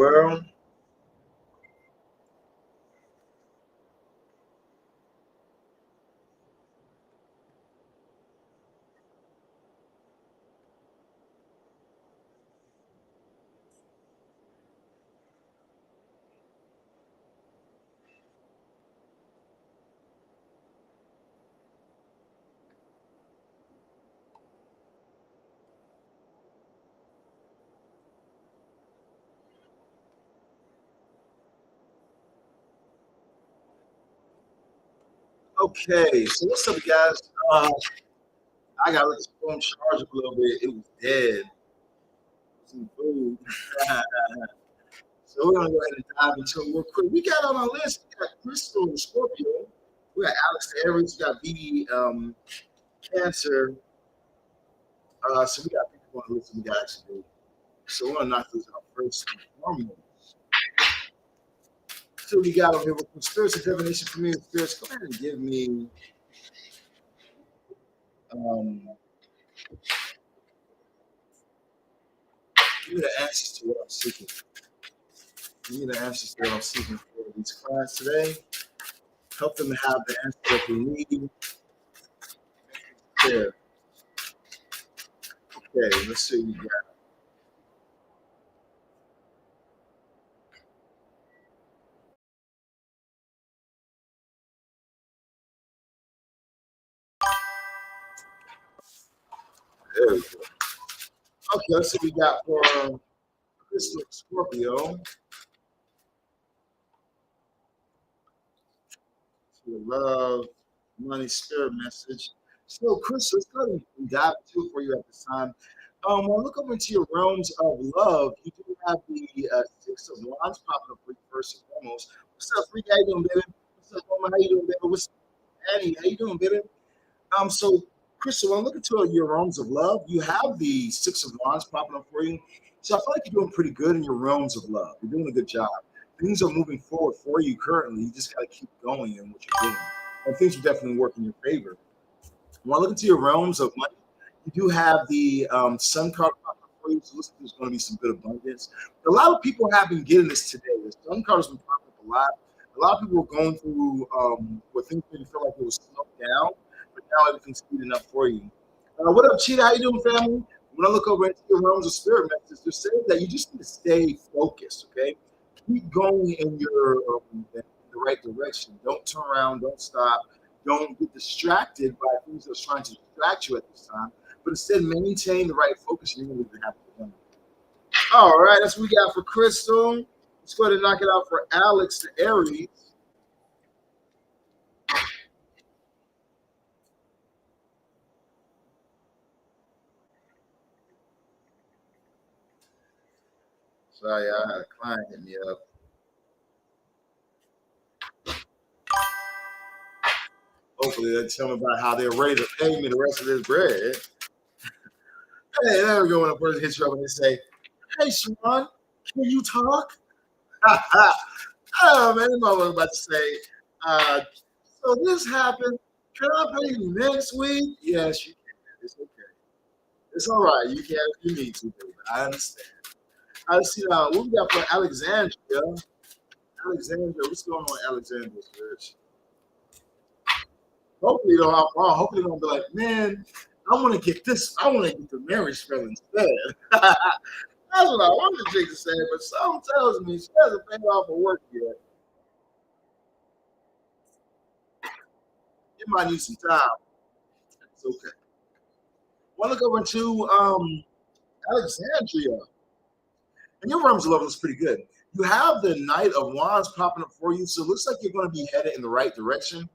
world. Okay, so what's up, guys? I got to let this phone charge up a little bit. It was dead. Some food. So we're gonna go ahead and dive into it real quick. We got on our list. We got Crystal the Scorpio. We got Alex the Aries. We got BD Cancer. So we got people on the list. We got actually. So we're gonna knock these out first and foremost. So we got over here with conspiracy divination for me. Spirits, go ahead and give me give me the answers to what I'm seeking. Give me the answers to what I'm seeking for these clients today. Help them have the answer that they need. There. Okay, let's see what we got. There we go. Okay, let's see what we got for Crystal Scorpio. Love, money, spirit message. So, Crystal, let's go ahead and dive into it for you at this time. When I look up into your realms of love, you do have the Six of Wands popping up for you first and foremost. What's up, Freak? How you doing, baby? What's up, Mama? How you doing, baby? What's up, Annie? How you doing, baby? So Crystal, when I look into your realms of love, you have the Six of Wands popping up for you. So I feel like you're doing pretty good in your realms of love. You're doing a good job. Things are moving forward for you currently. You just got to keep going in what you're doing. And things will definitely work in your favor. When I look into your realms of money, you do have the Sun card popping up for you. So looks like there's going to be some good abundance. A lot of people have been getting this today. The Sun card has been popping up a lot. A lot of people were going through where things didn't feel like it was slowed down, but now everything's speeding up for you. What up, Cheetah? How you doing, family? When I look over into your realms of spirit messages, they're saying that you just need to stay focused, okay? Keep going in in the right direction. Don't turn around. Don't stop. Don't get distracted by things that's trying to distract you at this time. But instead, maintain the right focus, and you're going to be happy with them. All right, that's what we got for Crystal. Let's go ahead and knock it out for Alex, the Aries. Sorry, I had a client hit me up. Hopefully, they tell me about how they're ready to pay me the rest of this bread. Hey, there we go. When a person hits you up and they say, "Hey, Sirron, can you talk?" Oh man, I was about to say. Uh, so this happened. Can I pay you next week? Yes, you can. It's okay. It's all right. You can if you need to, baby. I understand. I see. What we got for Alexandria? Alexandria, what's going on, Alexandria? Hopefully, though, I'm wrong. Hopefully, they don't be like, man, I want to get this. I want to get the marriage spell instead. That's what I want the chick to say, but something tells me she hasn't paid off her work yet. It might need some time. It's okay. Want to go into Alexandria, and your realms level is pretty good. You have the Knight of Wands popping up for you, so it looks like you're going to be headed in the right direction.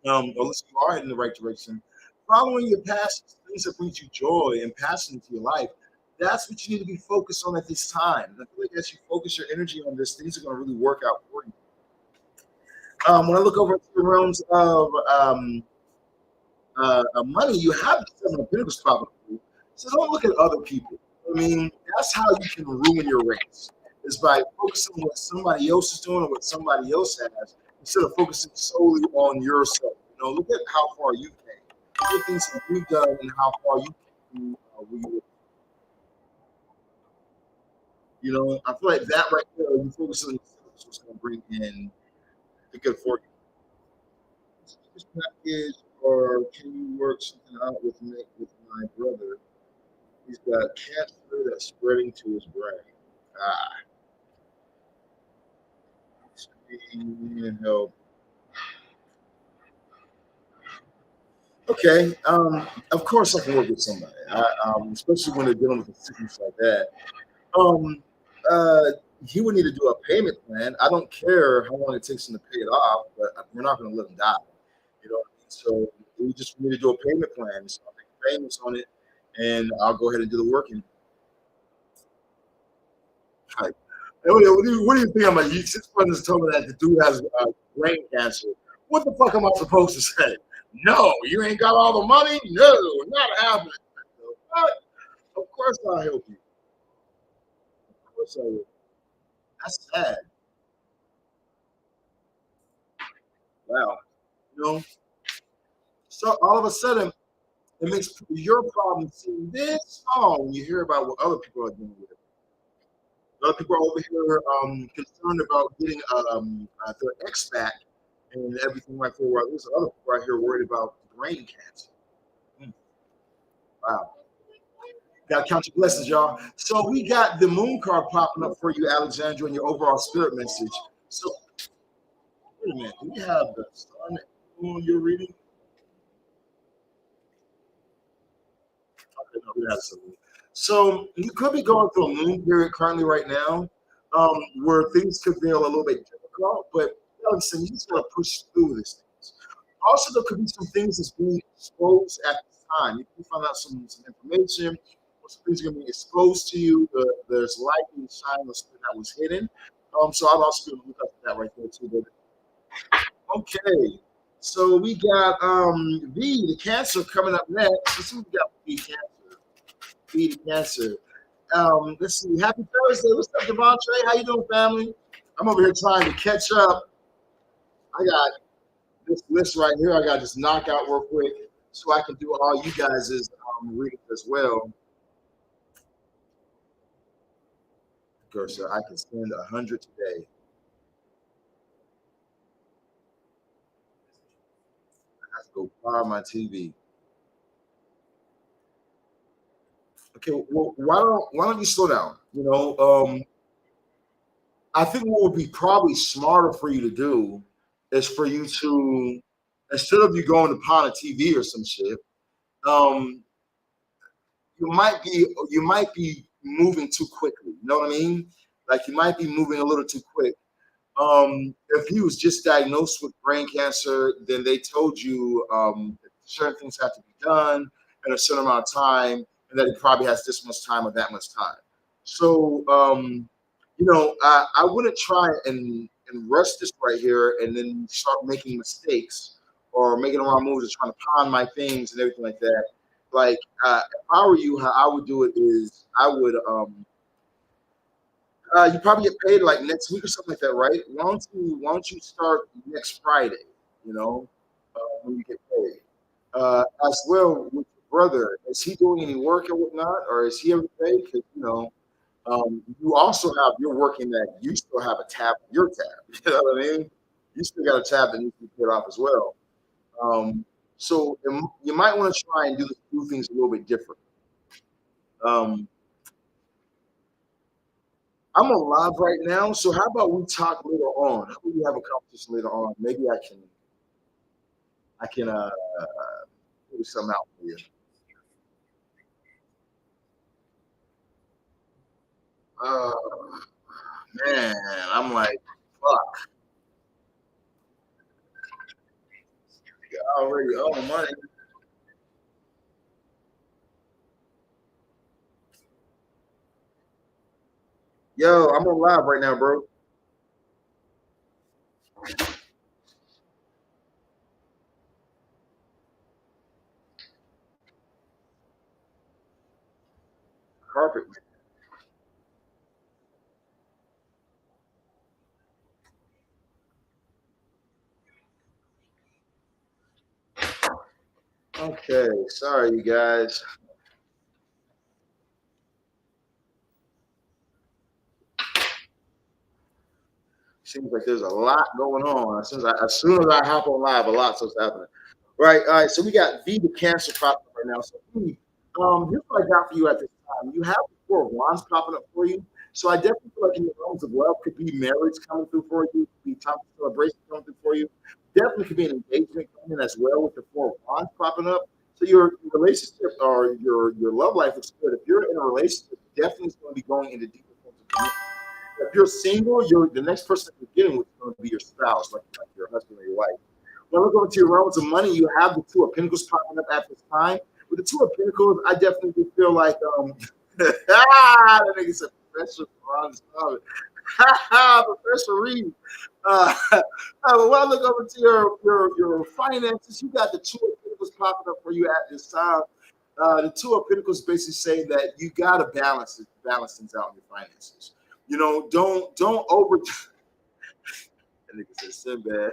Or at least you are heading in the right direction. Following your passions, things that brings you joy and passion into your life, that's what you need to be focused on at this time. And I feel like as you focus your energy on this, things are going to really work out for you. When I look over into the realms of money, you have the Seven of Pentacles popping up. So don't look at other people. I mean, that's how you can ruin your race. Is by focusing on what somebody else is doing or what somebody else has, instead of focusing solely on yourself. You know, look at how far you came. Look at things that you've done and how far you came. You know, I feel like that right there, you focus on what's going to bring in the good fortune. This package, or can you work something out with me, with my brother? He's got cancer that's spreading to his brain. Ah, screen help. Okay, of course I can work with somebody, especially when they're dealing with a sickness like that. Um, uh, he would need to do a payment plan. I don't care how long it takes him to pay it off, but we're not going to let him die. You know what I mean? So we just need to do a payment plan. So I'll make payments on it, and I'll go ahead and do the working. Like, hey, what do you think? I'm like, you six brothers told me that the dude has brain cancer. What the fuck am I supposed to say? No, you ain't got all the money. No, not happening. What? Of course I'll help you. Of course I will. That's sad. Wow. You know. So all of a sudden, it makes your problem seem this small when you hear about what other people are dealing with. Other people are over here concerned about getting their ex back and everything like that. While there's other people out here worried about brain cancer. Mm, wow. Got to count your blessings, y'all. So we got the moon card popping up for you, Alexandra, and your overall spirit message. So wait a minute, do we have the sun moon you're reading? Okay, no, we have some. So you could be going through a moon period currently right now, where things could feel a little bit difficult, but listen, you just gotta push through these things. Also, there could be some things that's being exposed at this time. You can find out some information, or some things are gonna be exposed to you. There's likely to shine on something that was hidden. So I'll also be able to look up at that right there too. But okay. So we got V, the cancer coming up next. Let's see what we got for V cancer. V the cancer. Let's see. Happy Thursday. What's up, Devontae? How you doing, family? I'm over here trying to catch up. I got this list right here. I got to just knock out real quick so I can do all you guys' readings as well. Girl, so I can spend 100 today. I have to go power my TV. Okay, well, why don't you slow down? You know, I think what would be probably smarter for you to do is for you to, instead of you going to pawn a TV or some shit, um, you might be moving too quickly. You know what I mean? Like you might be moving a little too quick. If he was just diagnosed with brain cancer, then they told you that certain things have to be done in a certain amount of time, and that he probably has this much time or that much time. So, I wouldn't try and rush this right here and then start making mistakes or making the wrong moves or trying to pawn my things and everything like that. Like, if I were you, how I would do it is I would you probably get paid like next week or something like that, right? Why don't you start next Friday? You know, when you get paid. As well with your brother, is he doing any work or whatnot, or is he ever paid? Because you also have you're working that you still have a tab, your tab. You know what I mean? You still got a tab that needs to be paid off as well. So you might want to try and do things a little bit different. Um, I'm alive right now, so how about we talk later on? How about we have a conversation later on? Maybe I can figure something out for you. Oh man, I'm like, fuck, I already owe money. Yo, I'm alive right now, bro. Carpet. Okay, sorry you guys. Seems like there's a lot going on. As soon as I hop on live, a lot starts happening. Right. All right. So we got V the Cancer popping up right now. So V, here's what I got for you at this time. You have the Four of Wands popping up for you. So I definitely feel like in your realms of love could be marriage coming through for you, could be time of celebration coming through for you. Definitely could be an engagement coming in as well with the Four of Wands popping up. So your relationship or your love life is good. If you're in a relationship, definitely is going to be going into deeper forms of commitment. If you're single, you're the next person you're getting with is going to be your spouse, like your husband or your wife. When I look over to your realms of money, you have the Two of Pentacles popping up at this time. With the Two of Pentacles, I definitely do feel like that nigga said Professor Ron Professor Reed. But when I look over to your finances, you got the Two of Pentacles popping up for you at this time. The Two of Pentacles basically saying that you gotta balance things out in your finances. You know, don't over. That nigga said Sinbad.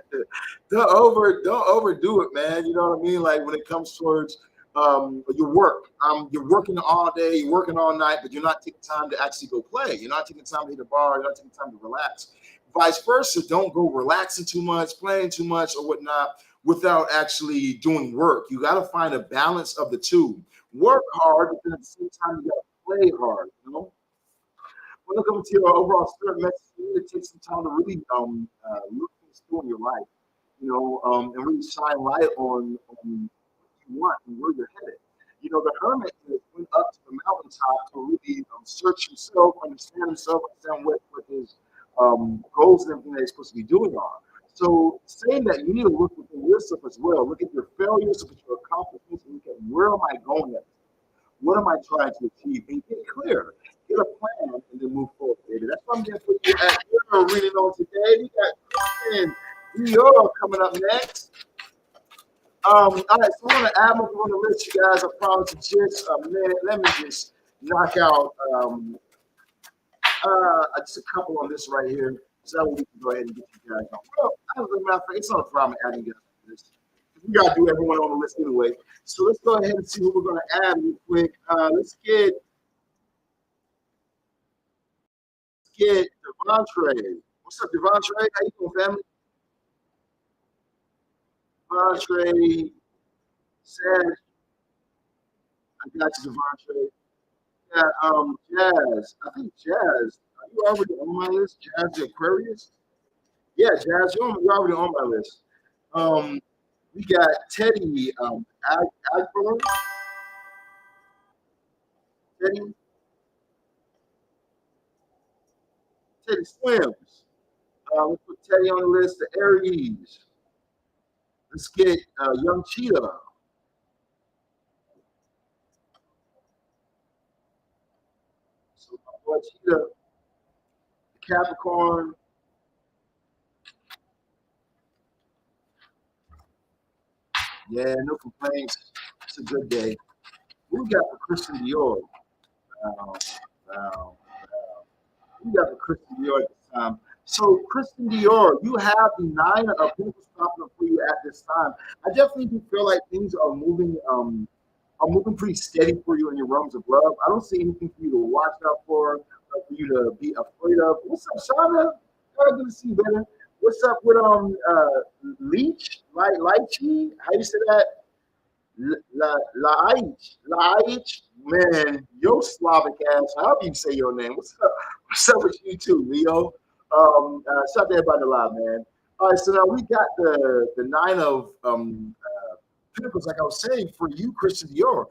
Don't overdo it, man. You know what I mean? Like when it comes towards your work. You're working all day, you're working all night, but you're not taking time to actually go play. You're not taking time to hit a bar, you're not taking time to relax. Vice versa, don't go relaxing too much, playing too much or whatnot without actually doing work. You gotta find a balance of the two. Work hard, but then at the same time you gotta play hard, you know? When it comes to your overall spirit message, you need to take some time to really look things through in your life, and really shine light on what you want and where you're headed. You know, the hermit went up to the mountaintop to really search himself, understand what his goals and everything that he's supposed to be doing are. So saying that you need to look within yourself as well. Look at your failures, look at your accomplishments, and look at where am I going at? What am I trying to achieve? And get clear. Get a plan and then move forward, baby. That's what I'm going to put you at your reading on today. We got Christian Dior coming up next. All right, so I want to add more on the list, you guys. I promise you just a minute. Let me just knock out just a couple on this right here. So that way we can go ahead and get you guys on. Well, as a matter of fact, it's not a problem adding you guys to this. We got to do everyone on the list anyway. So let's go ahead and see who we're going to add real quick. Let's get Devontre. What's up, Devontre? How you doing, family? Devontre, Sad. I got you, Devontre. Yeah, Jazz. I think Jazz. Are you already on my list? Jazz the Aquarius? Yeah, Jazz, you're already on my list. We got Teddy Agbola. Teddy Swims. Let's put Teddy on the list. The Aries. Let's get Young Cheetah. So my boy Cheetah, the Capricorn. Yeah, no complaints. It's a good day. What we got for Christian Dior? Wow, wow. We got for Christian Dior at this time. So Christian Dior, you have the Nine of Pentacles popping up for you at this time. I definitely do feel like things are moving pretty steady for you in your realms of love. I don't see anything for you to watch out for you to be afraid of. What's up, Shaman? Good to see you, better. What's up with Leech? Lychee? How you say that? Laich, man, yo Slavic ass. However you say your name. What's up? What's up with you too, Leo? Shout out to everybody alive, man. All right, so now we got the Nine of Pentacles, like I was saying, for you, Christian Dior.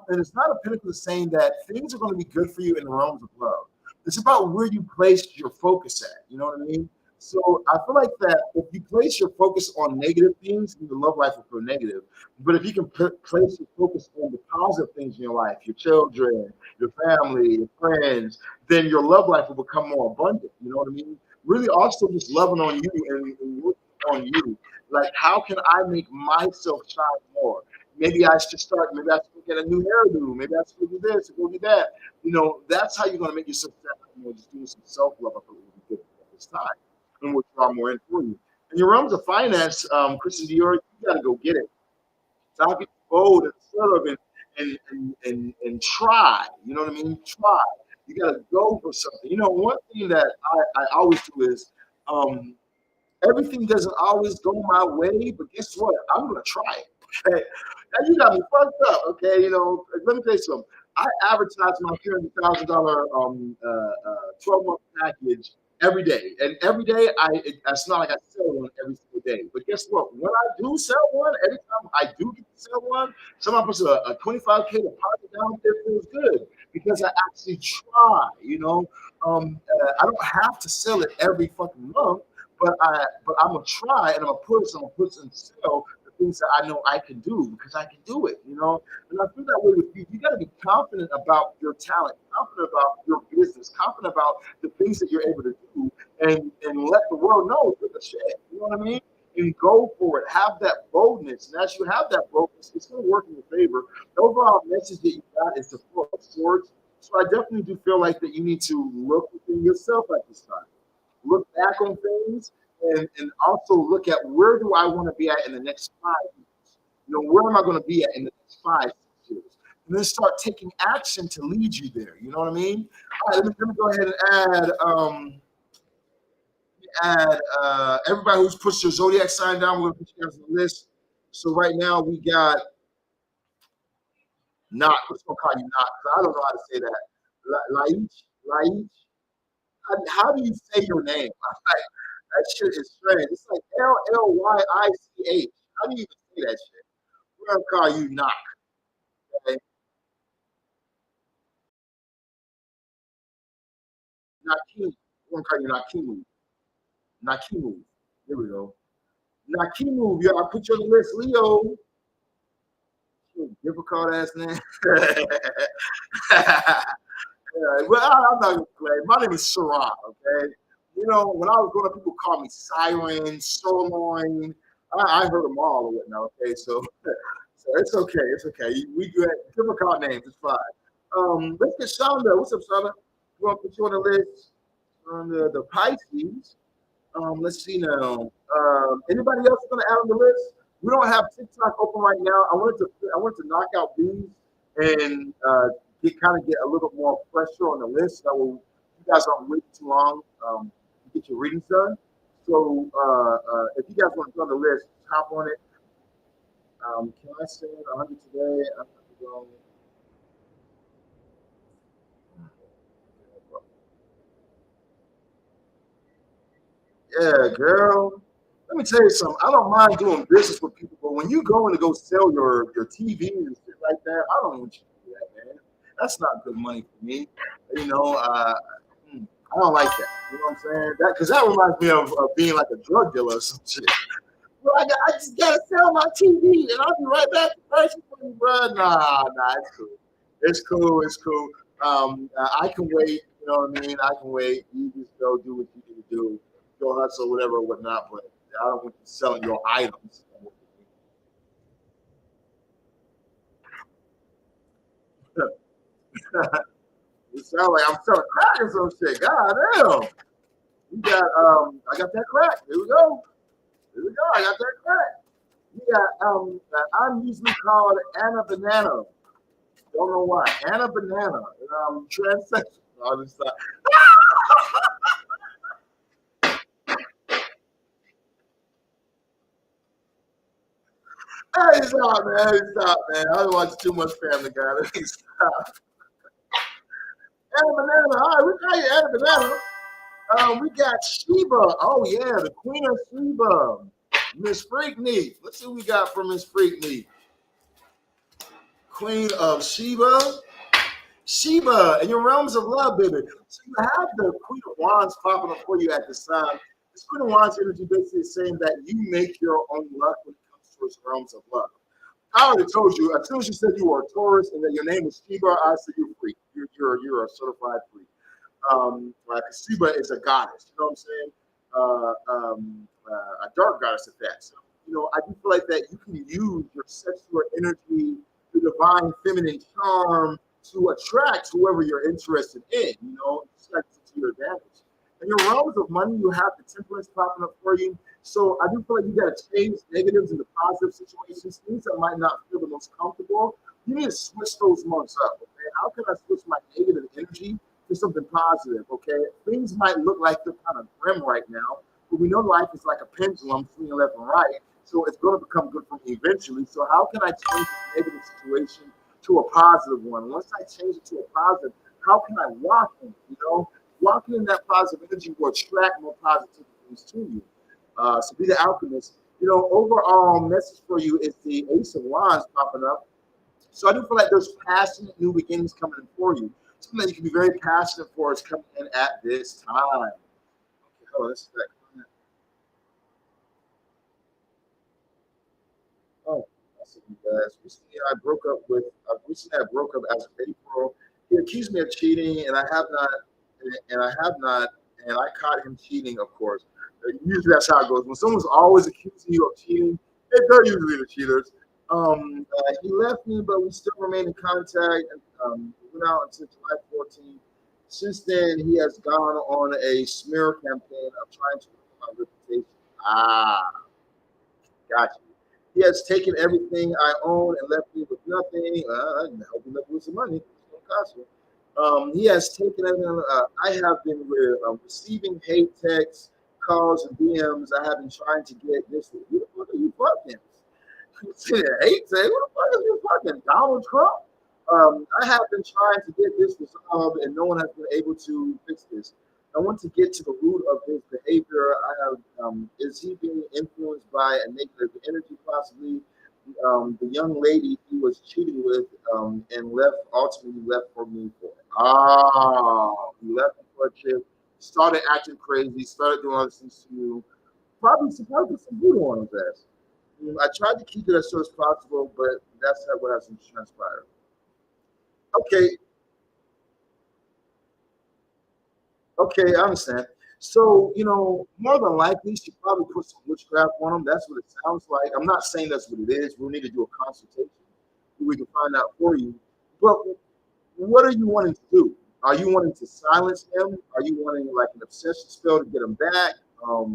And it's not a pinnacle saying that things are going to be good for you in the realms of love. It's about where you place your focus at. You know what I mean? So I feel like that if you place your focus on negative things, your love life will feel negative. But if you can place your focus on the positive things in your life, your children, your family, your friends, then your love life will become more abundant. You know what I mean? Really also just loving on you and working on you. Like, how can I make myself shine more? Maybe I should get a new hairdo. Maybe I should do this or go do that. That's how you're going to make yourself just doing some self-love. I feel really good at this time. And we'll draw more in for you. In your realms of finance, Christian Dior, you got to go get it. So I'll get bold and assertive and try. You know what I mean? Try. You got to go for something. One thing that I always do is Um, Everything doesn't always go my way, but guess what? I'm gonna try it. Okay. Now you got me fucked up. Okay, let me tell you something. I advertise my $300,000 12-month package every day, and every day it's not like I sell one every single day. But guess what? When I do sell one, every time I do get to sell one, someone puts a 25K deposit down, it feels good because I actually try. I don't have to sell it every fucking month, but I'm gonna try and I'm gonna push and sell the things that I know I can do because I can do it. And I feel that way with you. You got to be confident about your talent, confident about your business, confident about the things that you're able to do, and let the world know you're the shit. You know what I mean? And go for it. Have that boldness, and as you have that boldness, it's going to work in your favor. The overall message that you got is the Four of Swords. So I definitely do feel like that you need to look within yourself at this time, look back on things, and also look at where do I want to be at in the next 5 years. Where am I going to be at in the next 5, 6 years? And then start taking action to lead you there. You know what I mean? All right, let me go ahead and add everybody who's pushed their zodiac sign down. We're going to put you guys on the list. So right now we got Knock. Let's go call you Knock. I don't know how to say that. Laich. How do you say your name? That shit is strange. It's like Llyich. How do you even say that shit? We're gonna call you Knock. Okay? Nakim. We're gonna call you Nakimu. Nakimu. Here we go. Nakimu. Yeah, I put you on the list. Leo. Difficult ass name. Well, I'm not gonna play. My name is Sirron. Okay. When I was growing up, people called me Sirron, Sirloin. I heard them all or whatnot. Okay, so it's okay. It's okay. We do have difficult names. It's fine. Let's get Shonda. What's up, Shonda? We want to put you on the list on the Pisces. Let's see now. Anybody else going to add on the list? We don't have TikTok open right now. I wanted to knock out these and get a little more pressure on the list. That will you guys aren't waiting too long to get your readings done. So if you guys want to be on the list, hop on it. Can I send 100 today? I'm going to go. Yeah, girl. Let me tell you something. I don't mind doing business with people, but when you go in to go sell your TV and shit like that, I don't want you to do that, man. That's not good money for me. You know, uh, I don't like that. You know what I'm saying? Because that reminds me of being like a drug dealer or some shit. Well, I just gotta sell my TV and I'll be right back to purchase for you, bro. Nah, it's cool. It's cool. It's cool. I can wait. You know what I mean? I can wait. You just go do what you need to do. Go hustle, whatever, whatnot. But I don't want you selling your items. It sounds like I'm selling crack or some shit. God damn. You got I got that crack. Here we go. Here we go. I got that crack. You got I'm usually called Anna Banana. Don't know why. Anna Banana. Transsexual. No, I'm just not. Hey, stop, man. Hey, stop, man. I watch too much Family Guy. Let me stop. Anna Banana. All right, we got you, Anna Banana. We got Sheba. Oh yeah, the Queen of Sheba, Miss Freakney. Let's see what we got from Miss Freakney. Queen of Sheba. Sheba, in your realms of love, baby. So you have the Queen of Wands popping up for you at this time. This Queen of Wands energy basically is saying that you make your own luck when it comes towards realms of love. I already told you, as soon as you said you were a Taurus and that your name was Sheba, I said you're free. You're a certified freak. Like Sheba is a goddess, you know what I'm saying? A dark goddess at that. So, I do feel like that you can use your sexual energy, your divine feminine charm to attract whoever you're interested in, to your advantage. In your realms of money, you have the temperance popping up for you. So I do feel like you got to change negatives into positive situations, things that might not feel the most comfortable. You need to switch those months up. Okay, how can I switch my negative energy to something positive? Okay, things might look like they're kind of grim right now, but we know life is like a pendulum swinging left and right. So it's going to become good for me eventually. So how can I change this negative situation to a positive one? Once I change it to a positive, how can I walk in? Walking in that positive energy will attract more positive things to you. So be the alchemist. Overall message for you is the Ace of Wands popping up. So I do feel like there's passionate new beginnings coming in for you. Something that you can be very passionate for is coming in at this time. Okay, hold on, this is that. Oh, that's you guys. Recently I broke up as of April. He accused me of cheating, and I have not, and I have not, and I caught him cheating, of course. Usually that's how it goes. When someone's always accusing you of cheating, they're usually the cheaters. He left me, but we still remain in contact. We went out until July 14th. Since then, he has gone on a smear campaign of trying to ruin my reputation. Ah, gotcha. He has taken everything I own and left me with nothing. I hope he left with some money. It's gonna cost you. He has taken everything. I have been receiving hate texts, calls, and DMs. I have been trying to get this. Who the fuck are you fucking? Hate text? Who the fuck is you fucking Donald Trump? I have been trying to get this resolved, and no one has been able to fix this. I want to get to the root of his behavior. Is he being influenced by a negative energy, possibly? The young lady he was cheating with and ultimately left for me for it. He left me for a chick, started acting crazy, started doing other things to you. Probably put some voodoo on his ass. I tried to keep it as short as possible, but that's not what has transpired. Okay, okay, I understand. So, more than likely, she probably put some witchcraft on him. That's what it sounds like. I'm not saying that's what it is. We'll need to do a consultation. We can find out for you. But what are you wanting to do? Are you wanting to silence him? Are you wanting like an obsession spell to get him back? Are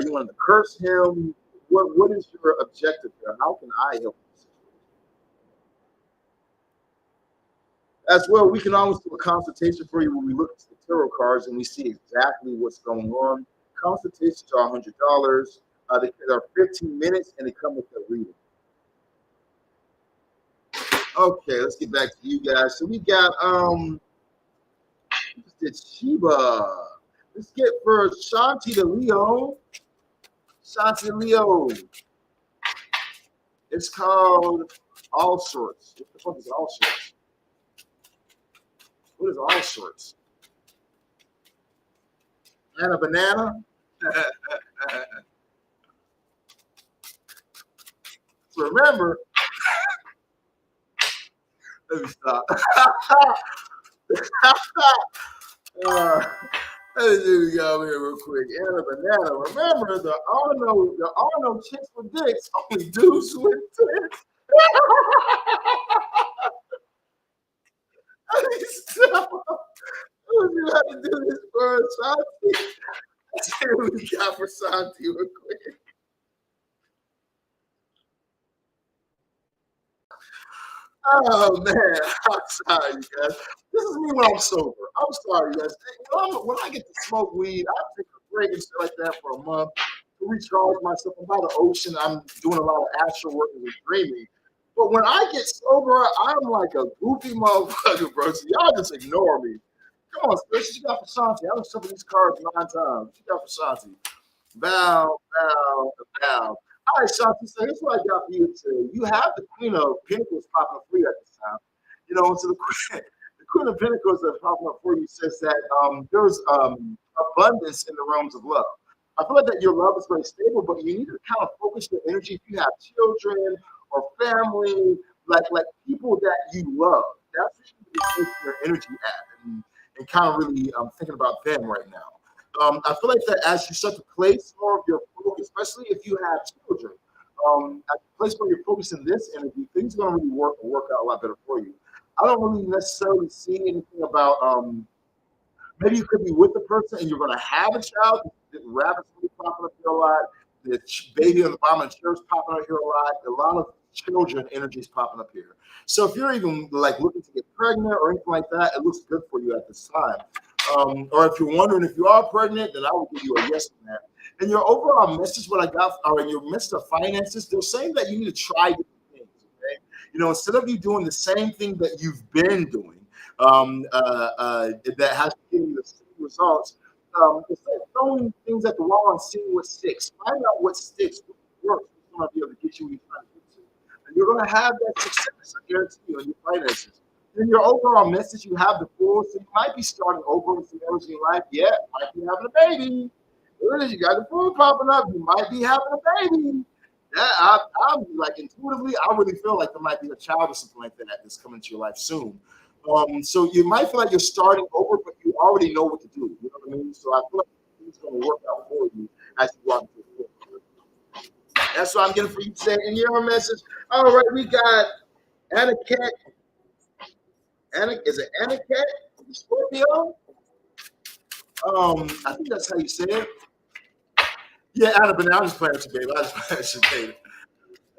you wanting to curse him? What is your objective here? How can I help you? As well, we can always do a consultation for you when we look at the tarot cards and we see exactly what's going on. Consultations are $100. They are 15 minutes and they come with a reading. Okay, let's get back to you guys. So we got did Sheba. Let's get for Shanti the Leo. Shanti the Leo. It's called All Sorts. What the fuck is All Sorts? What is All Sorts? And a banana? So remember, let me stop. Let me go over here real quick. And a banana. Remember, there are no chicks with dicks, only dudes with tits. Stop. You have to do this for Santi. Let's see what we got for Santi real quick. Oh man, I'm sorry, you guys. This is me when I'm sober. I'm sorry, you guys. When I get to smoke weed, I take a break and shit like that for a month to recharge myself. I'm by the ocean. I'm doing a lot of astral work and dreaming. But when I get sober, I'm like a goofy motherfucker, bro. So y'all just ignore me. Come on, Space. You got for Santi. I was shuffling these cards 9 times. What you got for Santi? Bow, bow, bow. All right, Shanti, so here's what I got for you today. You have the Queen of Pentacles popping up for you at this time. So the Queen of Pentacles that's popping up for you says that there's abundance in the realms of love. I feel like that your love is very stable, but you need to kind of focus your energy if you have children or family, like people that you love. That's where you need to take your energy at and kind of really thinking about them right now. I feel like that as you start to place more of your focus, especially if you have children, at the place where you're focusing this energy, things are going to really work out a lot better for you. I don't really necessarily see anything about maybe you could be with the person and you're going to have a child. The rabbits really popping up here a lot. The baby on the bottom of the chair is popping up here a lot. A lot of children energy is popping up here. So if you're even like looking to get pregnant or anything like that, it looks good for you at this time. Or if you're wondering if you are pregnant, then I will give you a yes on that. And your overall message, what I got, or in your midst of finances, they're saying that you need to try different things. Okay, instead of you doing the same thing that you've been doing, that has given you the same results. Instead of throwing things at the wall and seeing what sticks, find out what sticks, what works, what's going to be able to get you where you're trying to get to. And you're going to have that success, I guarantee you, in your finances. In your overall message, you have the full, so you might be starting over in some areas in your life. Yeah, might be having a baby. You got the food popping up. You might be having a baby. Yeah, I'm like intuitively, I really feel like there might be a child or something like that that's coming into your life soon. So you might feel like you're starting over, but you already know what to do. You know what I mean? So I feel like it's going to work out for you as you walk through the book. That's what I'm getting for you today in your message. All right, we got Anna Cat. Is it Anna Cat? Scorpio? I think that's how you say it. Yeah, Anna, but I'm just playing with you, baby. I just playing with you, baby.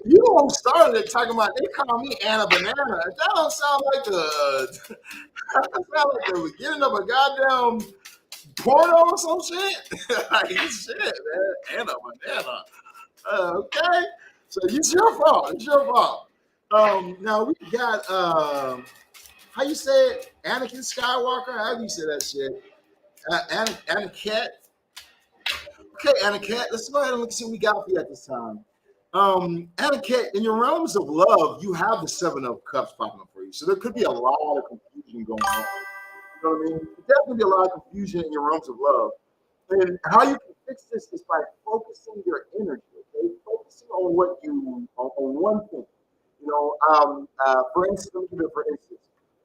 You don't started it talking about they call me Anna Banana. That don't sound like that sound like the beginning of a goddamn porno or some shit. Like shit, man. Anna Banana. Okay. So it's your fault. It's your fault. Now we got how you say it? Anakin Skywalker? How do you say that shit? Anna Cat. Okay, Anna Cat, let's go ahead and look see what we got for you at this time. Anna Cat, in your realms of love, you have the Seven of Cups popping up for you. So there could be a lot of confusion going on. You know what I mean? There's definitely be a lot of confusion in your realms of love. And how you can fix this is by focusing your energy, okay? Focusing on what you, on one thing. For instance, let me give you for instance.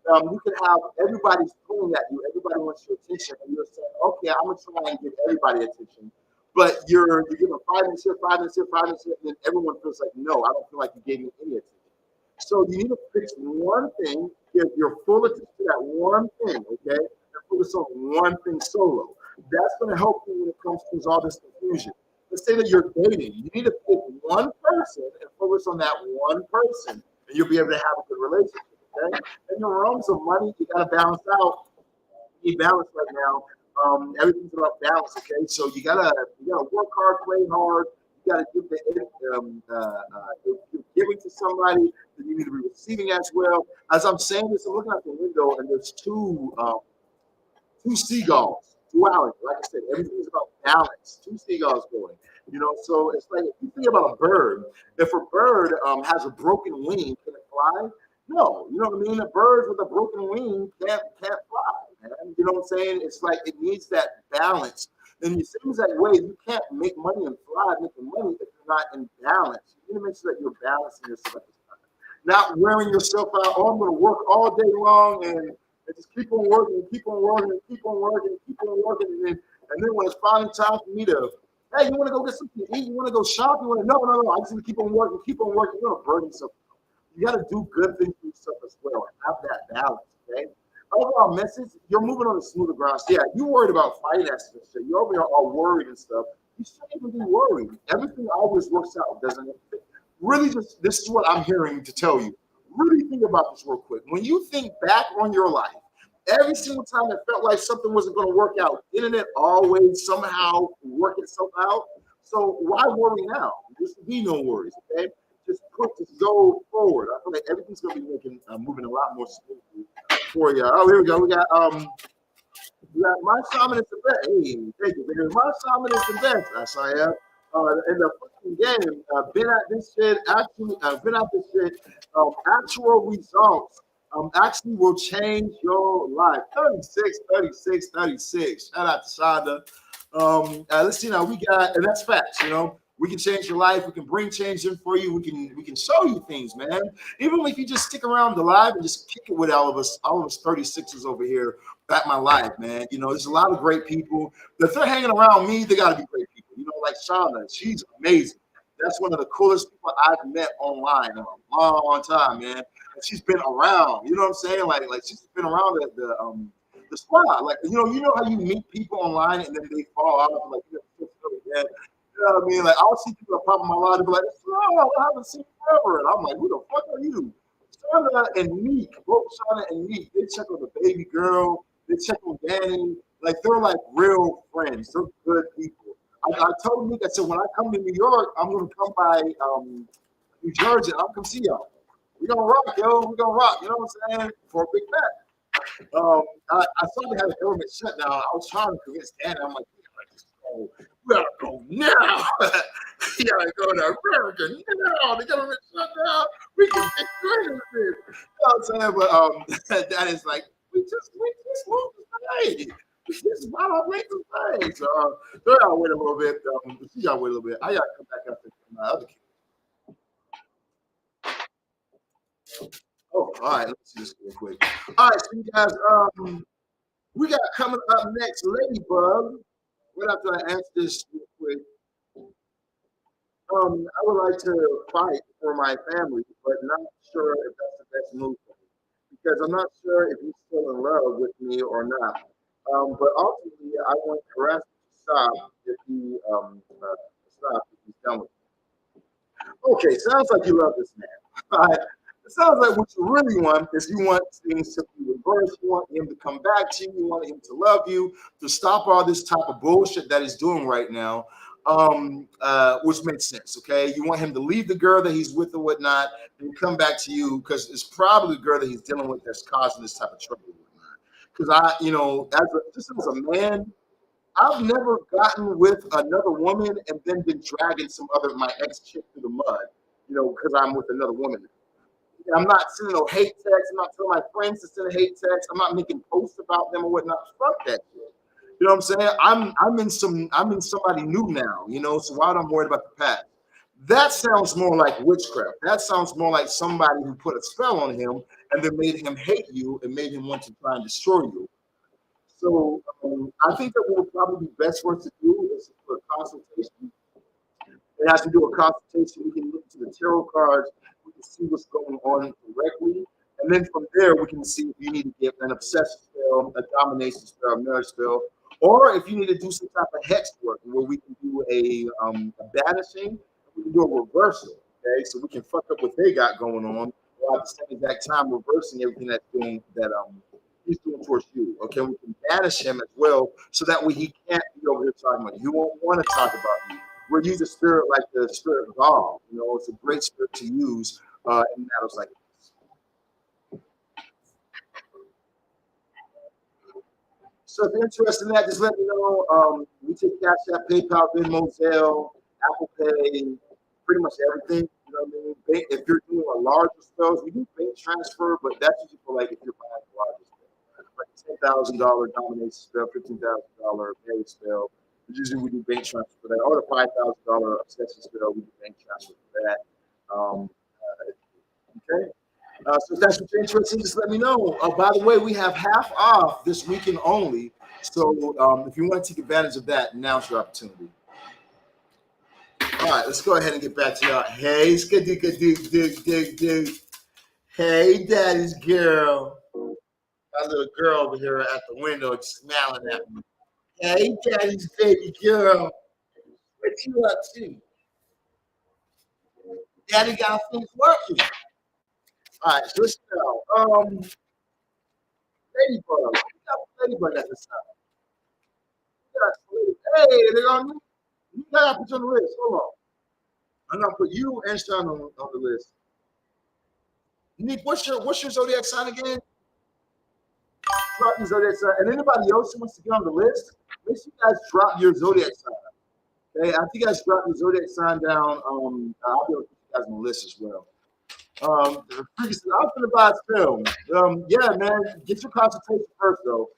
You can have everybody's pulling at you, everybody wants your attention, and you're saying, okay, I'm gonna try and give everybody attention. But you're giving 5 minutes here, 5 minutes here, 5 minutes here, and then everyone feels like, no, I don't feel like you gave me any attention. So you need to fix one thing, give your full attention to that one thing, okay? And focus on one thing solo. That's gonna help you when it comes to all this confusion. Let's say that you're dating. You need to pick one person and focus on that one person, and you'll be able to have a good relationship. Okay? In the realms of money, you gotta balance out. You need balance right now. Everything's about balance. Okay, so you gotta work hard, play hard. You gotta give you're giving to somebody that you need to be receiving as well. As I'm saying this, I'm looking out the window and there's two seagulls, duality. Like I said, everything is about balance. Two seagulls going. So it's like if you think about a bird. If a bird has a broken wing, can it fly? No, you know what I mean? A bird with a broken wing can't fly, man. You know what I'm saying? It's like it needs that balance. And it seems that way you can't make money and fly making money if you're not in balance. You need to make sure that you're balancing yourself at this time. Not wearing yourself out, oh, I'm gonna work all day long and just keep on working, keep on working, keep on working, keep on working, and then when it's finally time for me to, hey, you want to go get something to eat? You want to go shop? You want to? No. I just want to keep on working, keep on working. You're gonna burn yourself. You got to do good things for yourself as well. Have that balance, okay? Overall message: you're moving on a smoother ground. So yeah, you're worried about finances and shit. You over here all worried and stuff. You shouldn't even be worried. Everything always works out, doesn't it? Really, just this is what I'm hearing to tell you. Really think about this real quick. When you think back on your life, every single time it felt like something wasn't going to work out, didn't it always somehow work itself out? So why worry now? There should be no worries, okay? Just go forward. I feel like everything's going to be moving a lot more smoothly for you. Oh, here we go. We got my shaman is the best. Hey, thank you, baby. My shaman is the best. That's I am. In the fucking game, been at this shit. Actually, been at this shit. Actual results actually will change your life. 36, 36, 36. Shout out to Shonda. Let's see now. We got, and that's facts. We can change your life. We can bring change in for you. We can show you things, man. Even if you just stick around the live and just kick it with all of us 36ers over here at my life, man. There's a lot of great people. If they're hanging around me, they got to be great people. Like Shauna, she's amazing. That's one of the coolest people I've met online in a long time, man. And she's been around. You know what I'm saying? Like she's been around the squad. Like you know how you meet people online and then they fall out. Like yeah. You know what I mean? Like I'll see people pop in my life and be like, "Oh, I haven't seen you forever," and I'm like, "Who the fuck are you?" Shauna and Meek, both Shauna and Meek, they check on the baby girl. They check on Danny. Like they're like real friends. They're good people. I told Nick, I said, when I come to New York, I'm gonna come by New Jersey. I'll come see y'all. We gonna rock, yo. We gonna rock. You know what I'm saying? For a big bet. I saw they had a government shutdown. I was trying to convince Dan. I'm like, we gotta go now. You gotta go to America now. The government shut down. We can get through this. You know what I'm saying? But that is like, we just moved today. We just bought our place today. So y'all wait a little bit. See y'all wait a little bit. I gotta come back up to my other kids. Oh, all right. Let's see this real quick. All right, so you guys, we got coming up next, Ladybug. Right after I answer this real quick, I would like to fight for my family, but not sure if that's the best move for me because I'm not sure if he's still in love with me or not. But ultimately, I want harassment to stop if he stop if he's done with me. Okay, sounds like you love this man. All right. It sounds like what you really want is you want things to be reversed. You want him to come back to you. You want him to love you, to stop all this type of bullshit that he's doing right now, which makes sense, okay? You want him to leave the girl that he's with or whatnot and come back to you because it's probably the girl that he's dealing with that's causing this type of trouble. Because just as a man, I've never gotten with another woman and then been dragging my ex chick through the mud, because I'm with another woman. I'm not sending no hate texts. I'm not telling my friends to send a hate text. I'm not making posts about them or whatnot. Fuck that shit. You know what I'm saying? I'm in somebody new now, so why am I worried about the past? That sounds more like witchcraft. That sounds more like somebody who put a spell on him and then made him hate you and made him want to try and destroy you. So I think that what would probably be best for us to do is for a consultation. It has to do a consultation. We can look to the tarot cards. We can see what's going on directly. And then from there, we can see if you need to get an obsession spell, a domination spell, a marriage spell, or if you need to do some type of hex work where we can do a banishing, we can do a reversal. Okay, so we can fuck up what they got going on, while at the same exact time reversing everything that's doing that he's doing towards you. Okay, we can banish him as well, so that way he can't be over here talking about you. He won't want to talk about you. We're using spirit like the spirit of God. It's a great spirit to use in matters like this. So if you're interested in that, just let me know. We take Cash App, PayPal, Venmo, Zelle, Apple Pay, pretty much everything. You know what I mean? If you're doing a larger spells, we do bank transfer, but that's usually for like if you're buying a larger spell, like $10,000 domination spell, $15,000 marriage spell. Usually we do bank transfer for that, or the $5,000 obsession spell, we do bank transfer for that. Okay. So if that's what you're interested in, just let me know. By the way, we have half off this weekend only. So if you want to take advantage of that, now's your opportunity. All right, let's go ahead and get back to y'all. Hey, dig. Hey, daddy's girl. My little girl over here at the window smiling at me. Hey, daddy's baby girl. What you up to? Daddy got things working. All right, so let's go. Ladybug. We got Ladybug at this time. Hey, they're on me. You gotta put you on the list. Hold on. I'm gonna put you and Sean on the list. Nick, what's your zodiac sign again? Drop your zodiac sign. And anybody else who wants to get on the list, make sure you guys drop your zodiac sign. Okay, after you guys drop your zodiac sign down, I'll be able to put you guys on the list as well. I'm gonna buy a film. Yeah, man, get your consultation first, though.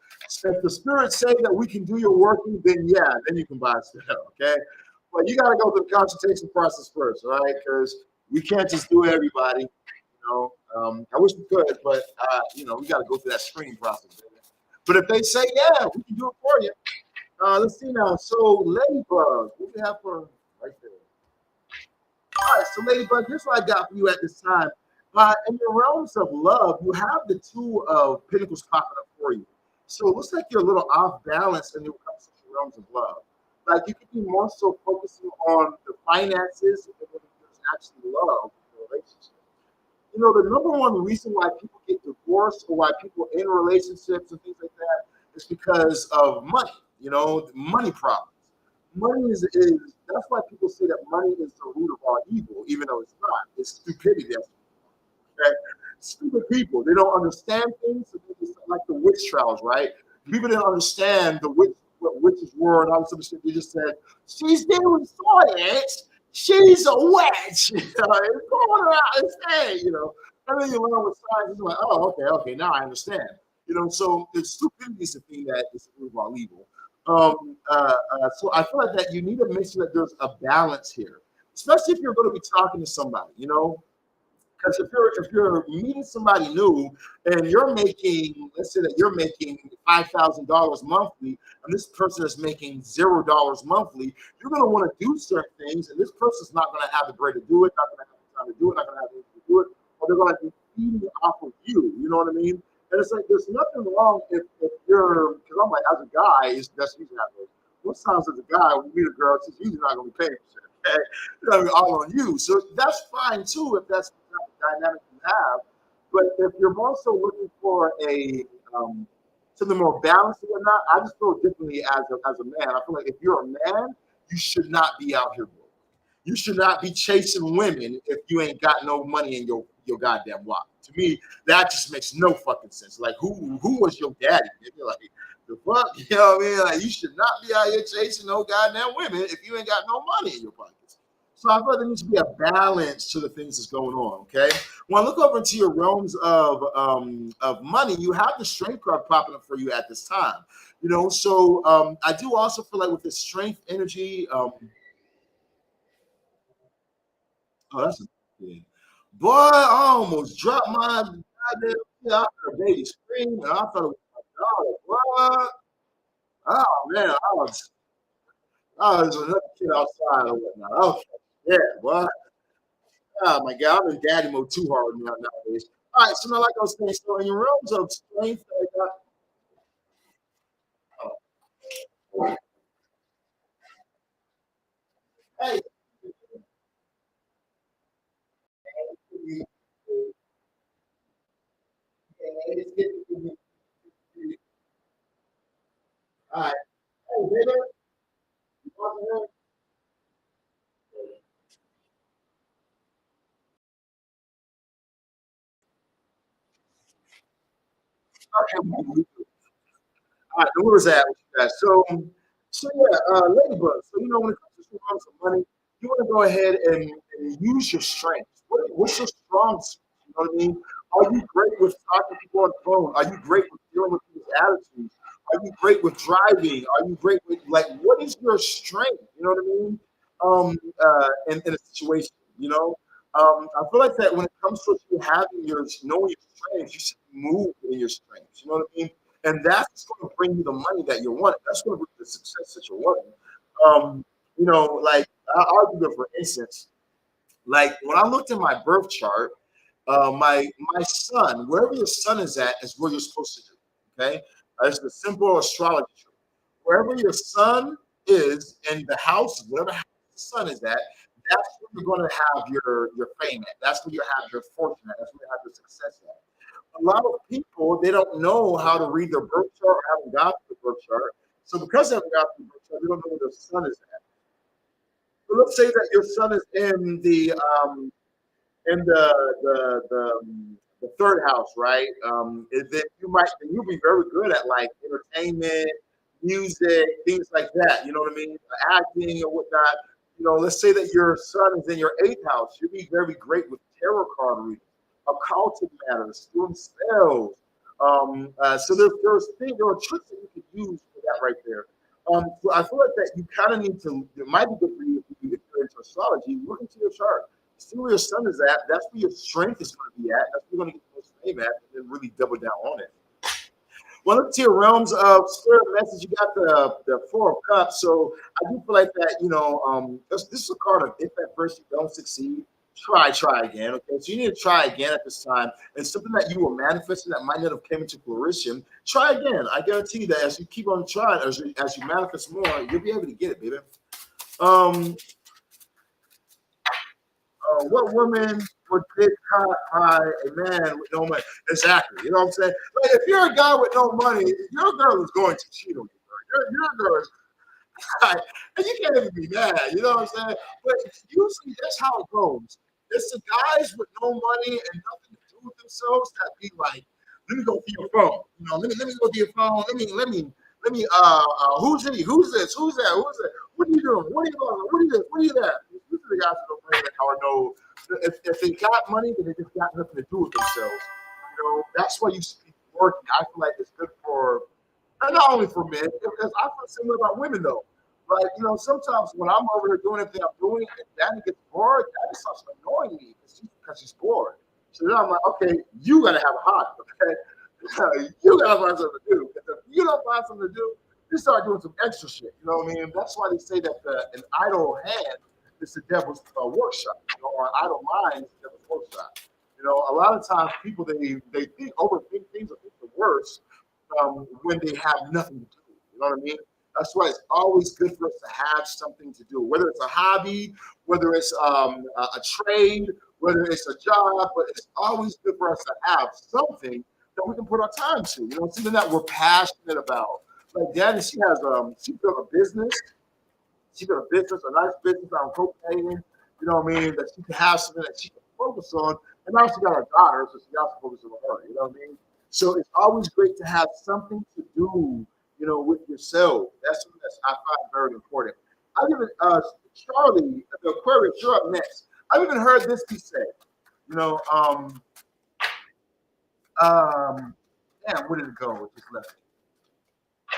If the spirits say that we can do your working, then yeah, then you can buy a film, okay? But you gotta go through the consultation process first, all right? Because we can't just do everybody, I wish we could, but we gotta go through that screening process. But if they say yeah, we can do it for you. Let's see now. So Ladybug, what do we have for right there? All right, so Ladybug, here's what I got for you at this time. In your realms of love, you have the Two of Pentacles popping up for you. So it looks like you're a little off balance in your realms of love. Like you could be more so focusing on the finances than there's actually love in the relationship. The number one reason why people get divorced or why people in relationships and things like that It's because of money, money problems. Money is that's why people say that money is the root of all evil, even though it's not. It's stupidity. That stupid people, they don't understand things. So they just, like the witch trials, right? People didn't understand what witches were and all this other shit. They just said, she's doing science, she's a witch. It's going around and saying, and then you learn with science, you're like, oh, okay, now I understand. So the stupidity is the thing that is the root of all evil. So I feel like that you need to make sure that there's a balance here, especially if you're going to be talking to somebody. Because if you're meeting somebody new and you're making, let's say that you're making $5,000 monthly, and this person is making $0 monthly, you're going to want to do certain things, and this person's not going to have the bread to do it, not going to have the time to do it, not going to have anything to do it, or they're going to be feeding off of you. You know what I mean? And it's like there's nothing wrong if you're, because I'm like, as a guy, that's usually happening. Most times as a guy, when you meet a girl, she's usually not going to be paying for shit. Okay, it's going to be all on you. So that's fine too if that's not the dynamic you have. But if you're also looking for a something more balanced or not, I just feel differently as a man. I feel like if you're a man, you should not be out here broke. You should not be chasing women if you ain't got no money in your goddamn wallet. To me, that just makes no fucking sense. Like, who was your daddy? Nigga? Like, the fuck, you know what I mean? Like, you should not be out here chasing no goddamn women if you ain't got no money in your pockets. So I feel like there needs to be a balance to the things that's going on. Okay, when I look over into your realms of money, you have the strength card popping up for you at this time. So I do also feel like with the strength energy. Oh, that's a thing. Boy, I almost dropped my goddamn. Yeah, I heard a baby scream, and I thought it was my daughter. What? Oh man, I was another kid outside or whatnot. Okay, yeah, boy. Oh my God, I'm in daddy mode too hard nowadays. All right, so now like I was saying, so in your realms of strength, oh, hey, all right, hey, baby, you want to all right, where was that with you guys? So yeah, Ladybug. So when it comes to amounts of money, you want to go ahead and use your strengths. What's your strong suit? You know what I mean? Are you great with talking to people on the phone? Are you great with dealing with people's attitudes? Are you great with driving? Are you great with like what is your strength? You know what I mean? In a situation, I feel like that when it comes to you having your knowing your strengths, you should move in your strengths. You know what I mean? And that's going to bring you the money that you want. That's going to bring you the success that you're wanting. Like I'll give it for instance. Like when I looked at my birth chart, my sun, wherever your sun is at, is where you're supposed to do. Okay, it's the simple astrology truth. Wherever your sun is in the house, whatever house the sun is at, that's where you're going to have your fame at. That's where you have your fortune at. That's where you have your success at. A lot of people they don't know how to read their birth chart or haven't got the birth chart. So because they haven't got the birth chart, they don't know where their sun is at. So let's say that your sun is in the third house, right? Then you'll be very good at like entertainment, music, things like that. You know what I mean? Acting or whatnot. Let's say that your sun is in your eighth house. You'll be very great with tarot card reading, occultic matters, doing spells. So there are tricks that you can use for that right there. So I feel like that you kind of need to. It might be good for you if you're into astrology. Look into your chart, see where your sun is at. That's where your strength is going to be at. That's where you're going to get the most fame at, and then really double down on it. Well, look to your realms of spirit message. You got the Four of Cups. So I do feel like that. This is a card of if at first you don't succeed, try again. Okay, so you need to try again at this time, and something that you were manifesting that might not have came into fruition. Try again. I guarantee you that as you keep on trying, as you manifest more, you'll be able to get it, baby. Um, What woman would get caught by a man with no money? Exactly. You know what I'm saying? Like, if you're a guy with no money, your girl is going to cheat on you. Bro. Your girl is right. And you can't even be mad. You know what I'm saying? But usually that's how it goes. It's the guys with no money and nothing to do with themselves that be like, let me go to your phone. You know, let me go to your phone. Who's he? Who's this? Who's that? Who's that? What are you doing? What are you doing? What are you this? What are you that? These are the guys who don't bring it or know if they got money, then they just got nothing to do with themselves. You know, that's why you see people working. I feel like it's good for and not only for men, because I feel similar about women though. Like, you know, sometimes when I'm over here doing everything I'm doing and Danny gets bored, Danny starts annoying me because she's bored. So then I'm like, okay, you gotta have a hobby, okay? You gotta find something to do. If you don't find something to do, you start doing some extra shit. You know what I mean? That's why they say that an idle hand is the devil's workshop, you know, or an idle mind is the devil's workshop. You know, a lot of times people they think overthink things or think the worst when they have nothing to do. You know what I mean? That's why it's always good for us to have something to do, whether it's a hobby, whether it's a trade, whether it's a job, but it's always good for us to have something that we can put our time to. You know, something that we're passionate about. Like Danny, she built a business. She built a business, a nice business on cocaine. You know what I mean? That she can have something that she can focus on. And now she got a daughter, so she got to focus on her. You know what I mean? So it's always great to have something to do, you know, with yourself. That's something that I find very important. I've even Charlie, the Aquarius, you're up next. I've even heard this be said. You know, damn, where did it go? It just left.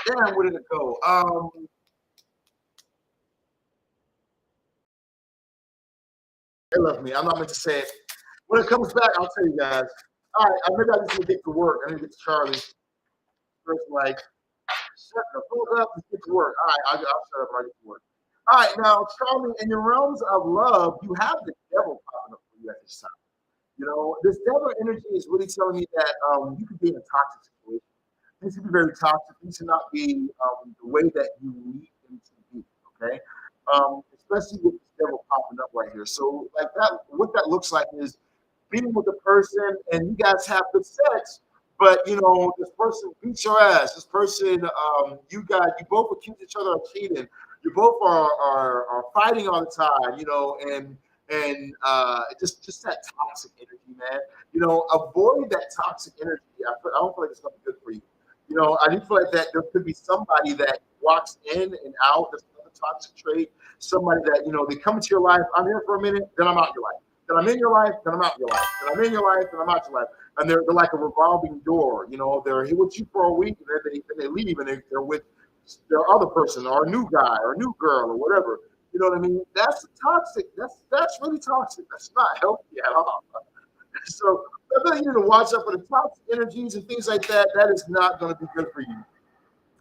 Damn, where did it go? It left me. I'm not meant to say it. When it comes back, I'll tell you guys. All right, maybe I just need to get to work. I need to get to Charlie. First, like, shut the fuck up and get to work. All right, I'll shut up and I get to work. All right, now, Charlie, in your realms of love, you have the devil popping up for you at this time. You know, this devil energy is really telling me that you could be in a toxic situation. Things can be very toxic. Things cannot be the way that you need them to be. Okay, especially with this devil popping up right here. So, like that, what that looks like is being with a person and you guys have good sex, but you know this person beats your ass. This person, you both accuse each other of cheating. You both are fighting all the time. You know, and just that toxic energy, man. You know, avoid that toxic energy. I don't feel like it's gonna be good for you. You know, I do feel like that there could be somebody that walks in and out. That's another toxic trait. Somebody that, you know, they come into your life. I'm here for a minute, then I'm out your life. Then I'm in your life, then I'm out your life. Then I'm in your life, then I'm out your life. And they're like a revolving door. You know, they're here with you for a week, and then they leave, and they're with their other person or a new guy or a new girl or whatever. You know what I mean? That's toxic. That's really toxic. That's not healthy at all. So I think you need to watch out for the toxic energies and things like that. That is not going to be good for you.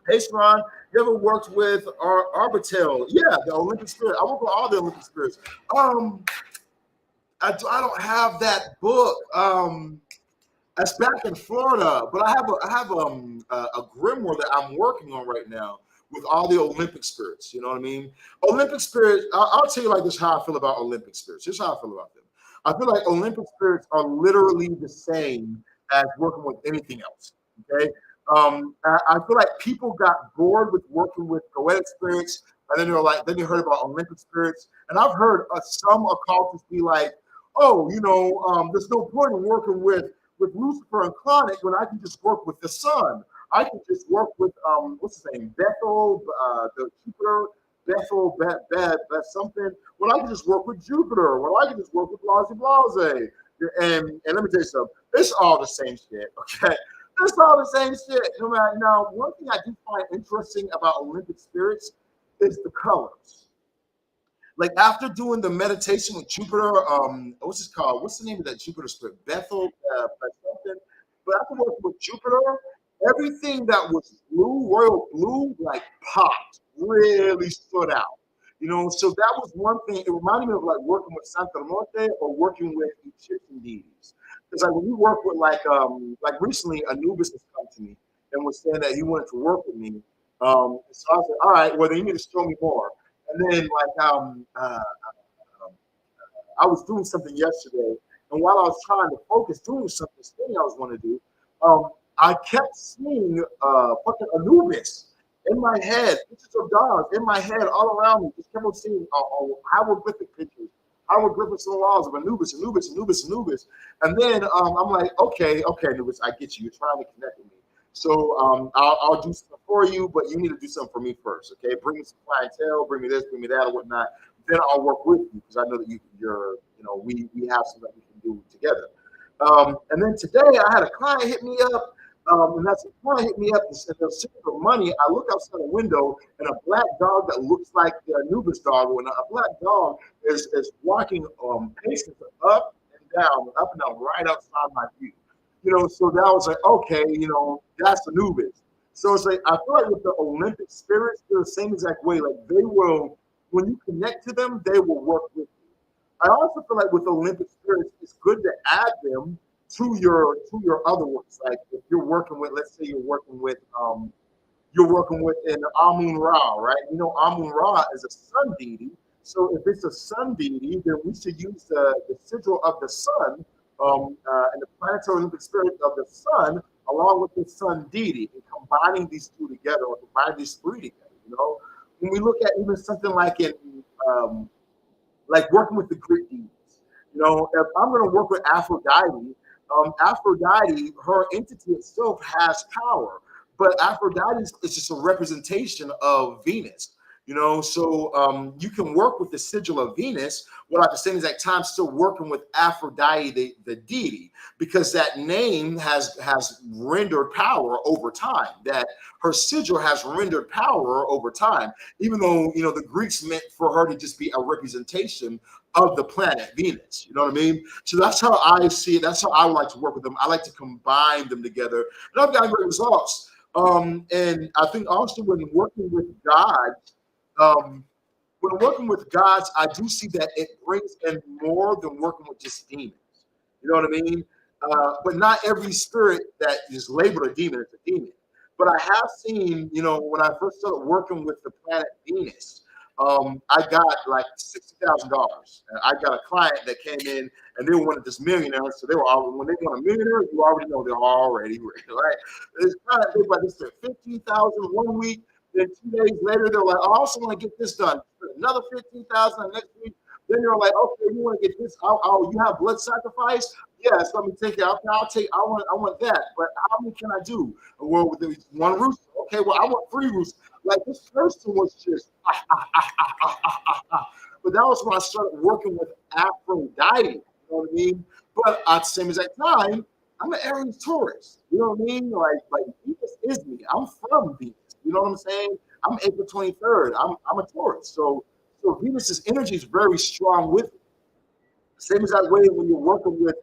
Hey, Sirron, you ever worked with Arbitel? Yeah, the Olympic Spirit. I work with all the Olympic Spirits. Um, I don't have that book. That's back in Florida, but I have a grimoire that I'm working on right now with all the Olympic spirits. You know what I mean? Olympic spirits. I'll tell you like this how I feel about Olympic spirits. Here's how I feel about them. I feel like Olympic spirits are literally the same as working with anything else. Okay. I feel like people got bored with working with poetic spirits, and then then they heard about Olympic spirits, and I've heard some occultists be like, "Oh, you know, there's no point in working with Lucifer and Clauneck when I can just work with the sun. I can just work with what's his name, Bethel, the Jupiter, Bethel, something. Well, I can just work with Jupiter. Well, I can just work with Blase Blase. And let me tell you something. It's all the same shit. Okay, it's all the same shit. No matter now, one thing I do find interesting about Olympic spirits is the colors. Like after doing the meditation with Jupiter, what's this called? What's the name of that Jupiter spirit? Bethel, something. But after working with Jupiter, everything that was blue, royal blue, like popped, really stood out. You know, so that was one thing. It reminded me of like working with Santa Morte or working with Egyptian deities. Because like when you work with like recently Anubis has come to me and was saying that he wanted to work with me. So I said, all right, well then you need to show me more. And then like I was doing something yesterday, and while I was trying to focus doing something, this thing I was going to do, I kept seeing fucking Anubis in my head, pictures of dogs in my head all around me. Just kept on seeing hieroglyphic pictures, hieroglyphics on the walls of Anubis, Anubis, Anubis, Anubis. And then I'm like, okay, Anubis, I get you. You're trying to connect with me. So I'll do something for you, but you need to do something for me first, okay? Bring me some clientele, bring me this, bring me that, or whatnot. Then I'll work with you because I know that we have something that we can do together. And then today I had a client hit me up, and that's a client hit me up and said they're seeking for money. I look outside the window and a black dog that looks like the Anubis dog, when a black dog is walking pacing up and down, right outside my view. So that was like, okay, that's Anubis. So it's like, I feel like with the Olympic spirits, they're the same exact way. Like they will, when you connect to them, they will work with you. I also feel like with Olympic spirits, it's good to add them to your other ones. Like if you're working with, let's say you're working with an Amun Ra, right? Amun Ra is a sun deity. So if it's a sun deity, then we should use the sigil of the sun and the planetary Olympic spirit of the sun, along with the sun deity, and combining these two together, or combining these three together. When we look at even something like like working with the Greek deities, if I'm going to work with Aphrodite, Aphrodite, her entity itself has power, but Aphrodite is just a representation of Venus. So you can work with the sigil of Venus while at the same exact time still working with Aphrodite, the deity, because that name has rendered power over time. That her sigil has rendered power over time, even though the Greeks meant for her to just be a representation of the planet Venus. You know what I mean? So that's how I see it. That's how I would like to work with them. I like to combine them together, and I've gotten great results. And I think also when working with God. When working with gods, I do see that it brings in more than working with just demons. You know what I mean? But not every spirit that is labeled a demon is a demon. But I have seen, when I first started working with the planet Venus, I got like $60,000. I got a client that came in and they wanted this millionaire. So they were already, when they want a millionaire, you already know they're already rich, right? It's kind of like this: 15,000 one week. Then 2 days later, they're like, I also want to get this done. Another 15,000 next week. Then they're like, okay, you want to get this? You have blood sacrifice? Yes, let me take it. Okay, I want that. But how many can I do? Well, with one rooster. Okay, well, I want 3 roosters. Like this person was just, but that was when I started working with Aphrodite. You know what I mean? But at the same exact time, I'm an Aries Taurus. You know what I mean? Like Venus is me. I'm from Venus. You know what I'm saying? I'm April 23rd. I'm a Taurus. So Venus's energy is very strong with me. Same as that way when you're working with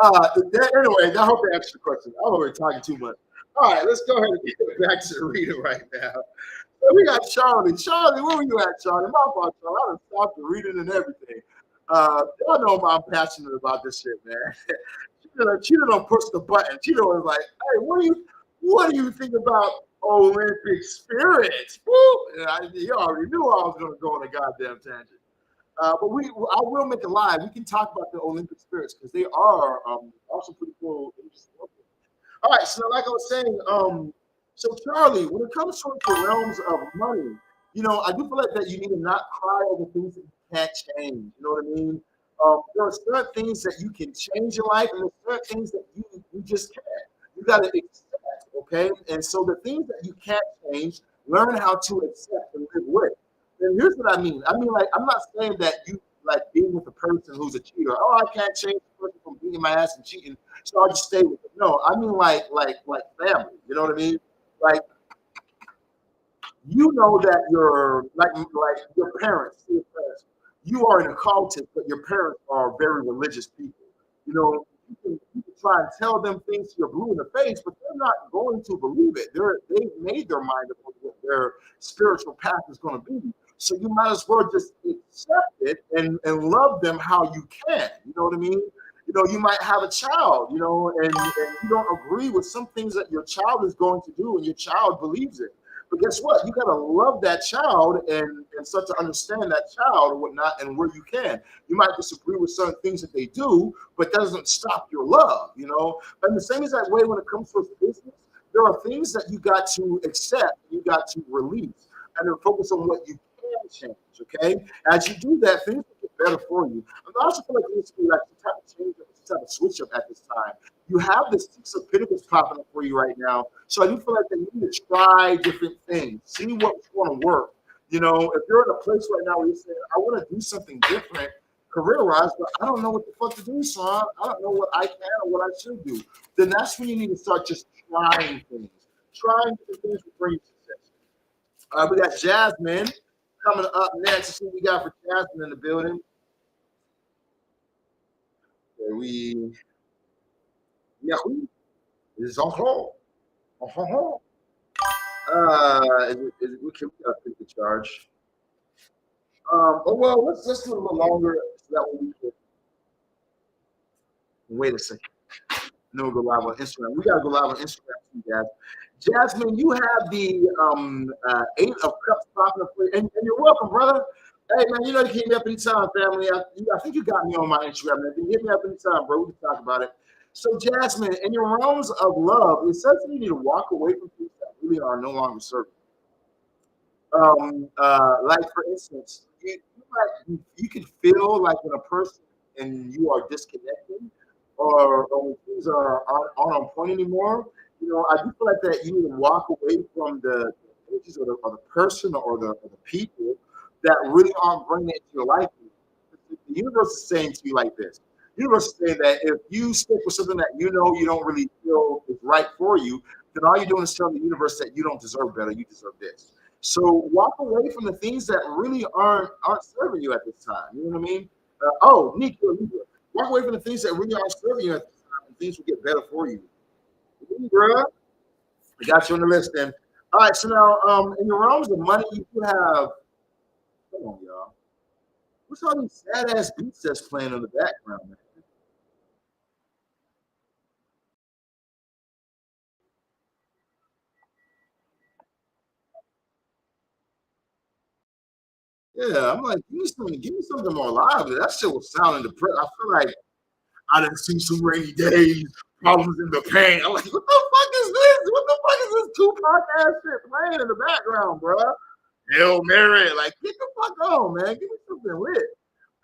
anyway, I hope that answers the question. I'm already talking too much. All right, let's go ahead and get back to the reading right now. So we got Charlie. Charlie, where were you at, Charlie? My fault, Charlie. I done stopped the reading and everything. Y'all know I'm passionate about this shit, man. She done push the button. She was like, hey, what do you think about Olympic spirits? You already knew I was going to go on a goddamn tangent. But I will make a lie. We can talk about the Olympic spirits because they are also pretty cool. All right, so like I was saying, so Charlie, when it comes to the realms of money, I do feel like that you need to not cry over things that you can't change. You know what I mean? There are certain things that you can change in life, and there are certain things that you just can't. You got to accept, okay? And so the things that you can't change, learn how to accept and live with. And here's what I mean. I mean, like, I'm not saying that you like being with a person who's a cheater. Oh, I can't change the person from beating my ass and cheating, so I'll just stay with them. No, I mean like family. You know what I mean? Like, that you're like your parents. You are an occultist, but your parents are very religious people. You can try and tell them things to your blue in the face, but they're not going to believe it. They've made their mind up on what their spiritual path is going to be. So you might as well just accept it and love them how you can. You know what I mean? You might have a child, and you don't agree with some things that your child is going to do, and your child believes it. But guess what? You gotta love that child and start to understand that child or whatnot and where you can. You might disagree with certain things that they do, but that doesn't stop your love, you know. And the same is that way when it comes to business. There are things that you got to accept, you got to release, and then focus on what you can change. Okay, as you do that, things will get better for you. And I also feel like there needs to be like some type of change, some type of switch up at this time. You have the Six of Pentacles popping up for you right now, so I do feel like that you need to try different things, see what's going to work. You know, if you're in a place right now where you're saying, "I want to do something different." Career-wise, but I don't know what the fuck to do, son. I don't know what I can or what I should do. Then that's when you need to start just trying things. Trying different things will bring you success. We got Jasmine coming up next. Let's see what we got for Jasmine in the building. Okay, yeah, who is encore? We can take the charge. Oh well, let's do it a little longer so that way we can wait a second. No, we'll go live on Instagram. We gotta go live on Instagram too, guys. Jasmine, you have the Eight of Cups popping up, and you're welcome, brother. Hey man, you know you can hit me up anytime, family. I think you got me on my Instagram. Man. You can hit me up anytime, bro. We can talk about it. So, Jasmine, in your realms of love, it says that you need to walk away from things that really are no longer serving. Like for instance, you can feel like when a person and you are disconnected, or when things aren't on point anymore. You know, I do feel like that you need to walk away from the images or the person or the people that really aren't bringing it to your life. The universe is saying to you like this. The universe is saying that if you stick with something that you know you don't really feel is right for you, then all you're doing is telling the universe that you don't deserve better. You deserve this. So walk away from the things that really aren't serving you at this time. You know what I mean? Nico, walk away from the things that really aren't serving you at this time, and things will get better for you. Bruh, I got you on the list then. All right, so now in the realms of money, you do have. Come on, y'all. What's all these sad ass beats that's playing in the background, man? Yeah, I'm like, give me something more lively. That shit was sounding depressed. I feel like I didn't see some rainy days, problems in the pain. I'm like, what the fuck is this? What the fuck is this Tupac ass shit playing in the background, bro? Hail Mary, like get the fuck on, man. Give me something lit.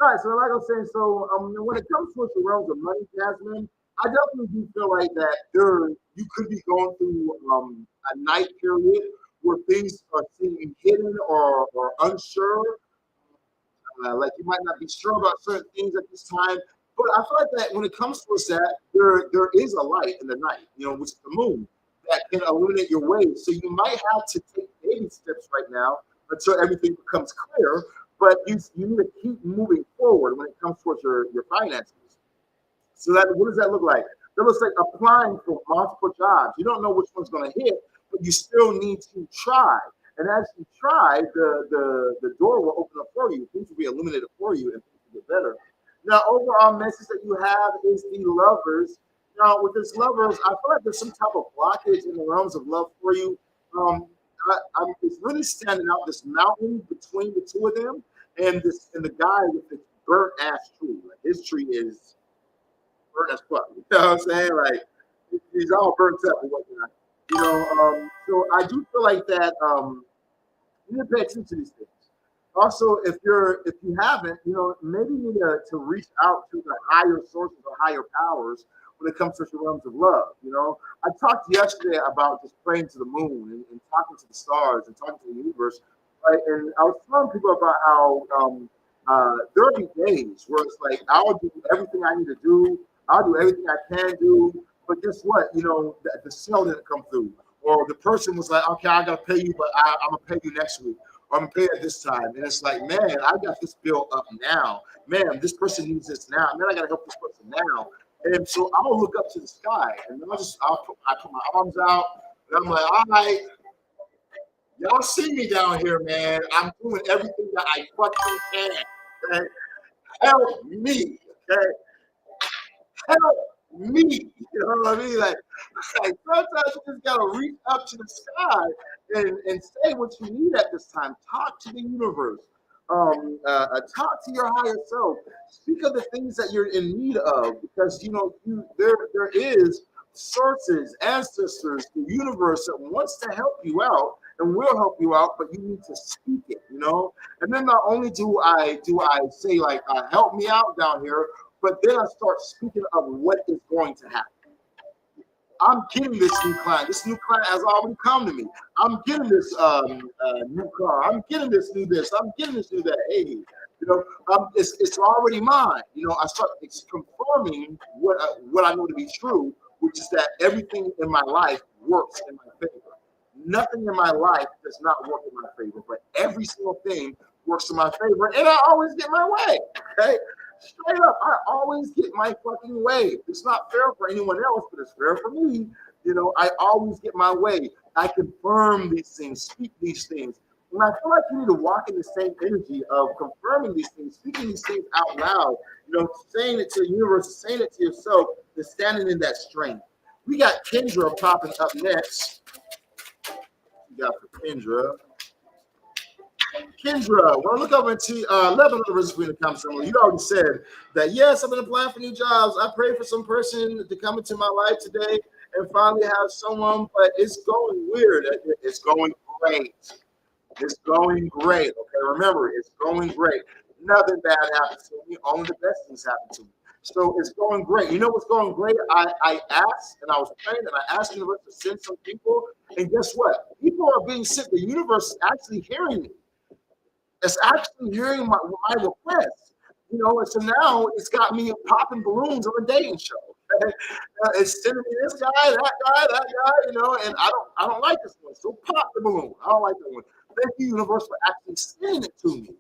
All right, so like I was saying, so when it comes to the realms of money, Jasmine, I definitely do feel like that you could be going through a night period where things are seeming hidden or unsure, like you might not be sure about certain things at this time. But I feel like that when it comes to that, there is a light in the night, you know, which is the moon, that can illuminate your way. So you might have to take baby steps right now until everything becomes clear. But you need to keep moving forward when it comes towards your finances. So that what does that look like? That looks like applying for multiple jobs. You don't know which one's going to hit, but you still need to try. And as you try, the door will open up for you. Things will be illuminated for you, and things will get better. Now, overall message that you have is the lovers. Now, with this lovers, I feel like there's some type of blockage in the realms of love for you. Um, it's really standing out this mountain between the two of them, and the guy with the burnt ass tree. Like his tree is burnt as fuck. You know what I'm saying? Like he's all burnt up and whatnot. You know, so I do feel like that. You need to pay attention to these things. Also, if you haven't, you know, maybe you need to reach out to the higher sources or higher powers when it comes to the realms of love. You know, I talked yesterday about just praying to the moon and talking to the stars and talking to the universe, right? And I was telling people about how there will be days where it's like I'll do everything I need to do, I'll do everything I can do, but guess what? You know, the sale didn't come through, or the person was like, okay, I gotta pay you, but I'm gonna pay you next week. Or I'm gonna pay it this time. And it's like, man, I got this bill up now. Man, this person needs this now. Man, I gotta help this person now. And so I'll look up to the sky and I put my arms out and I'm like, all right, y'all see me down here, man. I'm doing everything that I fucking can. Okay? Help me. Okay? Help me. You know what I mean? Like sometimes you just gotta reach up to the sky and say what you need at this time. Talk to the universe. Talk to your higher self. Speak of the things that you're in need of, because there is sources, ancestors, the universe that wants to help you out and will help you out, but you need to speak it. And then not only do I say like help me out down here, but then I start speaking of what is going to happen. I'm getting this new client. This new client has already come to me. I'm getting this new car. I'm getting this new this. I'm getting this new that. Hey, it's already mine. I start confirming what I know to be true, which is that everything in my life works in my favor. Nothing in my life does not work in my favor, but every single thing works in my favor, and I always get my way. Okay. Straight up, I always get my fucking way. It's not fair for anyone else, but it's fair for me. I always get my way. I confirm these things, speak these things. And I feel like you need to walk in the same energy of confirming these things, speaking these things out loud, saying it to the universe, saying it to yourself, and standing in that strength. We got Kendra popping up next. We got for Kendra. Kendra, well, look over into 11 of the Risen Queen of Comments. You already said that, yes, I've been applying for new jobs. I pray for some person to come into my life today and finally have someone, but it's going weird. It's going great. It's going great. Okay, remember, it's going great. Nothing bad happens to me. Only the best things happen to me. So it's going great. You know what's going great? I asked, and I was praying, and I asked the universe to send some people, and guess what? People are being sent. The universe is actually hearing me. It's actually hearing my request, and so now it's got me popping balloons on a dating show. Okay? It's sending me this guy, that guy, and I don't like this one. So pop the balloon. I don't like that one. Thank you, universe, for actually sending it to me.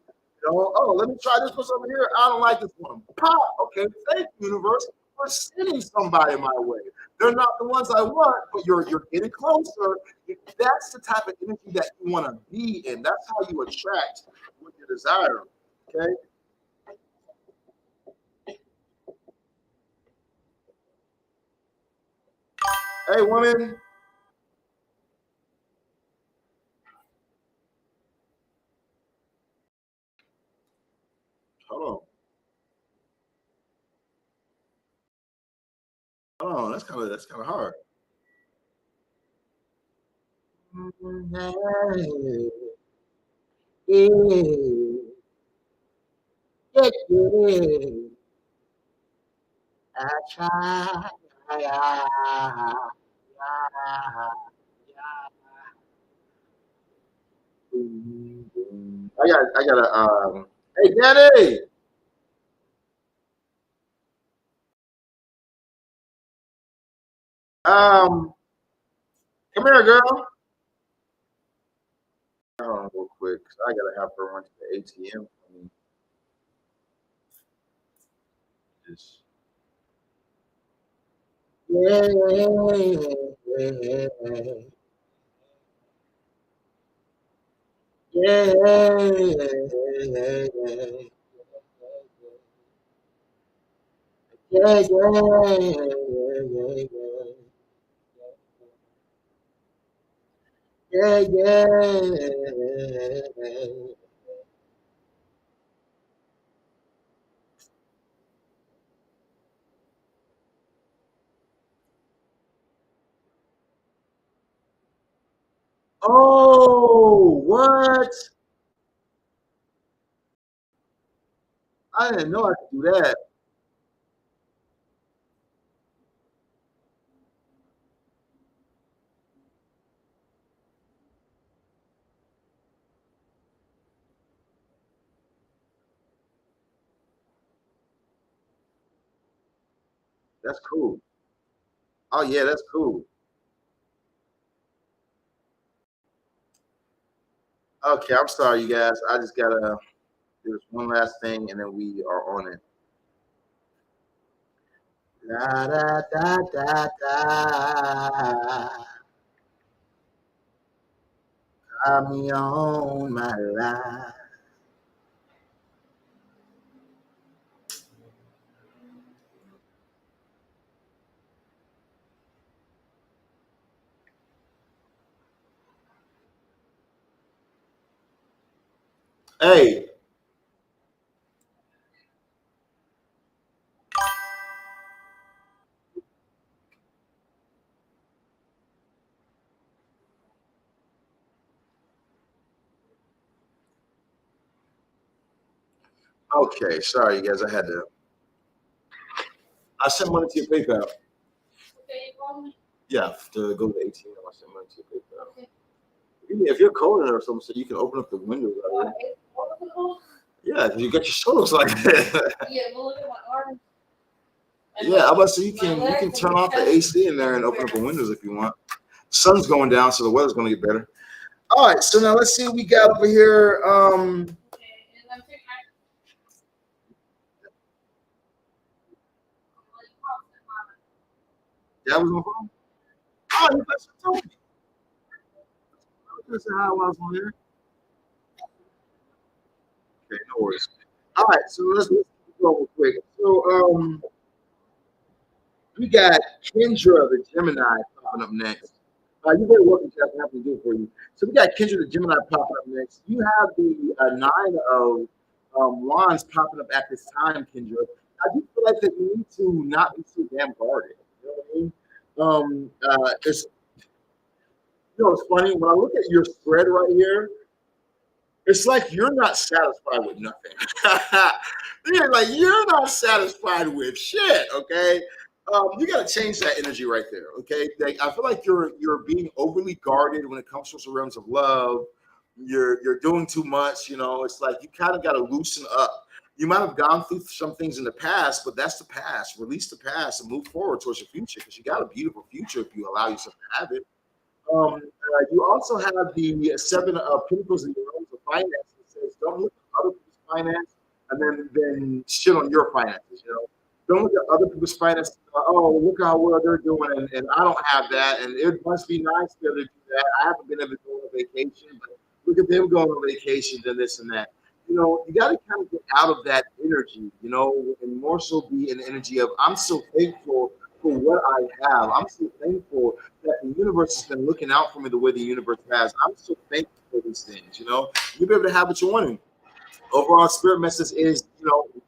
Oh, let me try this one over here. I don't like this one. Pop. Okay, thank you, universe, for sending somebody my way. They're not the ones I want, but you're getting closer. That's the type of energy that you want to be in. That's how you attract what you desire. Okay. Hey, woman. Hold on. Hold on. That's kind of hard. I try. I got hey, Danny. Um, come here, girl. Hold on, real quick. I gotta have her run to the ATM for me. Just yeah, yeah, yeah, yeah, yeah. Oh, what? I didn't know I could do that. That's cool. Oh yeah, that's cool. Okay, I'm sorry, you guys. I just gotta do this one last thing, and then we are on it. Da da da da da. Got me on my line. Hey, okay, sorry, you guys. I sent money to your PayPal. Yeah, to go to the ATM. I sent money to your PayPal. If you're cold or something, so you can open up the window. Right? Yeah, 'cause you got your shoulders like that. Yeah, I about to say you can turn off the AC in there and open up the windows if you want. Sun's going down, so the weather's going to get better. All right, so now let's see what we got over here. That was on phone. Oh, you guys told me. I was gonna say hi while I was on here. Okay, no worries. All right, so let's go real quick. So we got Kendra the Gemini popping up next. You're very welcome to have to do it for you. So we got Kendra the Gemini popping up next. You have the nine of wands popping up at this time, Kendra. I do feel like that you need to not be so damn guarded. You know what I mean? It's funny when I look at your spread right here. It's like you're not satisfied with nothing. You're not satisfied with shit. Okay, you got to change that energy right there. Okay, like, I feel like you're being overly guarded when it comes to the realms of love. You're doing too much. It's like you kind of got to loosen up. You might have gone through some things in the past, but that's the past. Release the past and move forward towards your future because you got a beautiful future if you allow yourself to have it. You also have the seven of pentacles in your realms of finance. It says, don't look at other people's finance and then shit on your finances. Don't look at other people's finances. Oh, look how well they're doing, and I don't have that, and it must be nice to be able to do that. I haven't been able to go on a vacation, but look at them going on vacations and this and that. You got to kind of get out of that energy, and more so be in the energy of I'm so thankful for what I have. I'm so thankful that the universe has been looking out for me the way the universe has. I'm so thankful for these things. You'll be able to have what you want. Overall, spirit message is,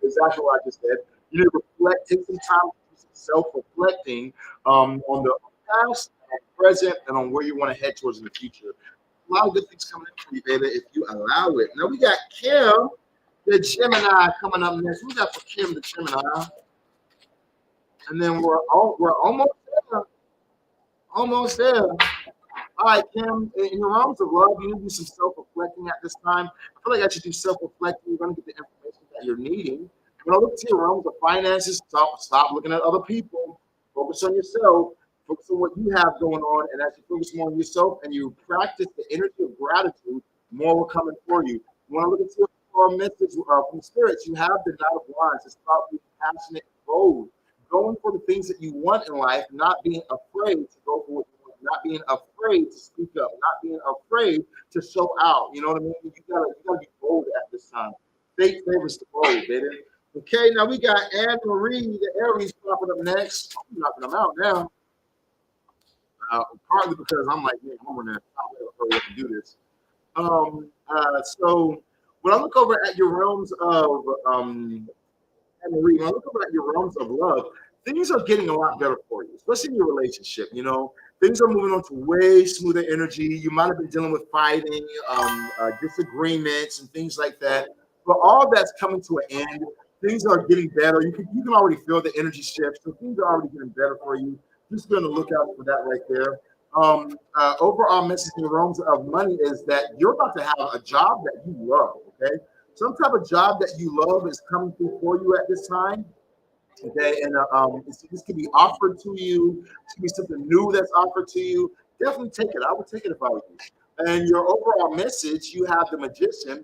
exactly what I just said. You need to reflect, take some time to do some self-reflecting on the past, and present, and on where you want to head towards in the future. A lot of good things coming in for you, baby, if you allow it. Now we got Kim, the Gemini, coming up next. We got for Kim, the Gemini, and then we're almost there. Almost there. All right, Kim, in your realms of love, you need to do some self-reflecting at this time. I feel like I should do self-reflecting. You're going to get the information that you're needing. When I look to your realms of finances, stop looking at other people. Focus on yourself. Focus on what you have going on. And as you focus more on yourself and you practice the energy of gratitude, more will come in for you. When I look at your message from spirits, you have the Knight of Wands. It's about being passionate and bold, going for the things that you want in life, not being afraid to go for what you want, not being afraid to speak up, not being afraid to show out. You know what I mean? You gotta be bold at this time. Fate favors the bold, baby. Okay, now we got Anne Marie, the Aries, popping up next. I'm knocking them out now. Partly because I'm like, man, I'm gonna hurry up and do this. So when I look over at your realms of and Marie, when I look over at your realms of love, things are getting a lot better for you, especially in your relationship. Things are moving on to way smoother energy. You might have been dealing with fighting, disagreements, and things like that. But all that's coming to an end. Things are getting better. You can already feel the energy shift. So things are already getting better for you. Just be on the lookout for that right there. Overall message in the realms of money is that you're about to have a job that you love. Okay, some type of job that you love is coming through for you at this time. Okay, and this can be offered to you. It can be something new that's offered to you. Definitely take it. I would take it if I were you. And your overall message, you have the magician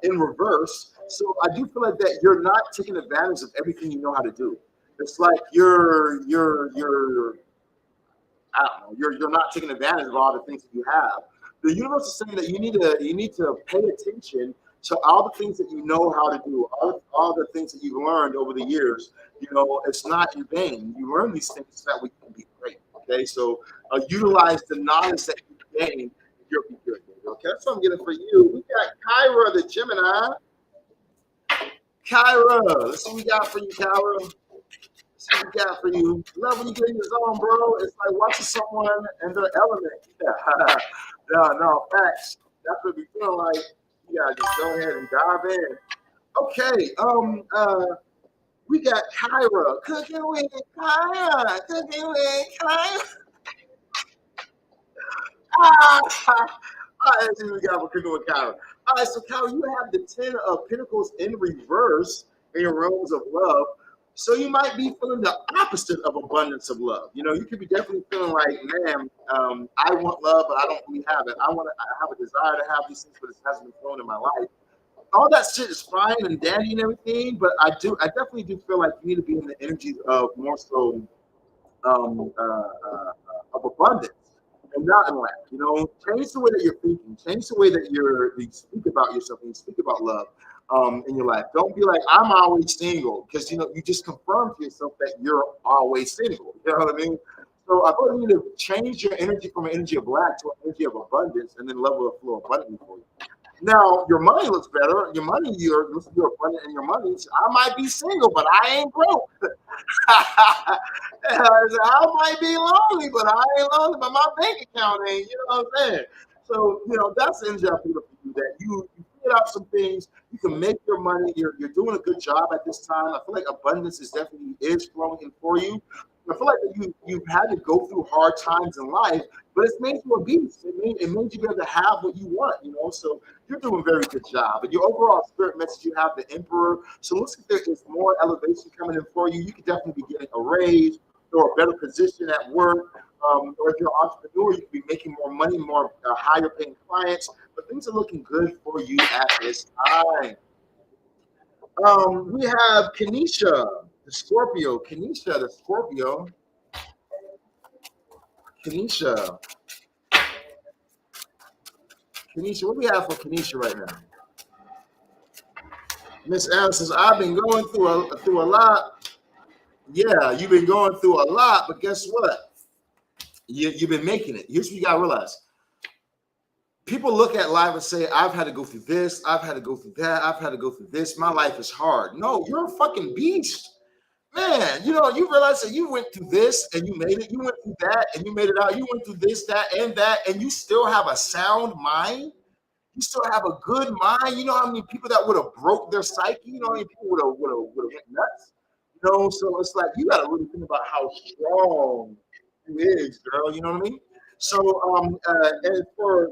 in reverse. So I do feel like that you're not taking advantage of everything you know how to do. It's like you're I don't know, you're not taking advantage of all the things that you have. The universe is saying that you need to pay attention to all the things that you know how to do, all the things that you've learned over the years. It's not in vain. You learn these things so that way you can be great. Okay, so utilize the knowledge that you gain. You'll be good. Okay, that's what I'm getting for you. We got Kyra, the Gemini. Kyra, let's see what we got for you, Kyra. Let's see what we got for you. Love when you get in your zone, bro. It's like watching someone in their element. Yeah. No, facts. That's what we feel like. You gotta just go ahead and dive in. Okay, we got Kyra. Cooking with Kyra. Cooking with Kyra. Ah, all right, let's see what we got for Cooking with Kyra. All right, so Kyra, you have the 10 of Pentacles in reverse in your realms of love. So you might be feeling the opposite of abundance of love. You know, you could be definitely feeling like, man, I want love, but I don't really have it. I have a desire to have these things, but it hasn't been flowing in my life. All that shit is fine and dandy and everything, but I definitely do feel like you need to be in the energies of more so of abundance and not in lack. You know, change the way that you're thinking, change the way that you speak about yourself and you speak about love in your life. Don't be like, I'm always single, because you know you just confirm to yourself that you're always single. You know what I mean? So I feel like you need to change your energy from an energy of lack to an energy of abundance, and then level the flow abundantly for you. Now your money looks better. Your money, you're abundant in your money. So I might be single, but I ain't broke. I might be lonely, but I ain't lonely. But my bank account ain't. You know what I'm saying? So you know that's the energy I feel for you. That you figured out some things. You can make your money. You're doing a good job at this time. I feel like abundance is definitely flowing in for you. I feel like you've had to go through hard times in life, but it's made you a beast. It made you be able to have what you want, you know. So you're doing a very good job. But your overall spirit message, you have the Emperor. So it looks like there is more elevation coming in for you. You could definitely be getting a raise or a better position at work. Or if you're an entrepreneur, you could be making more money, more higher paying clients. But things are looking good for you at this time. We have Kenesha, the Scorpio. Kenesha, the Scorpio. Kenesha. Kenesha, what do we have for Kenesha right now? Miss Alice says, I've been going through a lot. Yeah, you've been going through a lot, but guess what? You've been making it. Here's what you gotta realize. People look at life and say, I've had to go through this, I've had to go through that, I've had to go through this. My life is hard. No, you're a fucking beast. Man, you know, you realize that you went through this and you made it. You went through that and you made it out. You went through this, that, and you still have a sound mind. You still have a good mind. You know how many people that would have broke their psyche? You know how many people would have went nuts? You know, so it's like you got to really think about how strong you is, girl. You know what I mean? So, and for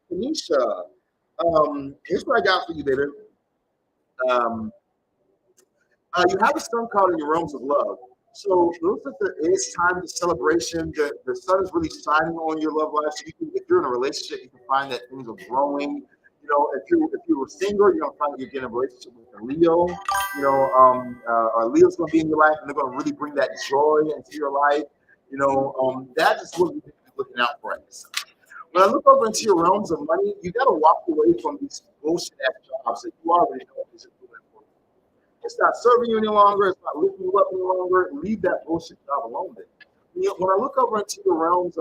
Kenesha, here's what I got for you, baby. Um, you have a sun card in your realms of love. So it looks like there is time to celebration. The sun is really shining on your love life. So if you're in a relationship, you can find that things are growing. You know, if you were single, you're gonna find that you're getting a relationship with a Leo. You know, or Leo's gonna be in your life, and they're gonna really bring that joy into your life. You know, that is what we're looking out for at this time. When I look over into your realms of money, you got to walk away from these bullshit ass jobs that you already know is doing for you. It's not serving you any longer. It's not lifting you up any longer. Leave that bullshit job alone. Then. You know, when I look over into your realms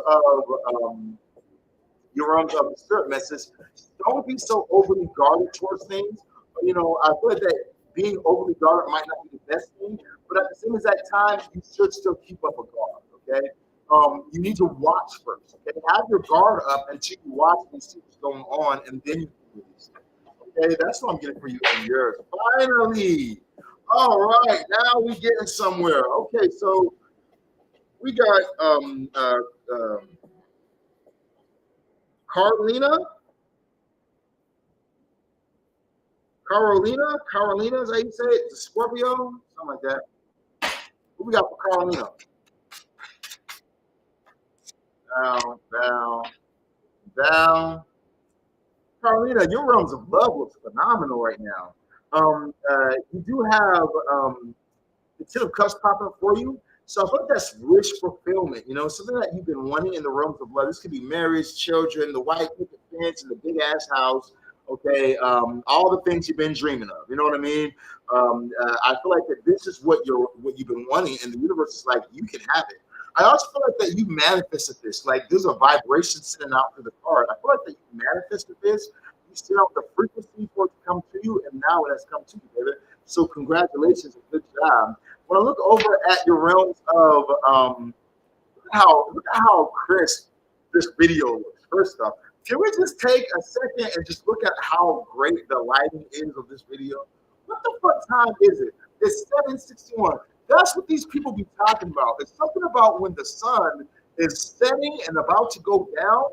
of the spirit message, don't be so overly guarded towards things. You know, I feel like that being overly guarded might not be the best thing, but at the same exact time, you should still keep up a guard. Okay. You need to watch first. Okay, have your guard up until you watch and see what's going on, and then you can release it. Okay, that's what I'm getting for you in yours. Finally, all right, now we're getting somewhere. Okay, so we got Carolina, Carolina is how you say it. Scorpio, something like that. What we got for Carolina? Down. Carolina, your realms of love looks phenomenal right now. You do have the Ten of Cups popping up for you. So I think that's wish fulfillment, you know, something that you've been wanting in the realms of love. This could be marriage, children, the white picket fence, and the big ass house. Okay, all the things you've been dreaming of. You know what I mean? I feel like that this is what you've been wanting, and the universe is like, you can have it. I also feel like that you manifested this. Like there's a vibration sending out to the card. I feel like that you manifested this. You sent out the frequency for it to come to you, and now it has come to you, baby. So congratulations and good job. When I look over at your realms of look at how crisp this video looks. First off, can we just take a second and just look at how great the lighting is of this video? What the fuck time is it? It's 7:61. That's what these people be talking about. It's something about when the sun is setting and about to go down.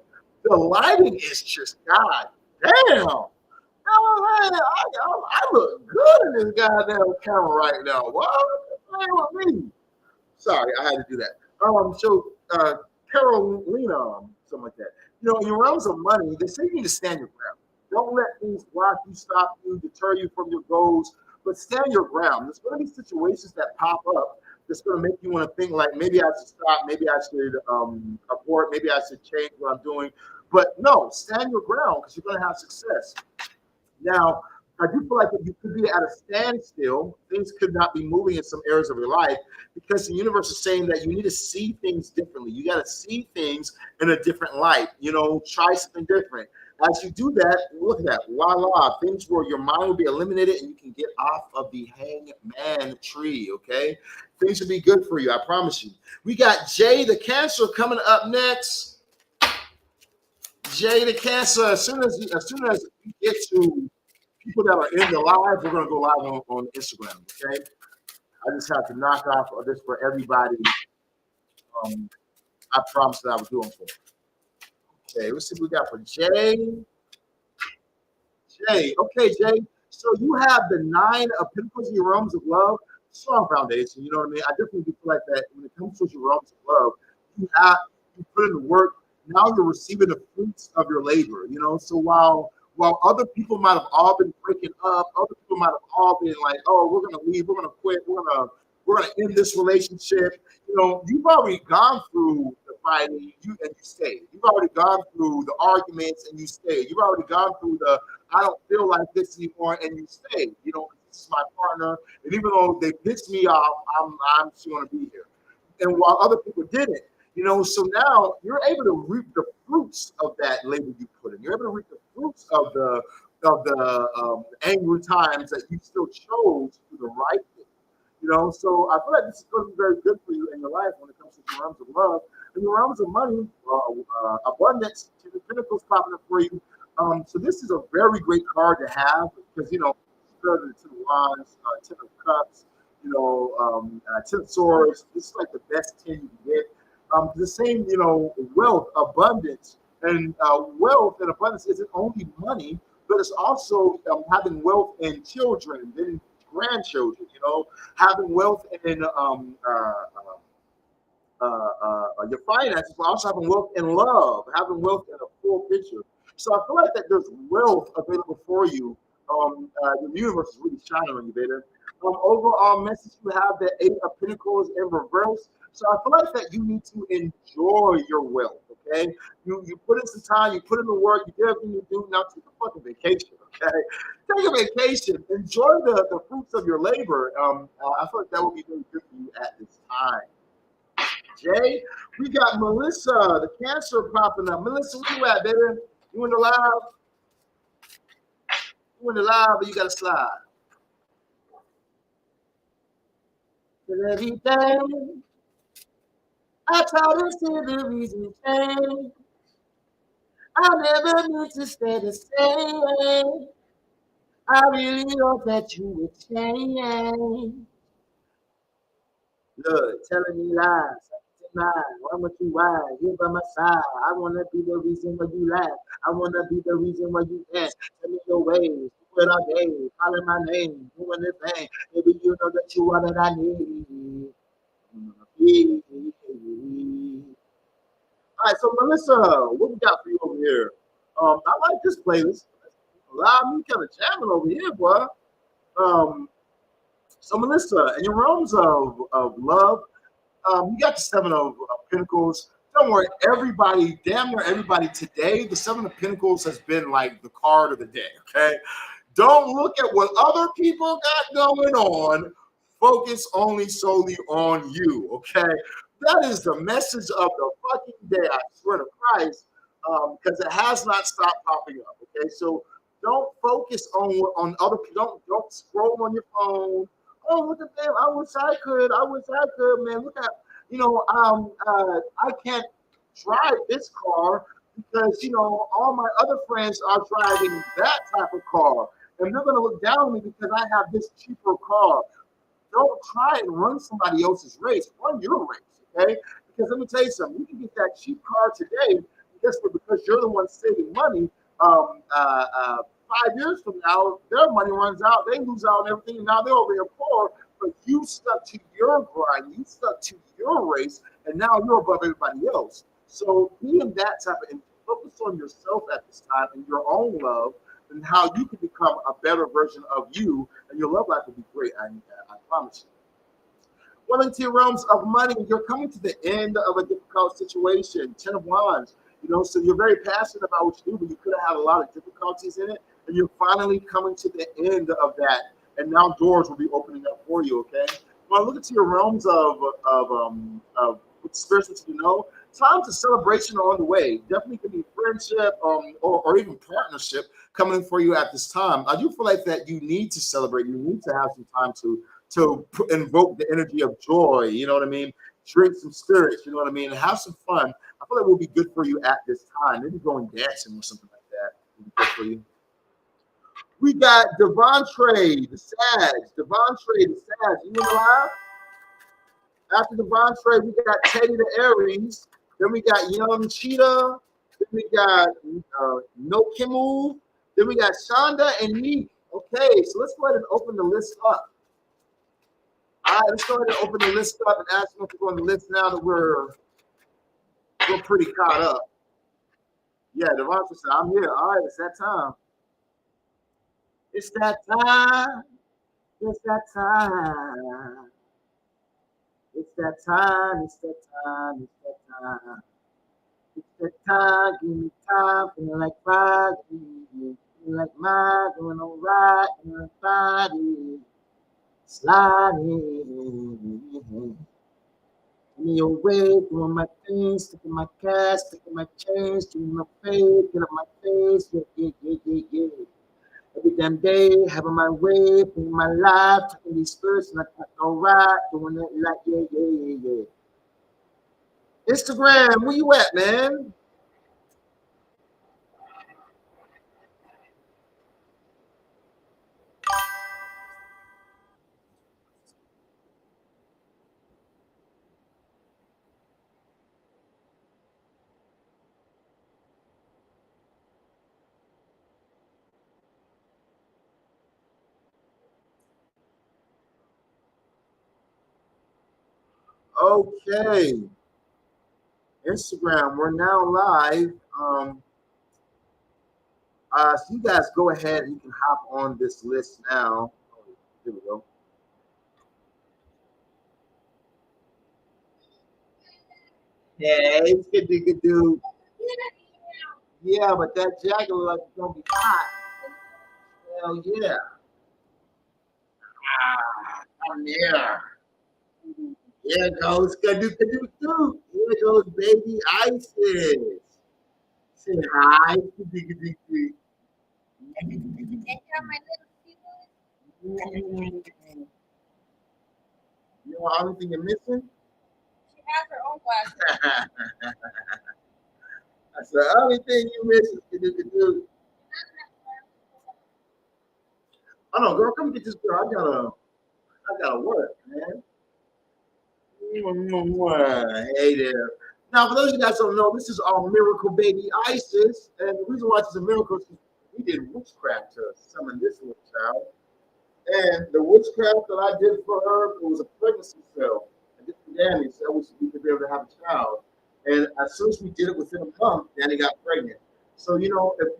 The lighting is just god damn. I look good in this goddamn camera right now. What? What's with me? Sorry, I had to do that. Carolina, something like that. You know, in your realms of money, they say you need to stand your ground. Don't let things block you, stop you, deter you from your goals, but stand your ground. There's going to be situations that pop up that's going to make you want to think like maybe I should stop, maybe I should abort, maybe I should change what I'm doing. But no, stand your ground because you're going to have success. Now, I do feel like if you could be at a standstill, things could not be moving in some areas of your life because the universe is saying that you need to see things differently. You got to see things in a different light, you know, try something different. As you do that, look at that, voila, things where your mind will be eliminated and you can get off of the hangman tree, okay? Things will be good for you, I promise you. We got Jay the Cancer coming up next. Jay the Cancer, as soon as we get to people that are in the live, we're going to go live on Instagram, okay? I just have to knock off of this for everybody. I promised that I would do them for. Okay, let's see what we got for Jay. Jay, okay, Jay. So you have the 9 of Pentacles in your realms of love, strong foundation. You know what I mean? I definitely feel like that when it comes to your realms of love, you put in the work. Now you're receiving the fruits of your labor. You know, so while other people might have all been breaking up, other people might have all been like, "Oh, we're gonna leave, we're gonna quit, we're gonna end this relationship." You know, you've already gone through the fighting, and you stayed. You've already gone through the arguments, and you stayed. You've already gone through the "I don't feel like this anymore," and you stayed. You know, this is my partner, and even though they pissed me off, I'm still gonna be here. And while other people didn't. You know, so now you're able to reap the fruits of that labor you put in. You're able to reap the fruits of the angry times that you still chose to do the right thing. You know, so I feel like this is going to be very good for you in your life when it comes to your realms of love. In your realms of money, abundance, to the pinnacles popping up for you. So this is a very great card to have because, you know, Ten of Wands, 10 of Cups, you know, 10 of Swords. This is like the best 10 you can get. The same, you know, wealth, abundance, and wealth and abundance isn't only money, but it's also having wealth in children, then grandchildren. You know, having wealth in your finances, but also having wealth in love, having wealth in a full picture. So I feel like that there's wealth available for you. The universe is really shining on you, baby. Overall message, you have the 8 of Pentacles in reverse. So I feel like that you need to enjoy your wealth, okay? You put in some time, you put in the work, you do everything you do. Now take a fucking vacation, okay? Take a vacation. Enjoy the fruits of your labor. I feel like that would be really good for you at this time. Jay, we got Melissa, the Cancer popping up. Melissa, where you at, baby? You in the live? You in the live, but you got to slide. Every day, I try to see the reason change. I never knew to stay the same. I really hope that you would change. Look, telling me lies. Why would you why? You're by my side. I wanna be the reason why you laugh. I wanna be the reason why you dance. Tell me your ways. What are they? Calling my name, doing the thing. Maybe you know that you are that I need. All right, so Melissa, what we got for you over here? I like this playlist. Allow me kind of jamming over here, boy. So Melissa, in your realms of love, you got the 7 of Pentacles. Don't worry, everybody, damn near everybody today, the 7 of Pentacles has been like the card of the day, okay? Don't look at what other people got going on. Focus only solely on you, okay? That is the message of the fucking day. I swear to Christ, because it has not stopped popping up. Okay, so don't focus on other people. Don't scroll on your phone. Oh, look at them! I wish I could. I wish I could, man. Look at I can't drive this car because all my other friends are driving that type of car, and they're gonna look down on me because I have this cheaper car. Don't try and run somebody else's race. Run your race, okay? Because let me tell you something. You can get that cheap car today, guess what? Because you're the one saving money. 5 years from now, their money runs out. They lose out on everything, and now they're over here poor. But you stuck to your grind. You stuck to your race, and now you're above everybody else. So be in that type of and focus on yourself at this time and your own love and how you can become a better version of you, and your love life will be great. I promise you. Well, into your realms of money, you're coming to the end of a difficult situation. 10 of Wands. So you're very passionate about what you do, but you could have had a lot of difficulties in it, and you're finally coming to the end of that, and now doors will be opening up for you. Okay. Well, look into your realms of spiritual, Times of celebration are on the way. Definitely could be friendship, or even partnership coming for you at this time. I do feel like that you need to celebrate. You need to have some time to invoke the energy of joy. You know what I mean? Drink some spirits. You know what I mean? And have some fun. I feel like it will be good for you at this time. Maybe going dancing or something like that will be good for you. We got Devontre, the Sag. Devontre, the Sag. You in the live? After Devontre, we got Teddy the Aries. Then we got Young Cheetah. Then we got No Kimu. Then we got Shonda and Neek. Okay, so let's go ahead and open the list up. All right, let's go ahead and open the list up and ask them if we're on the list now that we're pretty caught up. Yeah, Devontre said, I'm here. All right, it's that time. It's that time. It's that time. It's that time. It's that time. It's that time. It's that time. Give me time. Feeling like fire. Feeling like mine. Doing all right. Feeling like body. Sliding. Me away, doing my things, sticking my cash, sticking my change, doing my face, get up my face, yeah. Every damn day, having my way, doing my life, taking these spirits, and I all right, doing it like yeah. Instagram, where you at, man? Okay. Instagram, we're now live. So you guys go ahead and you can hop on this list now. Here we go. Hey, it's good dude. Yeah, but that jacket looks like it's gonna be hot. Hell yeah. I'm there. Here goes Kadoo. Here goes baby Isis. Say hi. You know how anything you're missing? She has her own glasses. I said, only thing you miss is Kadoo. Oh no, girl, come get this girl. I gotta work, man. Hey there. Now, for those of you guys don't know, this is our miracle baby Isis, and the reason why it's a miracle is we did witchcraft to summon this little child. And the witchcraft that I did for her, it was a pregnancy cell. I did for Danny, so we could be able to have a child. And as soon as we did it within a month, Danny got pregnant. So, if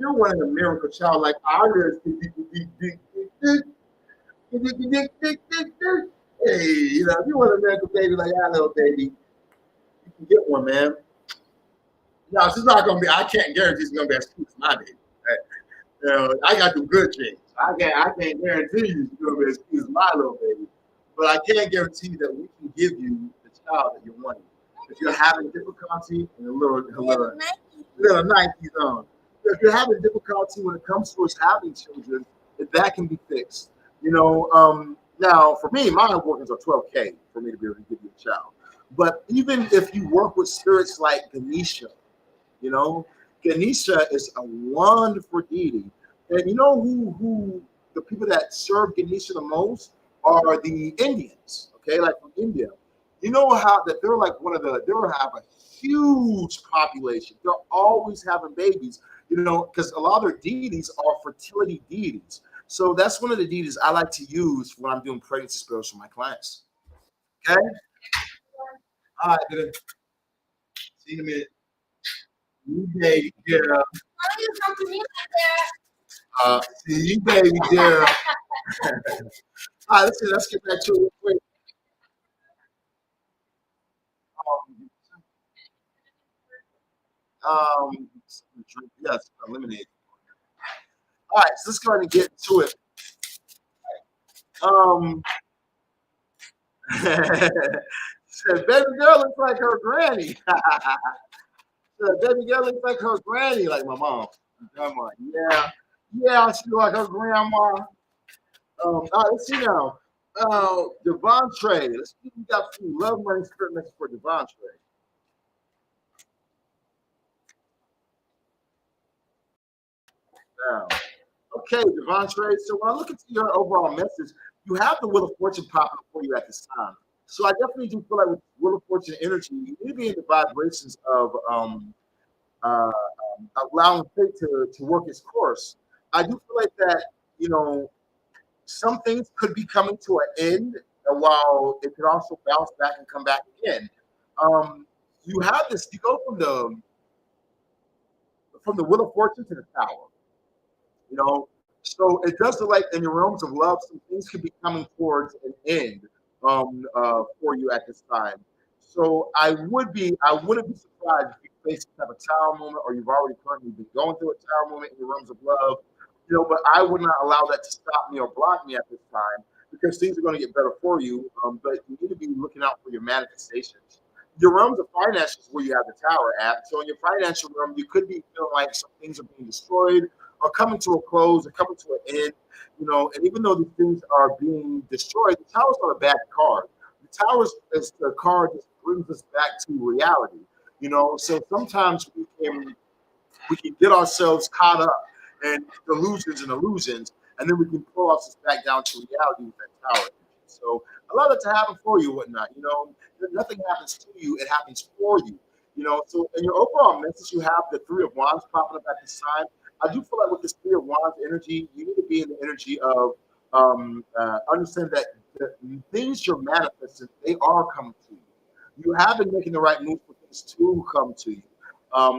you're wanting a miracle child like ours, hey, if you want a miracle baby like our little baby, you can get one, man. No, she's not gonna be. I can't guarantee she's gonna be as cute as my baby. I got some good things. I can't guarantee you she's gonna be as cute as my little baby, but I can guarantee that we can give you the child that you're wanting. If you're having difficulty, and a little Nike on. If you're having difficulty when it comes towards having children, that can be fixed. Now for me, my workings are 12K for me to be able to give you a child. But even if you work with spirits like Ganesha, you know, Ganesha is a wonderful deity, and you know who the people that serve Ganesha the most are the Indians. Okay, like from India. You know how that they're like they have a huge population. They're always having babies. Because a lot of their deities are fertility deities. So that's one of the deities I like to use when I'm doing pregnancy spells for my clients. Okay. All right. Good. See you in a minute. You baby girl. See you baby girl. All right. Let's get back to it real quick. Yes, lemonade. All right. So let's go ahead and get to it. Um, said baby girl looks like her granny. Said baby girl looks like her granny, like my mom. Grandma. Yeah. Yeah, she look like her grandma. All right, let's see now. Devontre. Let's see if we got some love money spirit message for Devontre. Now, okay, Devontre. So when I look into your overall message, you have the Wheel of Fortune popping up for you at this time. So I definitely do feel like with Wheel of Fortune energy, you need to be in the vibrations of uh, allowing fate to work its course. I do feel like that, you know, some things could be coming to an end, while it could also bounce back and come back again. You have this. You go from the Wheel of Fortune to the Tower. You know, so it does look like in your realms of love, some things could be coming towards an end for you at this time. So I wouldn't be surprised if you face some type of tower moment, or you've already currently been going through a tower moment in your realms of love. But I would not allow that to stop me or block me at this time, because things are going to get better for you. But you need to be looking out for your manifestations. Your realms of finances, where you have the tower at. So in your financial realm, you could be feeling like some things are being destroyed, or coming to a close, or coming to an end. And even though these things are being destroyed, the tower's not a bad card. The towers is the card that brings us back to reality. So sometimes we can get ourselves caught up in illusions, and then we can pull ourselves back down to reality with that tower. So allow that to happen for you, whatnot. Nothing happens to you; it happens for you. So in your overall message, you have the Three of Wands popping up at this time. I do feel like with this Three of Wands energy, you need to be in the energy of understand that the things you're manifesting, they are coming to you. You have been making the right move for things to come to you.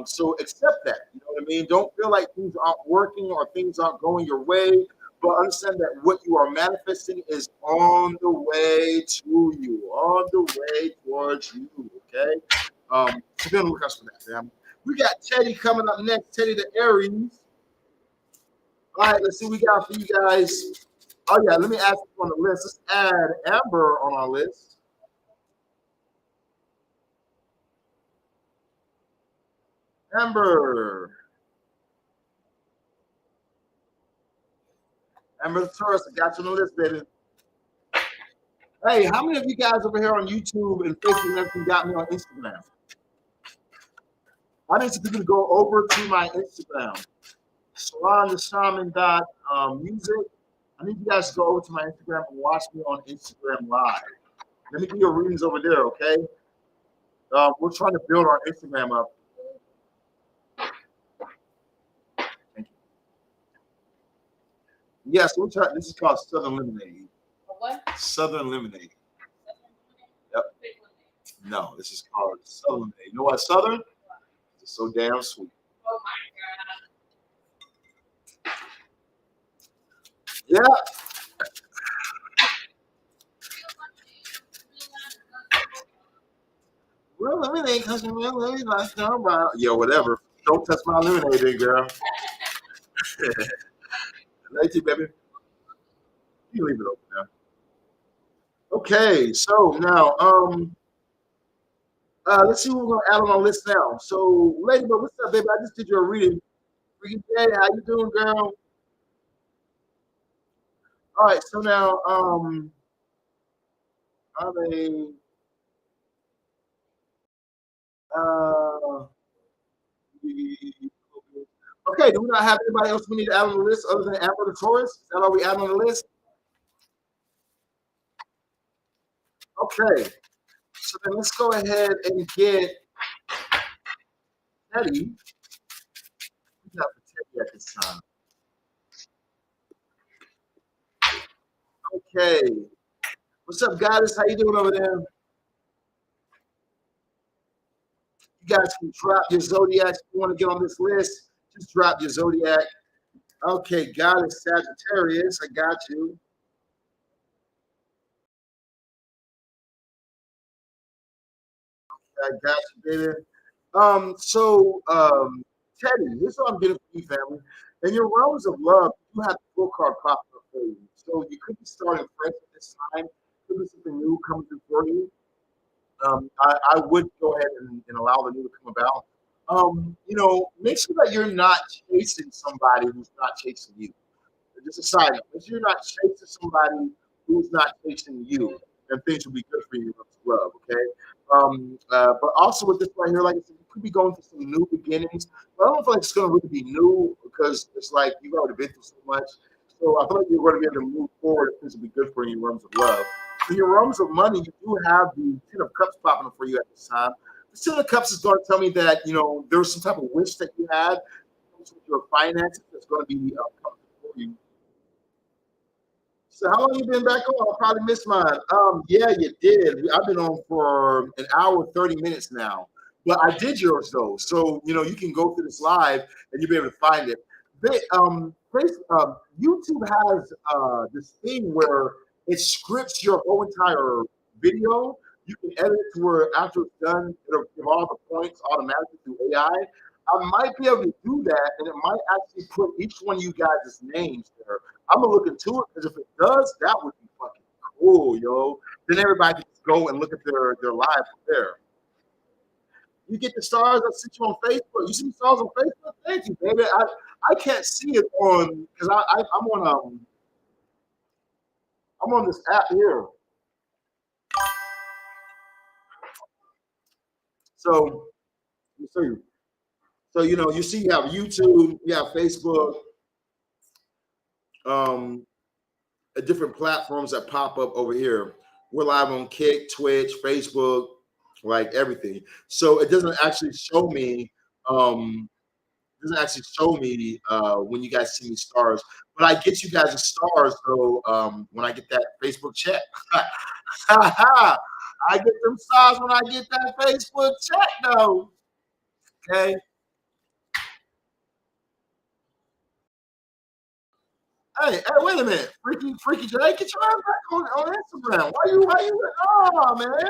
So accept that. You know what I mean? Don't feel like things aren't working or things aren't going your way, but understand that what you are manifesting is on the way to you, on the way towards you. Okay. So be on the lookout for that, fam. We got Teddy coming up next. Teddy the Aries. All right, let's see what we got for you guys. Oh yeah, let me add you on the list. Let's add Amber on our list. Amber. Amber the Taurus, I got you on the list, baby. Hey, how many of you guys over here on YouTube and Facebook and everything got me on Instagram? I need you to go over to my Instagram, Sirron the Shaman music. I need you guys to go over to my Instagram and watch me on Instagram Live. Let me do your readings over there, okay? We're trying to build our Instagram up. Thank you. Yes, this is called Southern Lemonade. What? Southern Lemonade. Yep. No, this is called Southern Lemonade. You know what, Southern? It's so damn sweet. Oh my God. Yeah. Real lemonade comes from real lemonade. Like, yo, whatever. Don't touch my lemonade, then, girl. Thank you, baby. You leave it open now. Okay, so now, Let's see who we're gonna add on our list now. So, Ladybug, what's up, baby? I just did your reading. Freaking Jay, how you doing, girl? All right, so now, I mean, uh, okay, do we not have anybody else we need to add on the list other than Amber the Taurus? Is that all we add on the list? Okay, so then let's go ahead and get Teddy. We got Teddy at this time. Okay, what's up, guys? How you doing over there? You guys can drop your zodiacs if you want to get on this list. Just drop your zodiac. Okay, God is Sagittarius. I got you. I got you, baby. Teddy, here's what I'm getting from you, family. In your realms of love, you have the full card popping up for you. So you could be starting fresh at this time. Could be something new coming through for you. I would go ahead and allow the new to come about. Make sure that you're not chasing somebody who's not chasing you. Just a side note. If you're not chasing somebody who's not chasing you, then things will be good for you as well. Okay. But also with this right here, like I said, you could be going through some new beginnings. But I don't feel like it's going to really be new because it's like you've already been through so much. So I feel like you're going to be able to move forward. Things will be good for you in realms of love. In your realms of money, you do have the Ten of Cups popping up for you at this time. The Ten of Cups is going to tell me that there's some type of wish that you had with your finances that's going to be coming for you. So how long you been back on? I probably missed mine. Yeah, you did. I've been on for an hour, 30 minutes now. But I did yours though. So you can go through this live and you'll be able to find it. YouTube has this thing where it scripts your whole entire video. You can edit it to where after it's done, it'll give all the points automatically through AI. I might be able to do that, and it might actually put each one of you guys' names there. I'm gonna look into it because if it does, that would be fucking cool, yo. Then everybody can just go and look at their live from there. You get the stars I sent you on Facebook. You see the stars on Facebook? Thank you, baby. I can't see it on because I'm on this app here. So let me show you. So you see you have YouTube, you have Facebook, um, different platforms that pop up over here. We're live on Kick, Twitch, Facebook, like everything. So it doesn't actually show me. When you guys see me stars, but I get you guys as stars though when I get that Facebook check. I get them stars when I get that Facebook check though. Okay. Hey, wait a minute. Freaky J, get your ass back on Instagram. Oh man.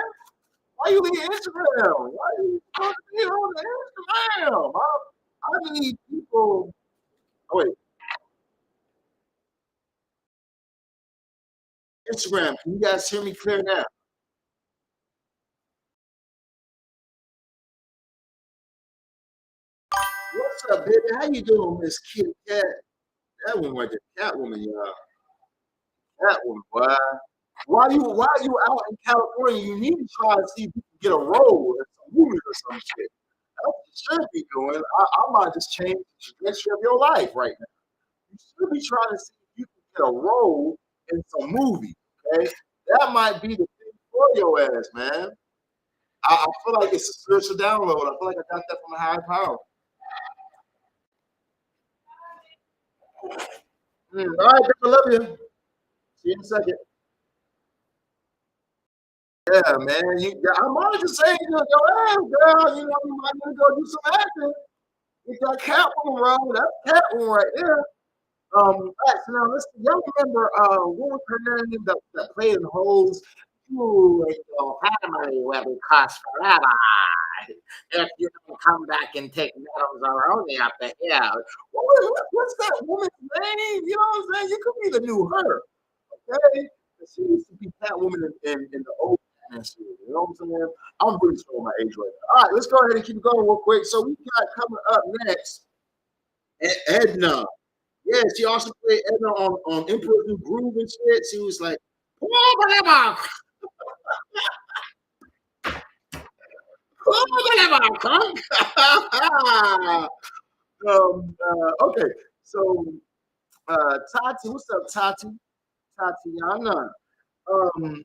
Why you leave Instagram? Why you supposed to be on Instagram? I need people. Oh wait, Instagram. Can you guys hear me clear now? What's up, baby? How you doing, Miss Kitty Cat? That one right there, Catwoman, y'all. Catwoman, boy. Why you out in California? You need to try to see if you can get a role in some movies or some shit. That's what you should be doing. I might just change the trajectory of your life right now. You should be trying to see if you can get a role in some movie. Okay, that might be the thing for your ass, man. I feel like it's a spiritual download. I feel like I got that from a higher power. All right, I love you. See you in a second. Yeah, man. I wanted to say, hey, girl, you might need to go do some acting. Get that Catwoman role. That's Catwoman right there. All right, so now listen, y'all remember what was her name that played in Holes? You ain't your family will be cost forever. If you don't come back and take medals or only up the hill. What's that woman's name? You know what I'm saying? You could be the new her. Okay? She used to be Catwoman in the old Batman series. You know what I'm saying? I'm really showing my age right now. All right, let's go ahead and keep going real quick. So we got coming up next Edna. Yeah, she also played Edna on Emperor's New Groove and shit. She was like, okay, so Tati, what's up, Tati? Tatiana. Um,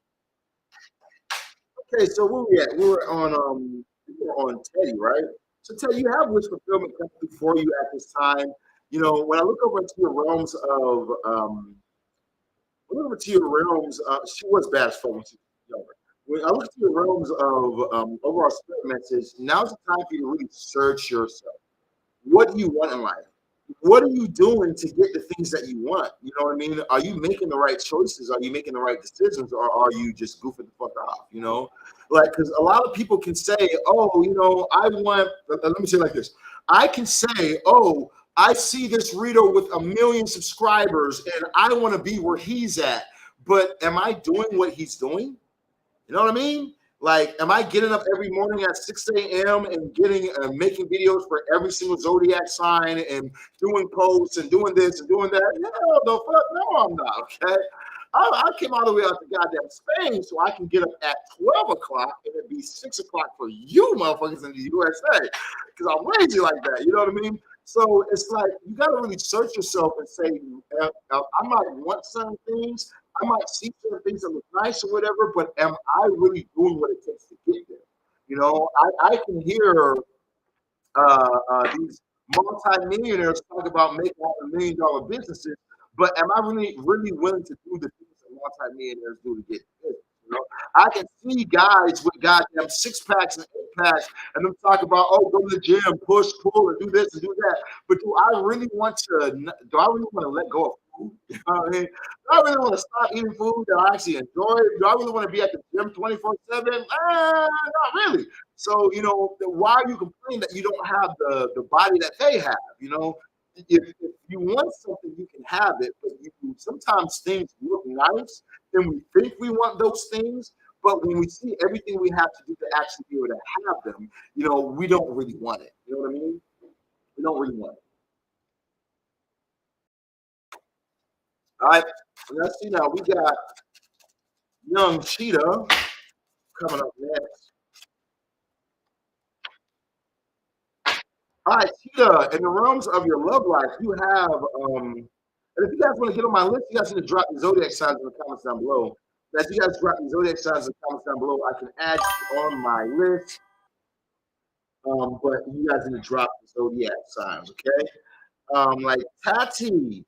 okay, so where we at? We were on Teddy, right? So Teddy, you have wish fulfillment come through for you at this time. You know, when I look over into your realms of she was bad as fuck when she was younger. When I look at your realms of overall spirit message, now's the time for you to really search yourself. What do you want in life? What are you doing to get the things that you want? You know what I mean? Are you making the right choices? Are you making the right decisions? Or are you just goofing the fuck off? You know, like, because a lot of people can say, oh, you know, I want, let me say it like this. I can say, oh, I see this reader with 1 million subscribers and I want to be where he's at. But am I doing what he's doing? You know what I mean? Like, am I getting up every morning at 6 a.m. and getting making videos for every single zodiac sign and doing posts and doing this and doing that? Hell the fuck no, I'm not. Okay, I came all the way out to goddamn Spain so I can get up at 12 o'clock and it'd be 6 o'clock for you motherfuckers in the USA because I'm lazy like that. You know what I mean? So it's like you got to really search yourself and say, I might want certain things. I might see certain things that look nice or whatever, but am I really doing what it takes to get there? You know, I can hear these multi-millionaires talk about making $1 million businesses, but am I really willing to do the things that multi-millionaires do to get there? You know, I can see guys with goddamn 6-packs and 8-packs, and them talk about, oh, go to the gym, push, pull, and do this and do that. But do I really want to let go of food? You know what I mean? Do I really want to stop eating food that I actually enjoy? Do I really want to be at the gym 24/7? Not really. So, you know, why are you complaining that you don't have the body that they have? You know, if you want something, you can have it, but sometimes things look nice and we think we want those things, but when we see everything we have to do to actually be able to have them, you know, we don't really want it. You know what I mean? We don't really want it. All right, let's see now. We got young Cheetah coming up next. All right, Cheetah, in the realms of your love life, you have, and if you guys want to get on my list, you guys need to drop the zodiac signs in the comments down below. As you guys drop the zodiac signs in the comments down below, I can add you on my list. But you guys need to drop the zodiac signs, okay? Like Tati,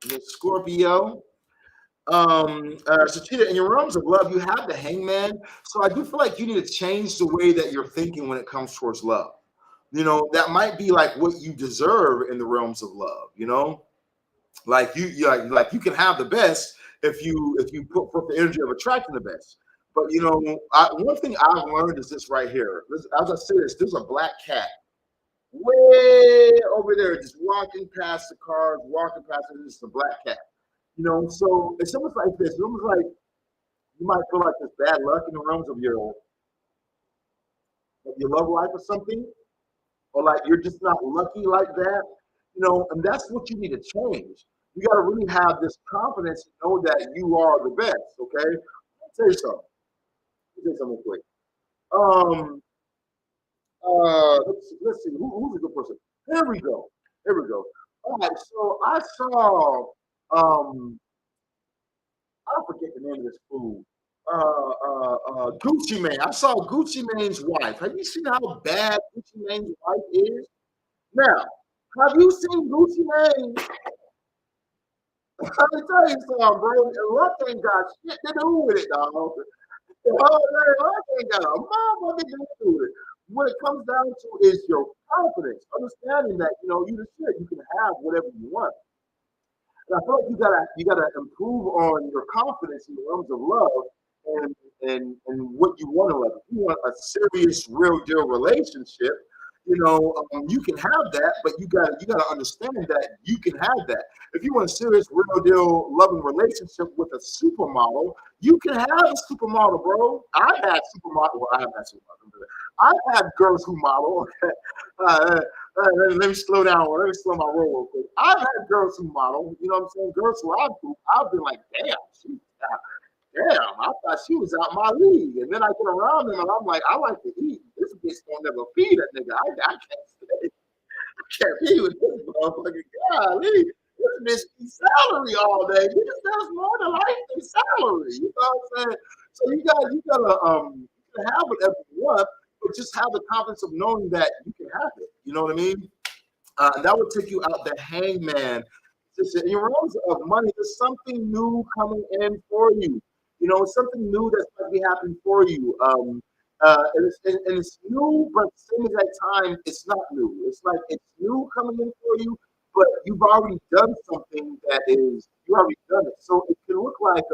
the Scorpio. So Cheetah, in your realms of love, you have the Hangman. So I do feel like you need to change the way that you're thinking when it comes towards love. You know, that might be like what you deserve in the realms of love. You know, like like you can have the best if you put the energy of attracting the best. But you know, one thing I've learned is this right here. As I say this, there's a black cat way over there, just walking past the cars, walking past it. It's a black cat. You know, so it's almost like this. It's almost like you might feel like there's bad luck in the realms of your love life or something, or like you're just not lucky like that. You know, and that's what you need to change. You got to really have this confidence to know that you are the best. Okay, I'll tell you something. Let me say something quick. Um, let's see. Who's a good person? Here we go. Here we go. All right. So I saw. I forget the name of this fool. Gucci Mane. I saw Gucci Mane's wife. Have you seen how bad Gucci Mane's wife is? Now, have you seen Gucci Mane? Let me tell you something, bro. Luck ain't got shit to do with it, dog. Luck ain't got a motherfucking thing to do with it. What it comes down to is your confidence, understanding that you know you the shit. You can have whatever you want. And I feel like you gotta improve on your confidence in the realms of love and what you want in love. If you want a serious, real deal relationship, You can have that, but you gotta understand that you can have that. If you want a serious, real deal, loving relationship with a supermodel, you can have a supermodel, bro. I've had supermodel. Well, I have had supermodel. I've had girls who model. Let me slow down. Let me slow my roll real quick. I've had girls who model. You know what I'm saying? Girls who I've been like, damn, I thought she was out my league. And then I get around them and I'm like, I like to eat. This bitch won't never feed that nigga. I can't be with this motherfucker. Golly, this bitch eats salary all day. This does more than life than salary. You know what I'm saying? So you gotta have whatever you want, but just have the confidence of knowing that you can have it. You know what I mean? That would take you out the hangman. In your realms of money, there's something new coming in for you. Something new that's going to be happening for you. And it's new, but at the same exact time, it's not new. It's like it's new coming in for you, but you've already done something you already done it. So it can look like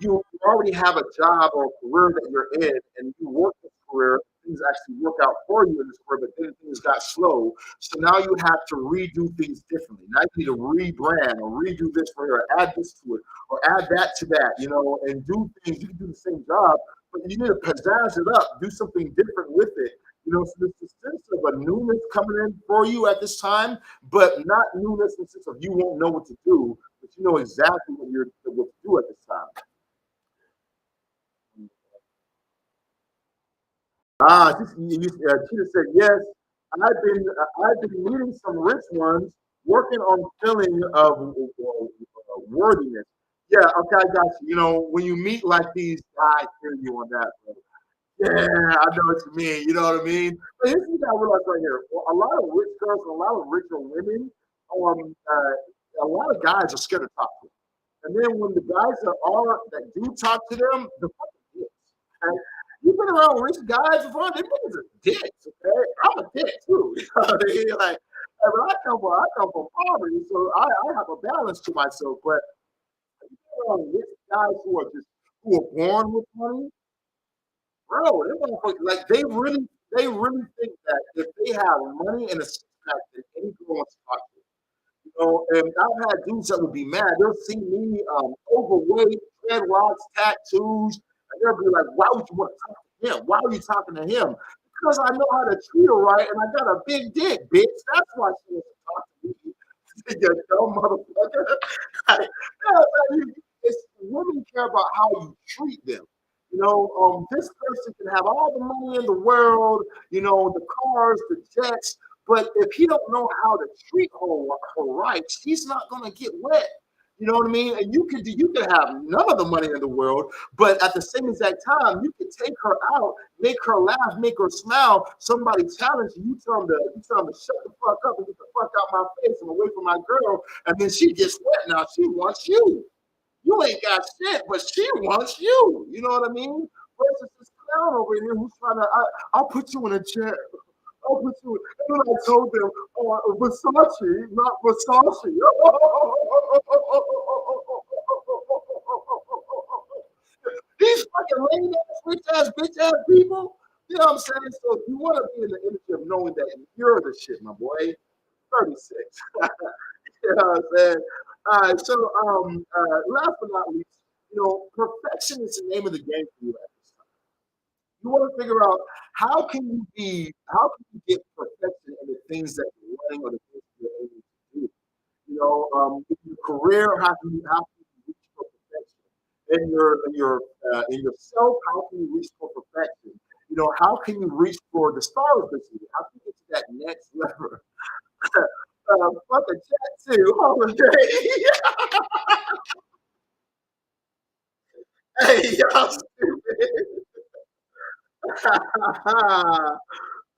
you already have a job or a career that you're in, and you work this career. Things actually work out for you in this career, but then things got slow. So now you have to redo things differently. Now you need to rebrand or redo this for you, or add this to it, or add that to that. And do things. You can do the same job, but you need to pizzazz it up, do something different with it. So there's a sense of a newness coming in for you at this time, but not newness in the sense of you won't know what to do, but you know exactly what to do at this time. Cheetah said yes. I've been meeting some rich ones, working on feeling of worthiness. Yeah, okay, I got you. When you meet like these, I hear you on that, bro. Yeah, I know what you mean. You know what I mean? But here's what I realize right here: a lot of rich girls, and a lot of richer women, a lot of guys are scared to talk to them. And then when the guys that do talk to them, the fucking dicks. Okay? You've been around rich guys before, them niggas are dicks. Okay, I'm a dick too. You know what I mean? Like, but I come from poverty, so I have a balance to myself. But you been around rich guys who are born with money, bro. Like they really think that if they have money and a six pack, that any girl wants to talk to them. And I've had dudes that would be mad. They'll see me overweight, dreadlocks, tattoos, and they'll be like, "Why would you want to talk to him? Why are you talking to him?" Because I know how to treat her right, and I got a big dick, bitch. That's why she wants to talk to me. You dumb motherfucker. Women care about how you treat them. This person can have all the money in the world, the cars, the jets, but if he don't know how to treat her right, she's not gonna get wet. You know what I mean? And you can have none of the money in the world, but at the same exact time, you can take her out, make her laugh, make her smile. Somebody challenge you, you tell them to shut the fuck up and get the fuck out my face and away from my girl, and then she gets wet. Now she wants you. You ain't got shit, but she wants you. You know what I mean? Versus this clown over here who's trying to, I'll put you in a chair. I'll put you in. And then I told them, Versace, not Versace. These fucking lame ass, rich ass, bitch ass people. You know what I'm saying? So you want to be in the energy of knowing that you're the shit, my boy. 36. You know what I'm saying? All right, so last but not least, perfection is the name of the game for you at this time. You want to figure out how can you get perfection in the things that you're running or the things that you're able to do. In your career, how can you reach for perfection? In yourself, how can you reach for perfection? How can you reach for the stars this year? How can you get to that next level? Fuck a tattoo holiday. Hey, y'all stupid.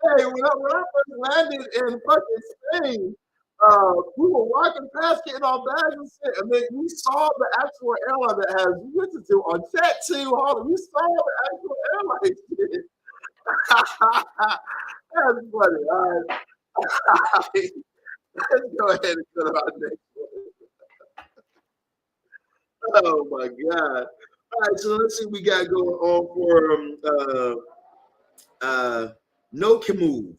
Hey, when I first landed in fucking Spain, we were walking past getting our bags and shit, and then we saw the actual airline that has written to on tattoo holiday. We saw the actual airline shit. That's funny. All right. Let's go ahead and go to our next one. Oh my God. All right, so let's see what we got going on for Uh, no can move.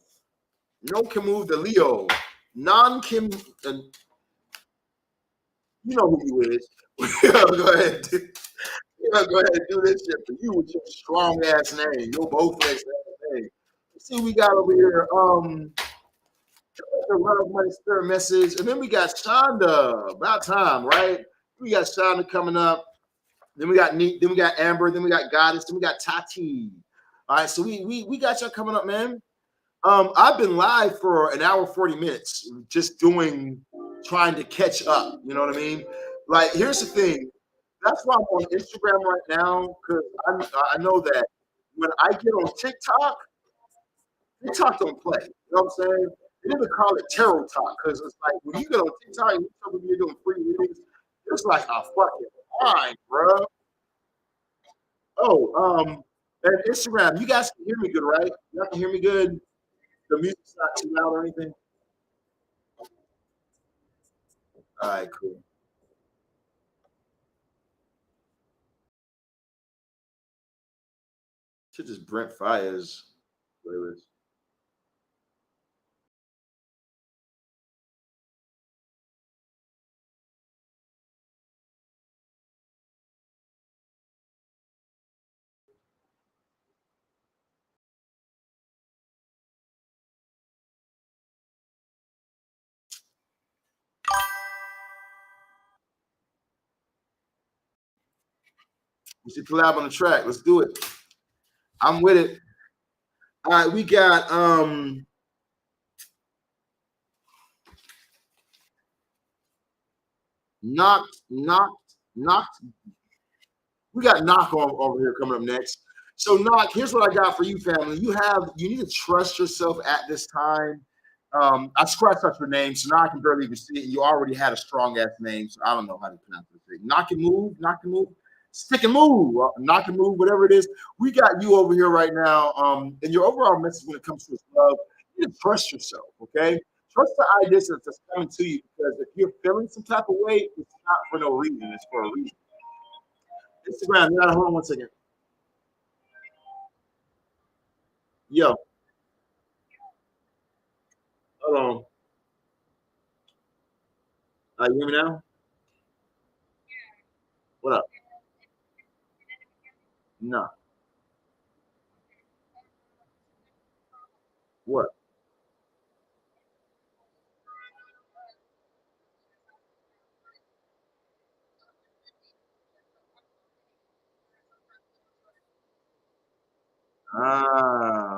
No can move the Leo. Non Kim. You know who you is. Go ahead. Go ahead and do this shit for you with your strong ass name, your both-face ass name. See, we got over here. A lot of money spirit message, and then we got Shonda. About time, right? We got Shonda coming up. Then we got Neat. Then we got Amber. Then we got Goddess. Then we got Tati. All right, so we got y'all coming up, man. I've been live for an hour 40 minutes, just trying to catch up. You know what I mean? Like, here's the thing. That's why I'm on Instagram right now because I know that when I get on TikTok don't play. You know what I'm saying? They even call it tarot talk because it's like when you get on TikTok and you're doing free readings, it's like a fucking line, bro. And Instagram, you guys can hear me good, right? You can hear me good. The music's not too loud or anything. All right, cool. Should just Brent Fires playlist. We should collab on the track. Let's do it. I'm with it. All right, we got knocked. We got Knock on over here coming up next. So Knock, here's what I got for you, family. You need to trust yourself at this time. I scratched out your name, so now I can barely even see it. You already had a strong ass name, so I don't know how to pronounce this thing. Knock and move, stick and move, knock and move, whatever it is. We got you over here right now. And your overall message when it comes to this love, you need to trust yourself, okay? Trust the ideas that's coming to you because if you're feeling some type of way, it's not for no reason, it's for a reason. Instagram, you gotta hold on one second. Yo, hold on. You hear me now? What up? No. What?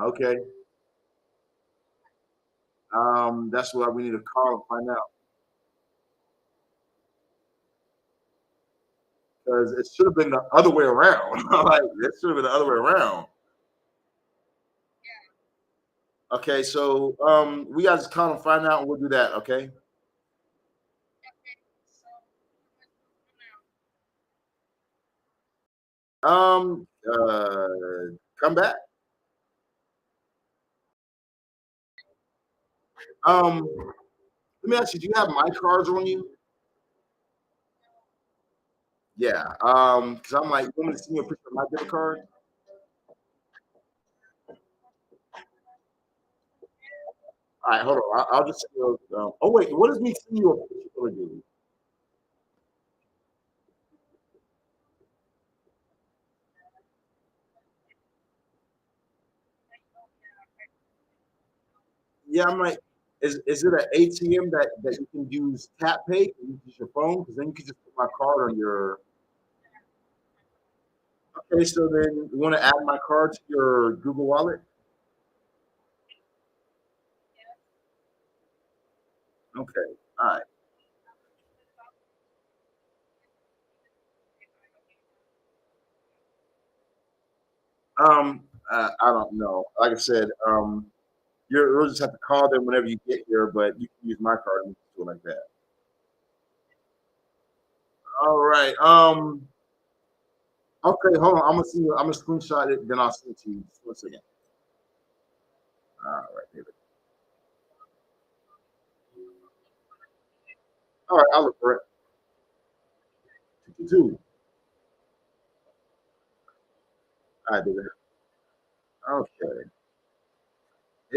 Okay. That's what we need to call and find out because it should have been the other way around. Like it should have been the other way around. Okay, so we got to call and find out, and we'll do that. Okay. Um. Come back. Um. Let me ask you. Do you have my cards on you? Yeah. Because I'm like, you want me to send you a picture of my debit card? All right, hold on. I'll just. Oh wait, what does me send you a picture gonna do? Yeah, I'm like, is it an ATM that you can use tap pay? Can you use your phone? Because then you can just put my card on your. Okay, so then you want to add my card to your Google Wallet? Okay, all right. I don't know. Like I said, you'll just have to call them whenever you get here, but you can use my card and do it like that. All right. Okay, hold on. I'm gonna see you. I'm gonna screenshot it, then I'll send it to you. Just 1 second. All right, David. All right, I'll look for it. Two. All right, David. Okay.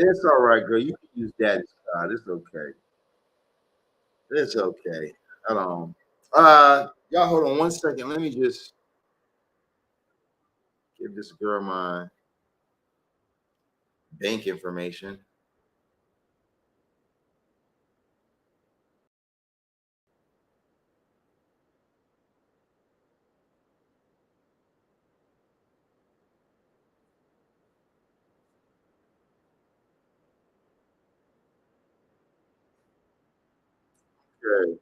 It's all right, girl. You can use daddy's card. It's okay. It's okay. Hold on. Y'all hold on 1 second. Let me just give this girl my bank information. Okay.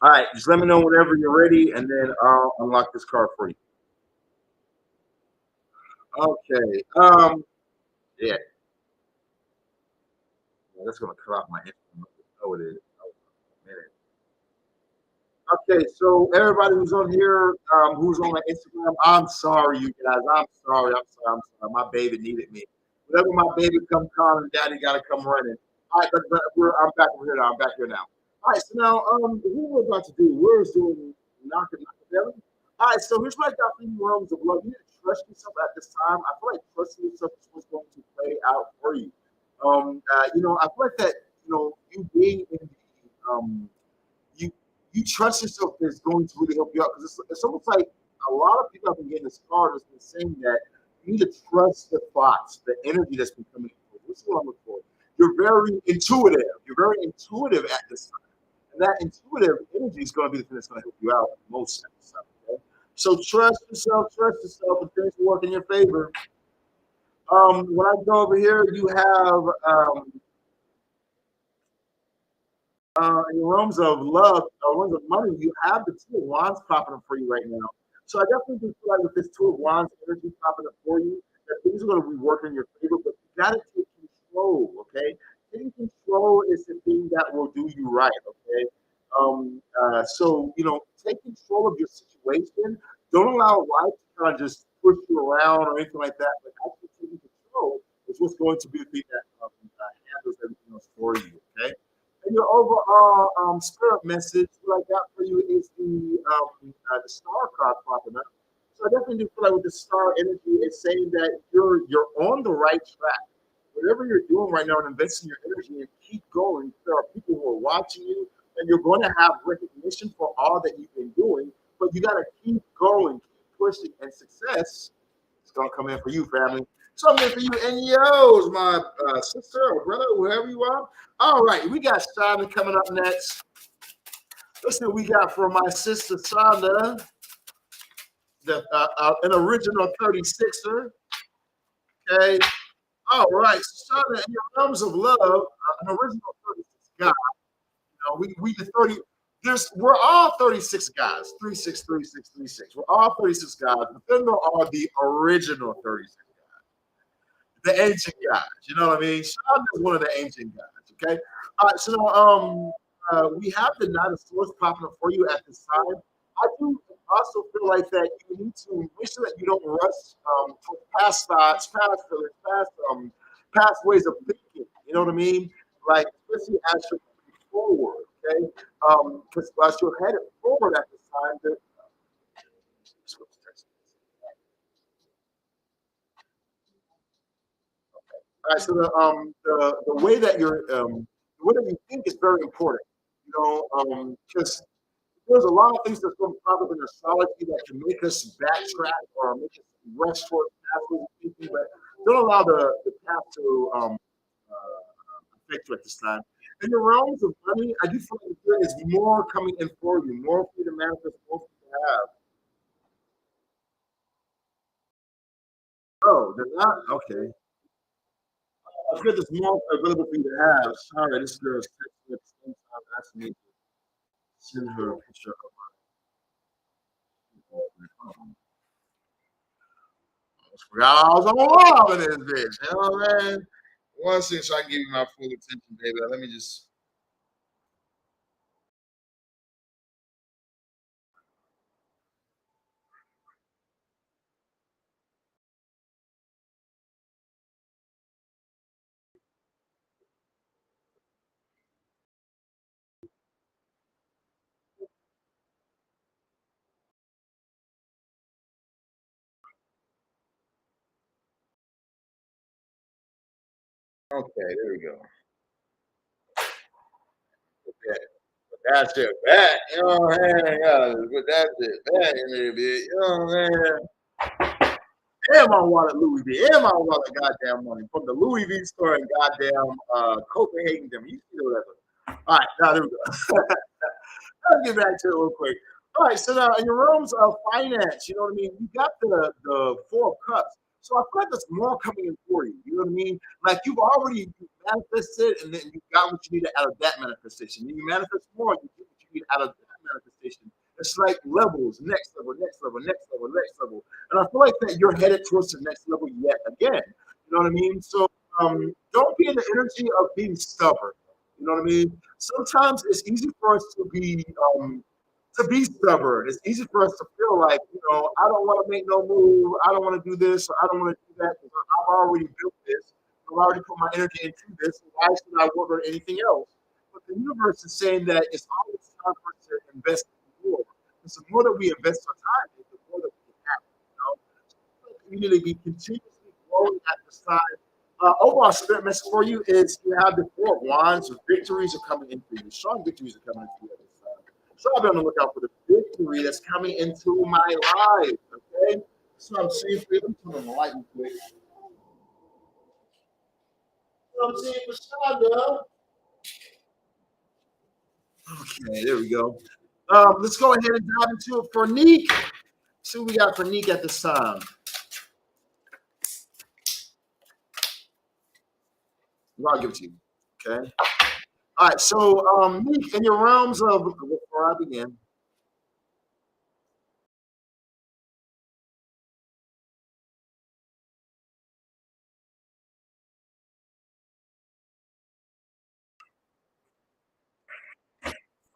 All right, just let me know whenever you're ready, and then I'll unlock this card for you. Okay. Yeah, that's gonna cut off my Instagram. Oh, it is. Oh, man. Okay, so everybody who's on here, who's on my Instagram, I'm sorry, you guys. I'm sorry. I'm sorry. I'm sorry. My baby needed me. Whenever my baby come calling, daddy got to come running. All right, I'm back over here now. I'm back here now. All right, so now, what we're about to do, we're doing knock it down. All right, so here's what I got for you, realms of love. You need to trust yourself at this time. I feel like trusting yourself is what's going to play out for you. I feel like that, you being in the you you trust yourself is going to really help you out because it's almost like a lot of people have been getting this card has been saying that you need to trust the thoughts, the energy that's been coming in. This is what I'm looking for. You're very intuitive. You're very intuitive at this time. And that intuitive energy is going to be the thing that's going to help you out most of the time. Okay? So trust yourself, and things will work in your favor. When I go over here, you have in the realms of love, realms of money, you have the two of wands popping up for you right now. So I definitely do feel like with this two of wands energy popping up for you, that things are going to be working in your favor, but you got to take control, okay? Taking control is the thing that will do you right, okay? Take control of your situation. Don't allow life to kind of just push you around or anything like that, but actually taking control is what's going to be the thing that handles everything else for you, okay? And your overall spirit message, what I got for you is the star card popping up. So I definitely do feel like with the star energy, it's saying that you're on the right track. Whatever you're doing right now, and investing your energy and keep going. There are people who are watching you, and you're going to have recognition for all that you've been doing. But you got to keep going, keep pushing, and success is going to come in for you, family. So I'm here for you. And yo's my sister or brother, whoever you are. All right, we got Shaman coming up next. Let's see what we got for my sister Sonda, an original 36er. Okay. All right, so Sonda, in your realms of love, an original 36 guy. We the 30. We're all 36 guys, 36, 36, 36. We're all 36 guys, but then there are the original 36, the ancient guys. You know what I mean? Sean is one of the ancient guys. Okay. All right. So we have the Nine of Swords popping up for you at this time. I do also feel like that you need to make sure that you don't rush past thoughts, past feelings, past ways of thinking. You know what I mean? Like especially as you're moving forward. Okay. Because as you're headed forward at this time, all right, so the way that the way that you think is very important. Because there's a lot of things that's going to pop up in astrology that can make us backtrack or make us rush towards pathways of thinking, but don't allow the path to affect you at this time. In the realms of money, I do feel like there is more coming in for you, more for you to manifest, more for you to have. Oh, they're not okay. It's good. There's more available for you to have. Sorry, this girl's texting at the same time asking me to send her a picture of my. Forgot I was on live in this bitch. You know what I mean? One second so I can give you my full attention, baby. Let me just. Okay, there we go. Okay. That's it back. You know what I'm saying? Yeah, put that shit back in there, bitch. You know what I'm saying? And my wallet Louis V. And my wallet goddamn money from the Louis V store in goddamn Copenhagen. You see whatever. All right, now there we go. I'll get back to it real quick. All right, so now in your realms of finance, you know what I mean? You got the Four of Cups. So I feel like there's more coming in for you. You know what I mean? Like you've already manifested and then you got what you needed out of that manifestation. And you manifest more, you get what you need out of that manifestation. It's like levels, next level, next level, next level, next level. And I feel like that you're headed towards the next level yet again. You know what I mean? So don't be in the energy of being stubborn. You know what I mean? Sometimes it's easy for us to be stubborn. It's easy for us to feel like, I don't want to make no move. I don't want to do this. Or I don't want to do that because I've already built this. I've already put my energy into this. So why should I work on anything else? But the universe is saying that it's always time for us to invest more. Because the more that we invest our time, the more that we can have. You need to be continuously growing at this time. Overall spirit message for you is you have the Four of Wands. Victories are coming in for you. Strong victories are coming in for you at this time. So I'll be on the lookout for the victory that's coming into my life. Okay. So I'm seeing for you. Let me turn on the light real quick. So I'm seeing for Shonda. Okay, there we go. Let's go ahead and dive into it for Neek. See what we got for Neek at this time. I'll give it to you. Okay. All right. So, Neek, in your realms of before I begin.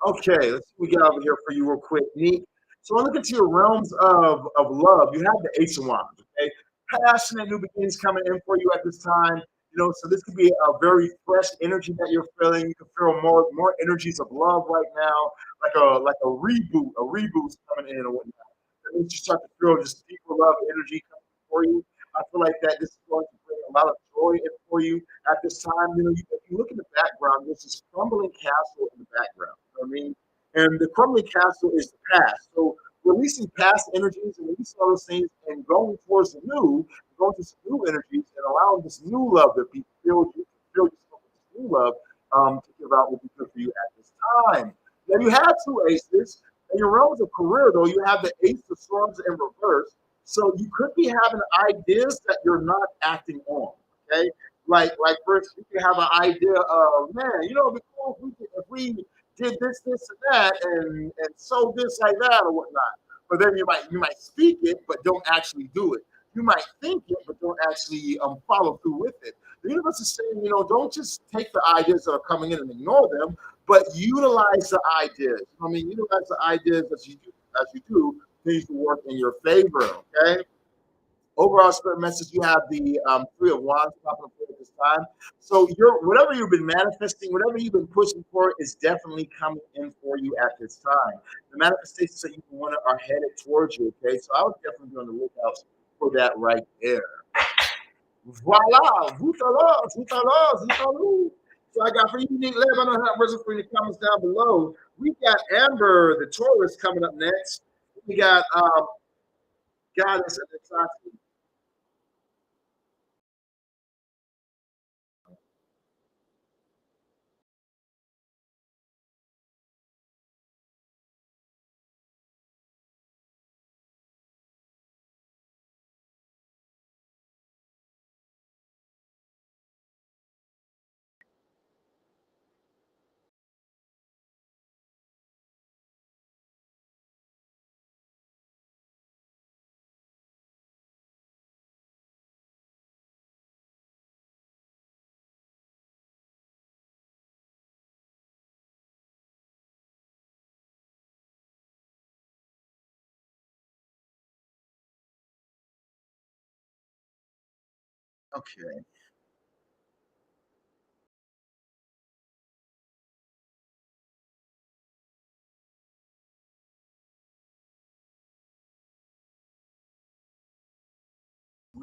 Okay, let's see what we got over here for you real quick, Neat. So I look into your realms of love. You have the Ace of Wands, okay? Passionate new beginnings coming in for you at this time. So this could be a very fresh energy that you're feeling. You can feel more energies of love right now, like a reboot's coming in or whatnot. That means you start to feel just deeper love energy coming for you. I feel like that this is going to bring a lot of joy in for you at this time. If you look in the background, there's this crumbling castle in the background. You know what I mean? And the crumbling castle is the past. So releasing past energies and releasing all those things and going towards the new, going to some new energies and allowing this new love to be filled yourself with this new love to give out will be good for you at this time. Now you have two aces. In your realms of career, though, you have the ace of swords in reverse. So you could be having ideas that you're not acting on. Okay, like for instance, you can have an idea of, man, it'd be cool if we did this, this, and that, and sold this like that or whatnot. But then you might speak it, but don't actually do it. You might think it, but don't actually follow through with it. The universe is saying, don't just take the ideas that are coming in and ignore them, but utilize the ideas. I mean, utilize the ideas as you do things to work in your favor. Okay. Overall spirit message, you have the Three of Wands popping up at this time. So whatever you've been manifesting, whatever you've been pushing for is definitely coming in for you at this time. The manifestations that you want are headed towards you. Okay. So I would definitely be on the lookout for that right there. Voila, Vutala. So I got for you, Nick. Let me know how version for in the comments down below. We got Amber, the Taurus, coming up next. We got Goddess and Exotic. Okay.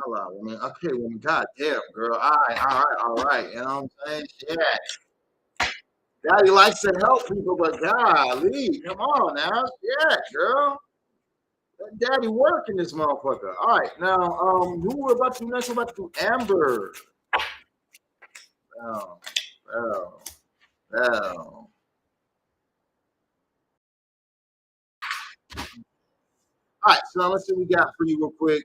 Hello, woman. Okay, woman. God damn, girl. All right, all right, all right. You know what I'm saying? Yeah. Daddy likes to help people, but golly, come on now. Yeah, girl. Let daddy work in this motherfucker. All right, now, who we're about to do next? We're about to do Amber. Oh, oh, oh. All right, so now let's see what we got for you real quick.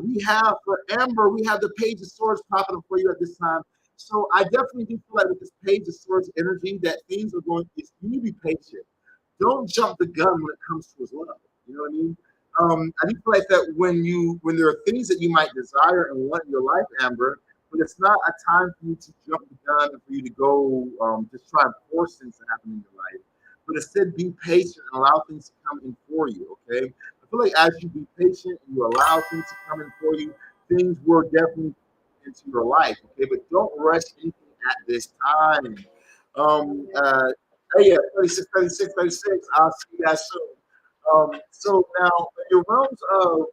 We have for Amber, we have the Page of Swords popping up for you at this time. So I definitely do feel like with this Page of Swords energy that things are going. You need to be patient. Don't jump the gun when it comes to his love. You know what I mean? I do feel like that when there are things that you might desire and want in your life, Amber, but it's not a time for you to jump the gun and for you to go just try and force things to happen in your life. But instead, be patient and allow things to come in for you. Okay? I feel like as you be patient and you allow things to come in for you, things will definitely into your life. Okay, but don't rush anything at this time. Um, uh, yeah, 36, 36, 36. I'll see you guys soon. So now, in your realms of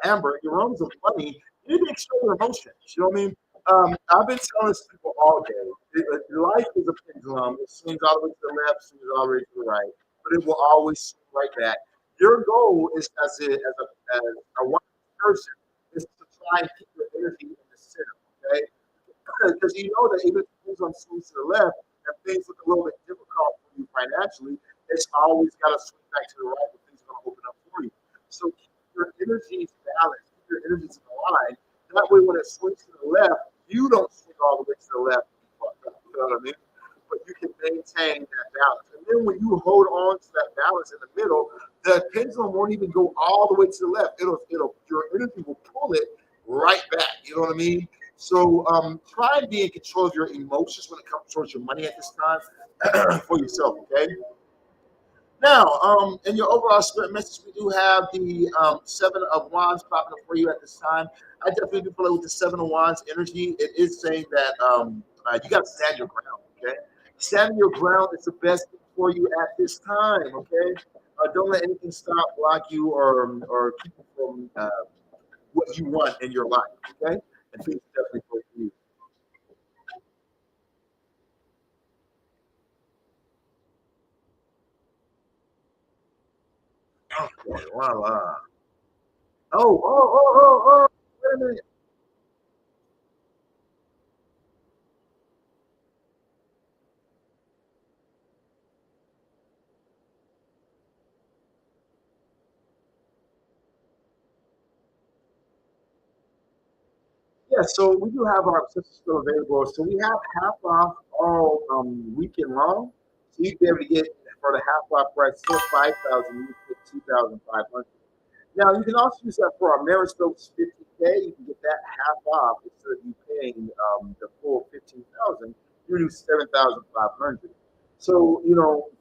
Amber, your realms of money, you need to show your emotions. You know what I mean? I've been telling this to people all day. Life is a pendulum. It swings all the way to the left, swings all the way to the right, but it will always swing right back. Your goal is as a one person is to try and keep your energy in the center. Okay, because you know that even if things on swings to the left and things look a little bit difficult for you financially, it's always got to swing back to the right when things are going to open up for you. So keep your energies balanced, keep your energies in line. That way, when it swings to the left, you don't swing all the way to the left. You know what I mean? But you can maintain that balance. And then when you hold on to that balance in the middle, the pendulum won't even go all the way to the left. It'll your energy will pull it right back. You know what I mean? So try and be in control of your emotions when it comes towards your money at this time for yourself. Okay. Now, in your overall spirit message, we do have the Seven of Wands popping up for you at this time. I definitely do feel like with the Seven of Wands energy, it is saying that you got to stand your ground. Okay, standing your ground is the best thing for you at this time. Okay, don't let anything stop, block you, or keep you from what you want in your life. Okay, and things are definitely for you. Okay, voila. Oh. Wait a minute. Yeah, so we do have our systems still available. So we have half off all weekend long. So you'd be able to get for the half off price still 5,000. You get 2,500. Now you can also use that for our Mariscope's 50K. You can get that half off instead of you paying the full 15,000. You do 7,500. So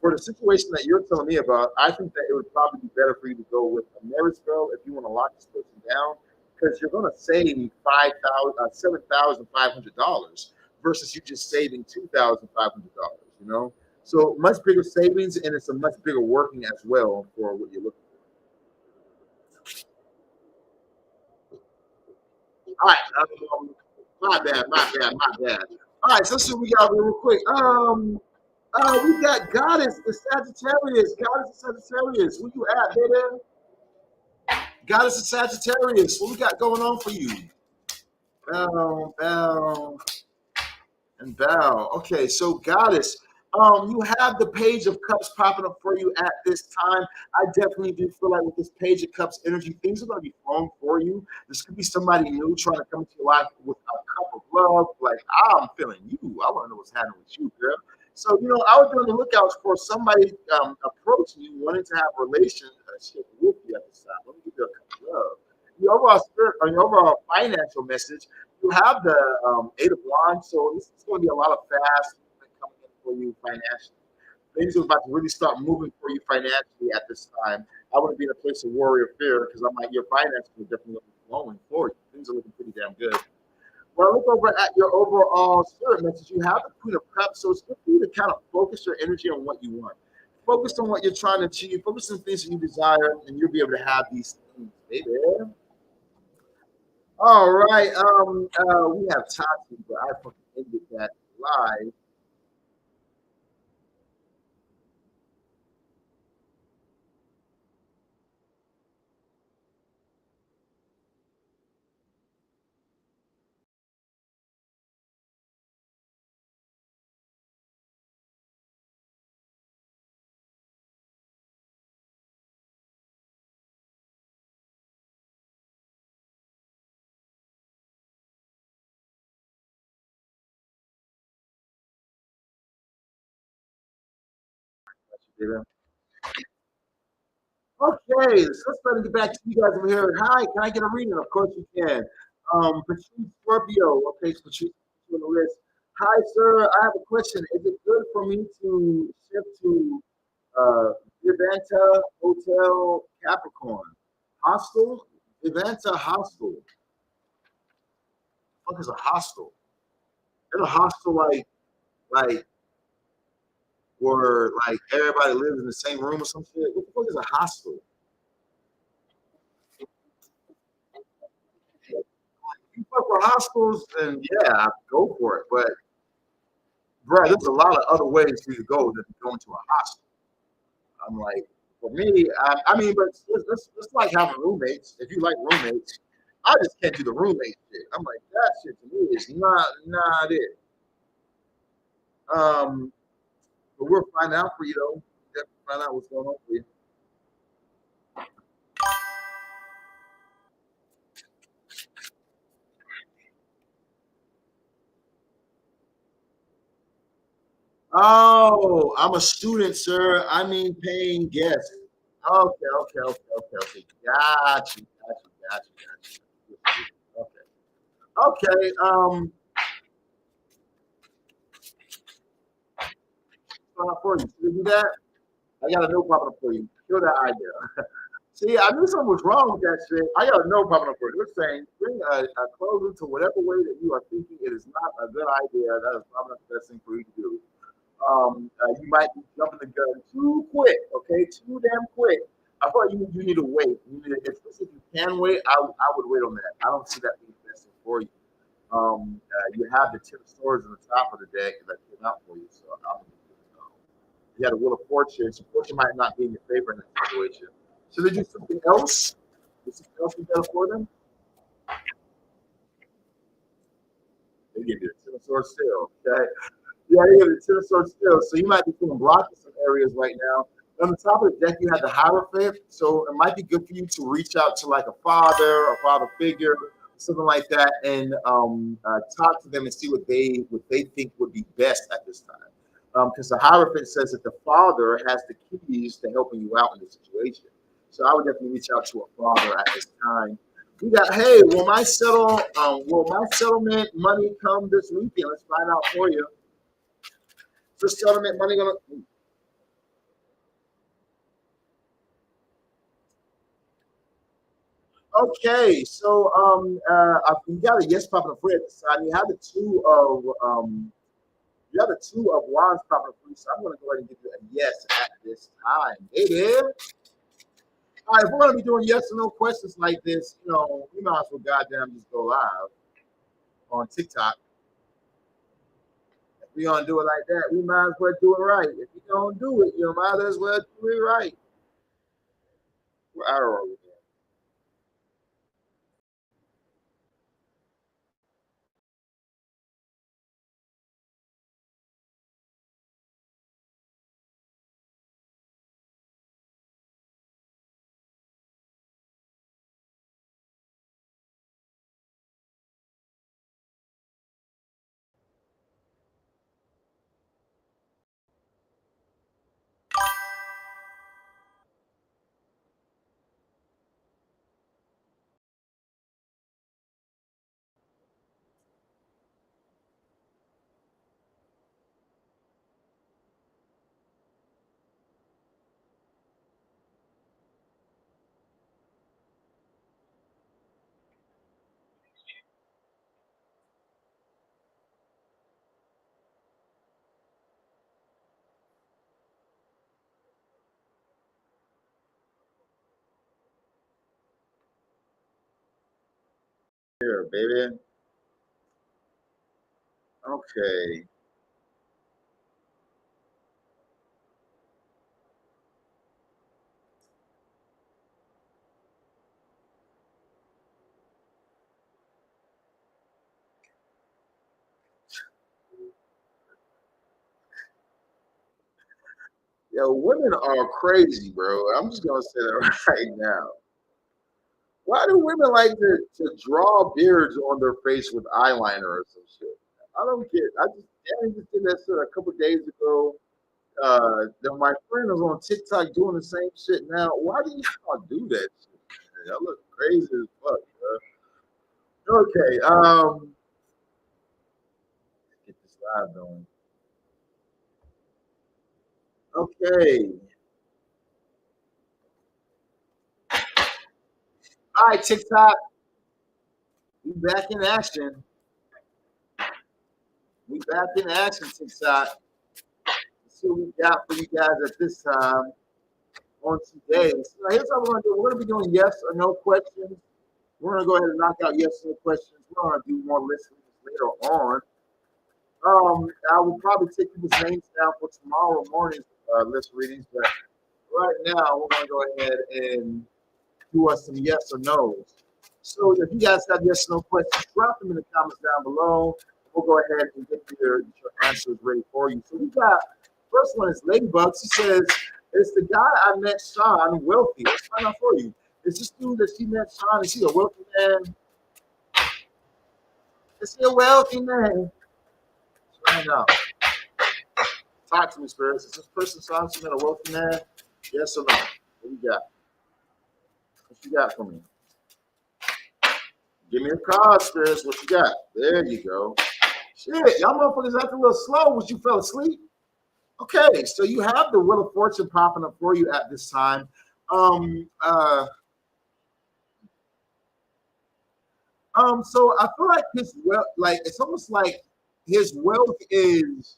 for the situation that you're telling me about, I think that it would probably be better for you to go with a Mariscope if you want to lock this person down because you're going to save $7,500 versus you just saving $2,500. So much bigger savings and it's a much bigger working as well for what you're looking. All right. My bad. All right, so let's see what we got real quick. We got Goddess, the Sagittarius. Goddess, the Sagittarius. Where you at, baby? Goddess, the Sagittarius. What we got going on for you? Bell, and Bell. Okay, so Goddess, you have the Page of Cups popping up for you at this time. I definitely do feel like with this Page of Cups energy, things are going to be flowing for you. This could be somebody new trying to come into your life with a cup of love. Like, I'm feeling you. I want to know what's happening with you, girl. So, I would be on the lookout for somebody approaching you, wanting to have a relationship with you at this time. Let me give you a cup of love. Your overall spirit, or your overall financial message, you have the Eight of Wands, so this is going to be a lot of fast movement coming in for you financially. Things are about to really start moving for you financially at this time. I wouldn't be in a place of worry or fear because I'm like your finances are definitely flowing for you. Things are looking pretty damn good. When I look over at your overall spirit message, you have the Queen of Cups, so it's good for you to kind of focus your energy on what you want. Focus on what you're trying to achieve. Focus on things that you desire, and you'll be able to have these things, baby. All right. We have Tati, but I fucking ended that live. Okay, so let's try to get back to you guys over here. Hi, can I get a reading? Of course you can. Patrice Scorpio. Okay, so Patrice on the list. Hi, sir. I have a question. Is it good for me to shift to uh, Vivanta Hotel Capricorn? Hostel? Vivanta Hostel. What is a hostel? Is a hostel like where like everybody lives in the same room or some shit? What the fuck is a hostel? If you fuck with hostels, then yeah, go for it. But bro, there's a lot of other ways for you to go than going to a hostel. I'm like, for me, I mean, but it's like having roommates. If you like roommates, I just can't do the roommate shit. I'm like, that shit to me is not it. Um, but we'll find out for you though. Definitely find out what's going on for you. Oh, I'm a student, sir. I mean, paying guests. Okay. Got you. Okay. For you. Should we do that? I got a no problem for you. Kill that idea. See, I knew something was wrong with that shit. I got no problem for it. We're saying bring a closer to whatever way that you are thinking it is not a good idea. That is probably not the best thing for you to do. You might be jumping the gun too quick, okay? Too damn quick. I thought you need to wait. You need to, if you can wait, I would wait on that. I don't see that being the best thing for you. You have the 10 of swords on the top of the deck that came out for you, so I'm you had a Wheel of Fortune, so Fortune might not be in your favor in that situation. So they do something else? Is something else you better for them? They give you a 10 of swords still, okay? Yeah, they give you a 10 of swords still. So you might be feeling blocked in some areas right now. On the top of the deck, you have the Hierophant, so it might be good for you to reach out to like a father or father figure, something like that, and talk to them and see what they think would be best at this time. Because the Hierophant says that the father has the keys to helping you out in the situation. So I would definitely reach out to a father at this time. We got, hey, will my settlement money come this weekend? Let's find out for you. The settlement money gonna Okay, so you got a yes popping up for the side. You have the two of wands popping up for you. So I'm gonna go ahead and give you a yes at this time. It is. All right, if we're gonna be doing yes or no questions like this, we might as well goddamn just go live on TikTok. If we gonna do it like that, we might as well do it right. If you don't do it, you might as well do it right. We're out of order. here, baby. Okay. Yo, women are crazy, bro. I'm just gonna say that right now. Why do women like to draw beards on their face with eyeliner or some shit? I don't get. Danny just did that shit a couple days ago. Then my friend was on TikTok doing the same shit now. Why do you not do that shit? Man? I look crazy as fuck, bro. Okay, get this live going. Okay. All right, TikTok. We back in action. We back in action, TikTok. Let's see what we got for you guys at this time on today. So here's what we're gonna do. We're gonna be doing yes or no questions. We're gonna go ahead and knock out yes or no questions. We're gonna do more listeners later on. I will probably take people's names down for tomorrow morning's list readings, but right now we're gonna go ahead and do us some yes or no's. So if you guys have yes or no questions, drop them in the comments down below. We'll go ahead and get your answers ready for you. So we got first one is Ladybug. She says, "It's the guy I met, Sean, wealthy." Let's find out for you. Is this dude that she met, Sean? Is he a wealthy man? Is he a wealthy man? Let's find out. Talk to me, spirits. Is this person Sean she met a wealthy man? Yes or no? What you got? What you got for me? Give me a card, spirits. What you got? There you go. Shit, y'all motherfuckers acting a little slow. Was you fell asleep? Okay, so you have the Wheel of Fortune popping up for you at this time. Um, uh, so I feel like his wealth, like it's almost like his wealth is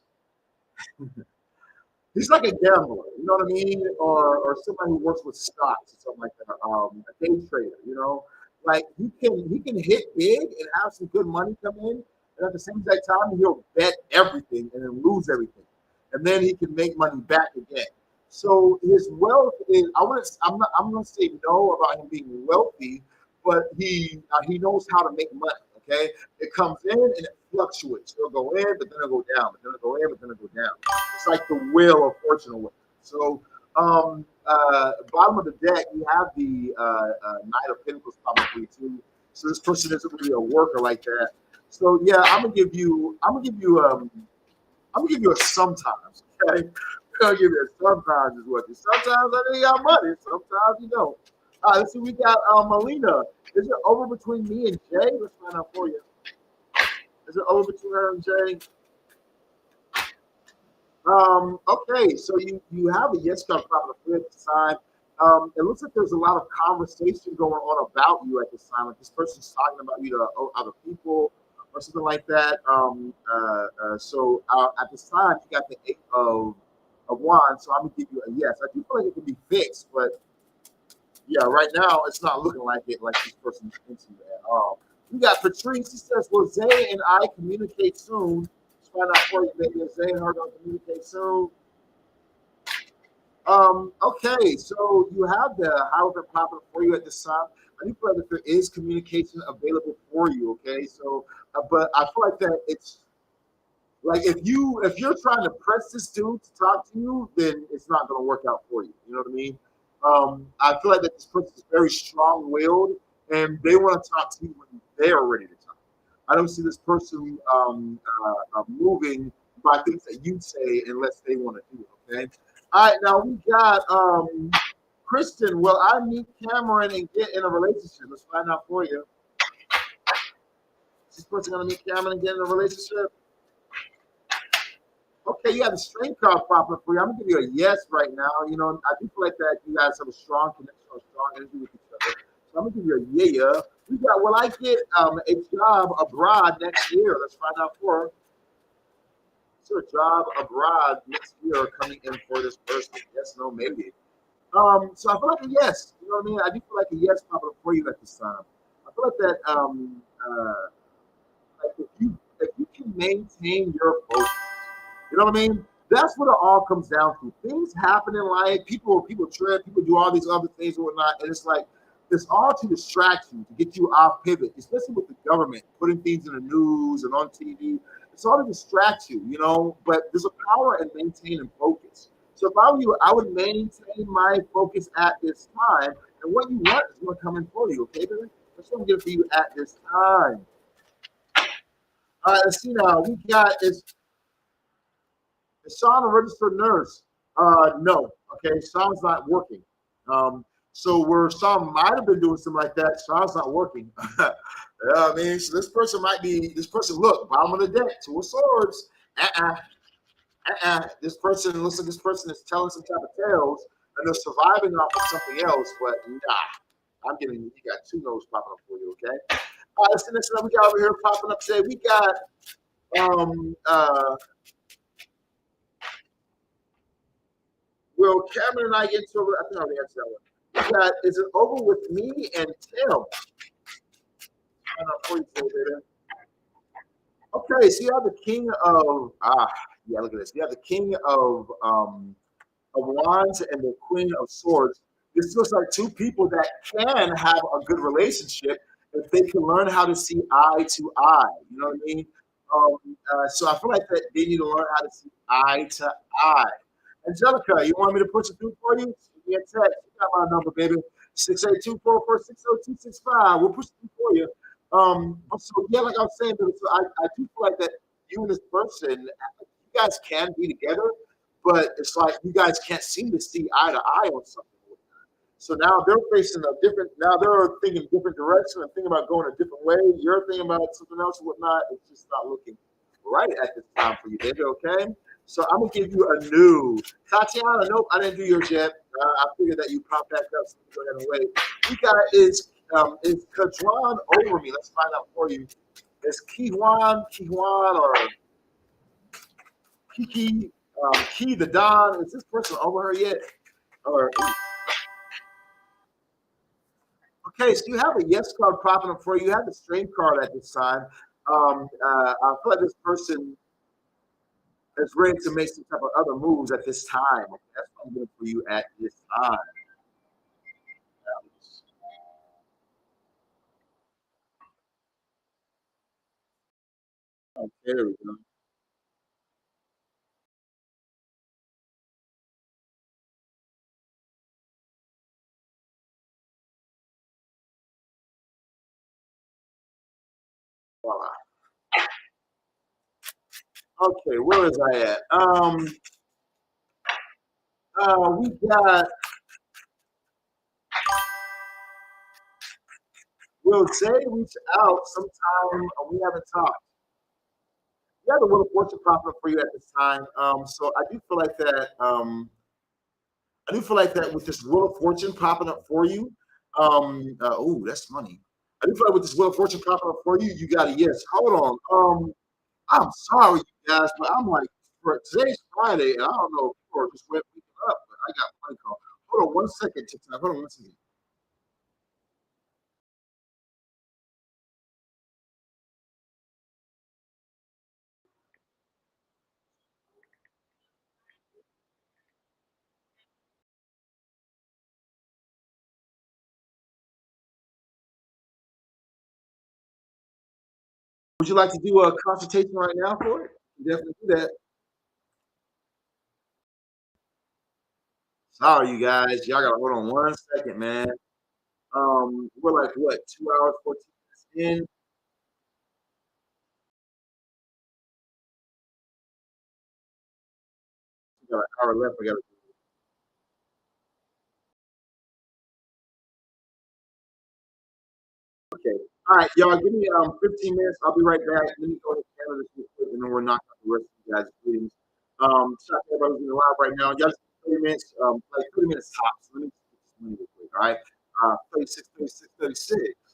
he's like a gambler, you know what I mean, or somebody who works with stocks or something like that, a day trader, you know, like he can hit big and have some good money come in, and at the same exact time he'll bet everything and then lose everything, and then he can make money back again. So his wealth is I'm gonna say no about him being wealthy, but he knows how to make money. Okay, it comes in and it fluctuates. It'll go in, but then it'll go down. But then it'll go in, but then it'll go down. It's like the wheel of fortune or whatever. So, bottom of the deck, you have the Knight of Pentacles probably too. So this person isn't really a worker like that. So yeah, I'm gonna give you a sometimes. Okay, I'm gonna give you a sometimes is what. Sometimes I think you got money. Sometimes you don't. All right, let's see. We got Melina. Is it over between me and Jay? Let's find out for you. Is it over between her and Jay? Okay, so you have a yes card on the flip side. It looks like there's a lot of conversation going on about you at this time. Like this person's talking about you to other people or something like that. So at this time, you got the Eight of Wands. So I'm gonna give you a yes. I do feel like it can be fixed, but yeah, right now it's not looking like it. Like this person's into you at all. We got Patrice. He says, "Will Zay and I communicate soon?" Let's find out for you. Maybe if Zay and her gonna communicate soon. Okay, so you have the Hierophant popping for you at this time. I do feel like there is communication available for you. Okay, so but I feel like that it's like if you're trying to press this dude to talk to you, then it's not going to work out for you. You know what I mean? I feel like that this person is very strong-willed, and they want to talk to you when they're ready to talk. I don't see this person moving by things that you say unless they want to do it. Okay. All right. Now we got Kristen. Will I meet Cameron and get in a relationship? Let's find out for you. Is this person going to meet Cameron and get in a relationship? Okay, you have the strength card popping for you. I'm gonna give you a yes right now. You know, I do feel like that you guys have a strong connection or strong energy with each other. So I'm gonna give you a yeah. We got will I get a job abroad next year? Let's find out for her. Is there a job abroad next year coming in for this person? Yes, no, maybe. So I feel like a yes. You know what I mean? I do feel like a yes popping up for you at this time. I feel like that like if you can maintain your focus, you know what I mean? That's what it all comes down to. Things happen in life. People trip. People do all these other things and whatnot, and it's like it's all to distract you, to get you off pivot. Especially with the government putting things in the news and on TV. It's all to distract you, you know. But there's a power in maintaining focus. So if I were you, I would maintain my focus at this time, and what you want is going to come in for you. Okay, baby? That's what I'm getting for you at this time. All right, let's see now. We got is Sean a registered nurse? No. Okay, Sean's not working. So where Sean might have been doing something like that, Sean's not working. I mean, so this person might be this person. Look, bottom of the deck, two of swords. This person looks like this person is telling some type of tales, and they're surviving off of something else. But nah, I'm getting you got two no's popping up for you. Okay. Let's see next one we got over here popping up today. We got will Cameron and I get into it? I think I already answered that one. We got, is it over with me and Tim? Okay, so you have the king of yeah, look at this. You have the king of wands and the queen of swords. This looks like two people that can have a good relationship if they can learn how to see eye to eye. You know what I mean? So I feel like that they need to learn how to see eye to eye. Angelica, you want me to push it through for you? Give me a text. You got my number, baby. 682-446-0265. We'll push it through for you. So yeah, like I was saying, so I do feel like that you and this person, you guys can be together, but it's like you guys can't seem to see eye to eye on something. So now they're facing a different. Now they're thinking different direction and thinking about going a different way. You're thinking about something else and whatnot. It's just not looking right at this time for you, baby. Okay. So I'm gonna give you a new Tatiana. Nope, I didn't do yours yet. I figured that you popped back up, so go ahead and wait. We got is Kadron over me? Let's find out for you. Is Kijuan, or Kiki, Key the Don? Is this person over her yet? Or okay, so you have a yes card popping up for you. You have the strength card at this time. I feel like this person is ready to make some type of other moves at this time. That's what I'm doing for you at this time. Okay, there we go. Voila. Okay, where is I at? We got will Jay reach out sometime? We haven't talked. Yeah, the Wheel of Fortune popping up for you at this time. So I do feel like that. I do feel like that with this Wheel of Fortune popping up for you. Oh, that's money. I do feel like with this Wheel of Fortune popping up for you, you got a yes. Hold on. I'm sorry, you guys, but I'm like, for today's Friday, and I don't know if people are just waking up, but I got money call. Hold on one second, TikTok. Hold on one second. Would you like to do a consultation right now for it? Definitely do that. Sorry, you guys. Y'all gotta hold on one second, man. We're like what, 2 hours, 14 minutes in. We got an hour left. We got okay. All right, y'all. Give me 15 minutes. I'll be right back. Let me go to Canada real quick, and then we're knocking out the rest of you guys' greetings. Shout out to everybody who's in the live right now. Y'all just 30 minutes, like 30 minutes tops. Let me get this money real quick. All right. 36, 36, 36.